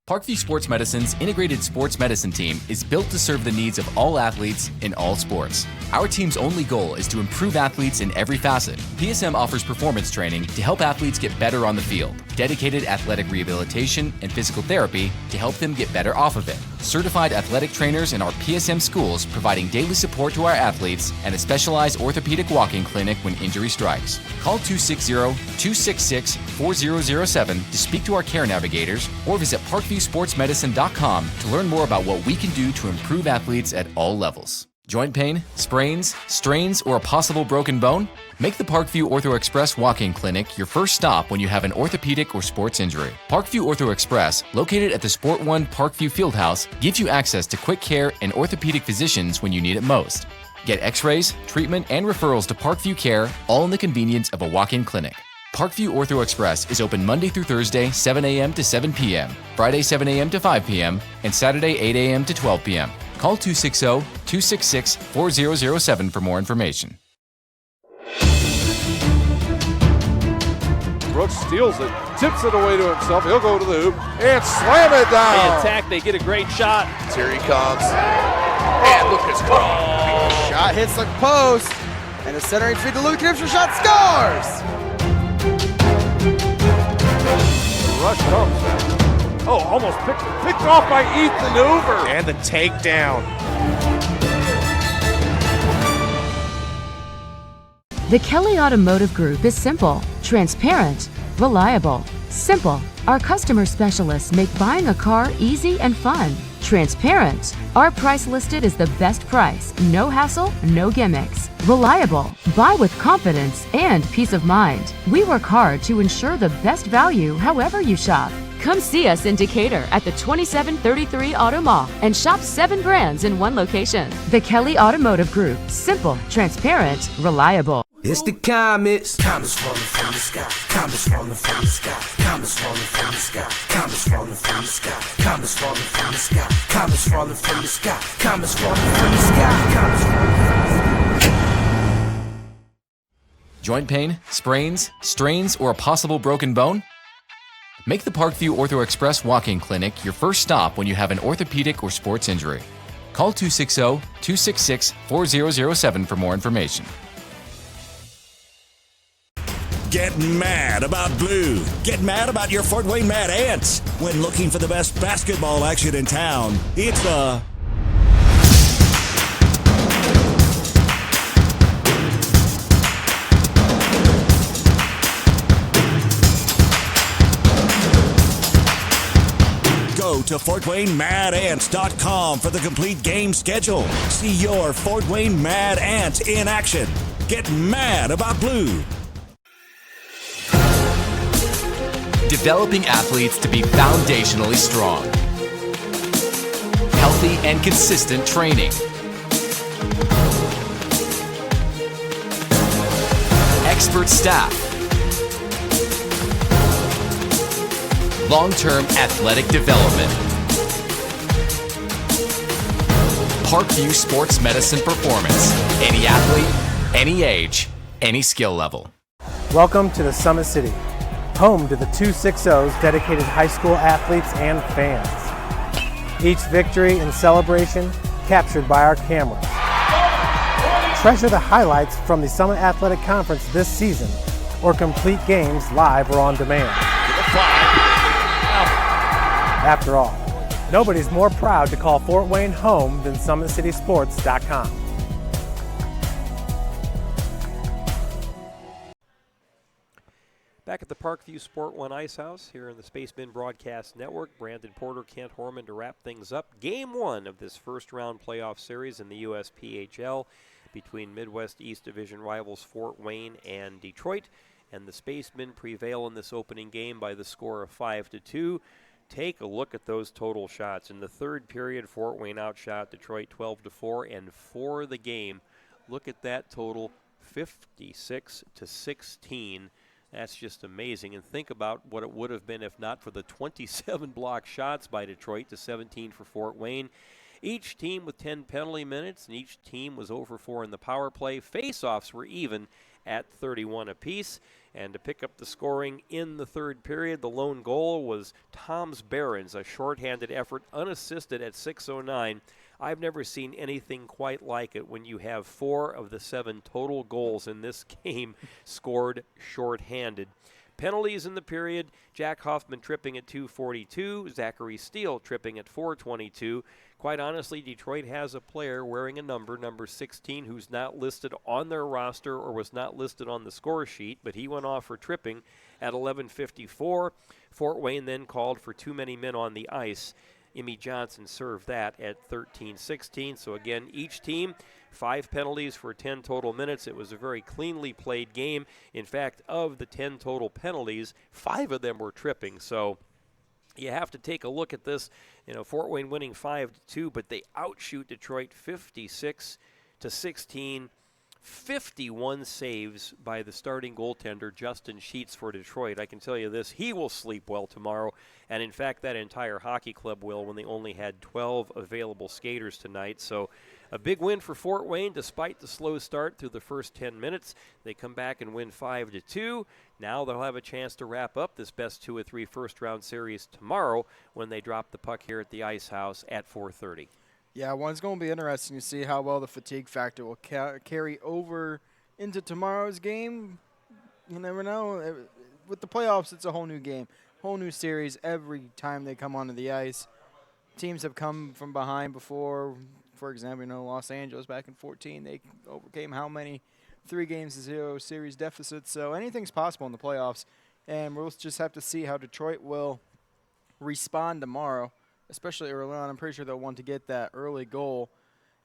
Parkview Sports Medicine's integrated sports medicine team is built to serve the needs of all athletes in all sports. Our team's only goal is to improve athletes in every facet. PSM offers performance training to help athletes get better on the field, dedicated athletic rehabilitation and physical therapy to help them get better off of it, certified athletic trainers in our PSM schools providing daily support to our athletes, and a specialized orthopedic walking clinic when injury strikes. Call 260-266-4007 to speak to our care navigators or visit parkviewsportsmedicine.com to learn more about what we can do to improve athletes at all levels. Joint pain, sprains, strains, or a possible broken bone? Make the Parkview Ortho Express Walk-In Clinic your first stop when you have an orthopedic or sports injury. Parkview Ortho Express, located at the Sport One Parkview Fieldhouse, gives you access to quick care and orthopedic physicians when you need it most. Get x-rays, treatment, and referrals to Parkview Care, all in the convenience of a walk-in clinic. Parkview Ortho Express is open Monday through Thursday, 7 a.m. to 7 p.m., Friday, 7 a.m. to 5 p.m., and Saturday, 8 a.m. to 12 p.m. Call 260-266-4007 for more information. Brooks steals it, tips it away to himself. He'll go to the hoop and slam it down. They attack, they get a great shot. Here he comes. And Lucas Crawl. Shot hits the post. And the centering feed to Luke Gibson. Shot scores. Rush comes. Oh, almost picked off by Ethan Hoover. And the takedown. The Kelly Automotive Group is simple, transparent, reliable. Simple. Our customer specialists make buying a car easy and fun. Transparent. Our price listed is the best price. No hassle, no gimmicks. Reliable. Buy with confidence and peace of mind. We work hard to ensure the best value however you shop. Come see us in Decatur at the 2733 Auto Mall and shop 7 brands in one location. The Kelly Automotive Group. Simple, transparent, reliable. It's the comets. Comets falling from the sky. Comets falling from the sky. Comets falling from the sky. Comets falling from the sky. Comets falling from the sky. Comets falling from the sky. Comets falling from the sky. Comets falling from the sky. Joint pain, sprains, strains, or a possible broken bone? Make the Parkview Ortho Express Walk-In Clinic your first stop when you have an orthopedic or sports injury. Call 260-266-4007 for more information. Get mad about blue. Get mad about your Fort Wayne Mad Ants. When looking for the best basketball action in town, it's the Go Go to FortWayneMadAnts.com for the complete game schedule. See your Fort Wayne Mad Ants in action. Get mad about blue. Developing athletes to be foundationally strong. Healthy and consistent training. Expert staff. Long-term athletic development. Parkview Sports Medicine Performance. Any athlete, any age, any skill level. Welcome to the Summit City, home to the 260's dedicated high school athletes and fans. Each victory and celebration captured by our cameras. Treasure the highlights from the Summit Athletic Conference this season, or complete games live or on demand. After all, nobody's more proud to call Fort Wayne home than SummitCitySports.com. Back at the Parkview Sport One Ice House here in the Spacemen Broadcast Network, Brandon Porter, Kent Horman to wrap things up. Game 1 of this first round playoff series in the USPHL between Midwest East Division rivals Fort Wayne and Detroit. And the Spacemen prevail in this opening game by the score of 5-2. Take a look at those total shots. In the third period, Fort Wayne outshot Detroit 12-4, and for the game, look at that total, 56-16. That's just amazing. And think about what it would have been if not for the 27 block shots by Detroit to 17 for Fort Wayne. Each team with 10 penalty minutes, and each team was over 4 in the power play. Face-offs were even at 31 apiece. And to pick up the scoring in the third period, the lone goal was Tom's Barons, a shorthanded effort, unassisted at 6:09. I've never seen anything quite like it when you have 4 of the 7 total goals in this game scored shorthanded. Penalties in the period, Jack Hoffman tripping at 2:42, Zachary Steele tripping at 4:22. Quite honestly, Detroit has a player wearing a number 16, who's not listed on their roster or was not listed on the score sheet, but he went off for tripping at 11:54. Fort Wayne then called for too many men on the ice. Emmy Johnson served that at 13:16. So again, each team, 5 penalties for 10 total minutes. It was a very cleanly played game. In fact, of the 10 total penalties, 5 of them were tripping. So you have to take a look at this. Fort Wayne winning 5-2, but they outshoot Detroit 56-16. 51 saves by the starting goaltender, Justin Sheets, for Detroit. I can tell you this, he will sleep well tomorrow. And in fact, that entire hockey club will, when they only had 12 available skaters tonight. So a big win for Fort Wayne despite the slow start through the first 10 minutes. They come back and win 5-2. Now they'll have a chance to wrap up this best 2 of 3 first-round series tomorrow when they drop the puck here at the Ice House at 4:30. Yeah, well, it's going to be interesting to see how well the fatigue factor will carry over into tomorrow's game. You never know. With the playoffs, it's a whole new game, whole new series every time they come onto the ice. Teams have come from behind before. For example, Los Angeles back in 2014, they overcame how many 3-0 series deficits. So anything's possible in the playoffs, and we'll just have to see how Detroit will respond tomorrow. Especially early on. I'm pretty sure they'll want to get that early goal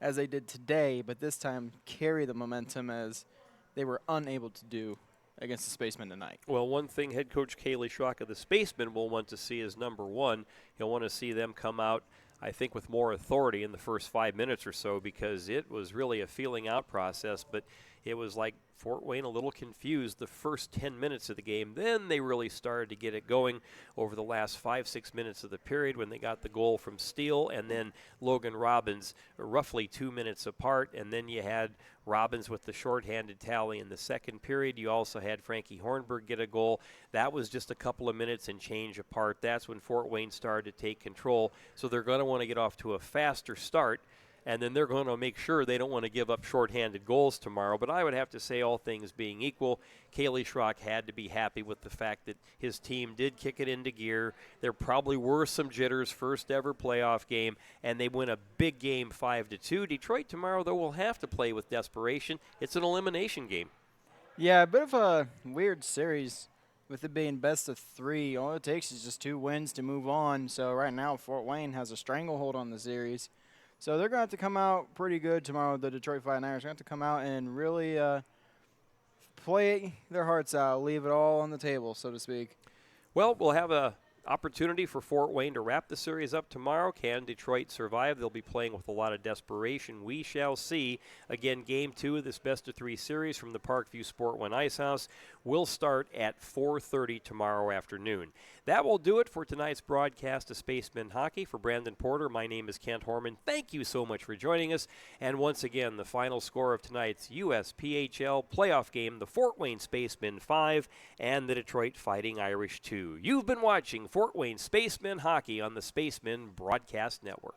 as they did today, but this time carry the momentum as they were unable to do against the Spacemen tonight. Well, one thing head coach Kaylee Schrock of the Spacemen will want to see is, number one, he'll want to see them come out, I think, with more authority in the first 5 minutes or so, because it was really a feeling out process, but it was like Fort Wayne a little confused the first 10 minutes of the game. Then they really started to get it going over the last 5-6 minutes of the period when they got the goal from Steele and then Logan Robbins roughly 2 minutes apart. And then you had Robbins with the shorthanded tally in the second period. You also had Frankie Hornberg get a goal. That was just a couple of minutes and change apart. That's when Fort Wayne started to take control. So they're going to want to get off to a faster start. And then they're going to make sure they don't want to give up shorthanded goals tomorrow. But I would have to say, all things being equal, Kaylee Schrock had to be happy with the fact that his team did kick it into gear. There probably were some jitters, first ever playoff game, and they win a big game 5-2. Detroit tomorrow, though, will have to play with desperation. It's an elimination game. Yeah, a bit of a weird series with it being best of 3, all it takes is just 2 wins to move on. So right now, Fort Wayne has a stranglehold on the series. So they're going to have to come out pretty good tomorrow. The Detroit Fighting Irish are going to have to come out and really play their hearts out, leave it all on the table, so to speak. Well, we'll have a opportunity for Fort Wayne to wrap the series up tomorrow. Can Detroit survive? They'll be playing with a lot of desperation. We shall see. Again, Game 2 of this best-of-3 series from the Parkview Sport 1 Ice House will start at 4:30 tomorrow afternoon. That will do it for tonight's broadcast of Spacemen Hockey. For Brandon Porter, my name is Kent Horman. Thank you so much for joining us. And once again, the final score of tonight's USPHL playoff game, the Fort Wayne Spacemen 5 and the Detroit Fighting Irish 2. You've been watching Fort Wayne Spacemen Hockey on the Spacemen Broadcast Network.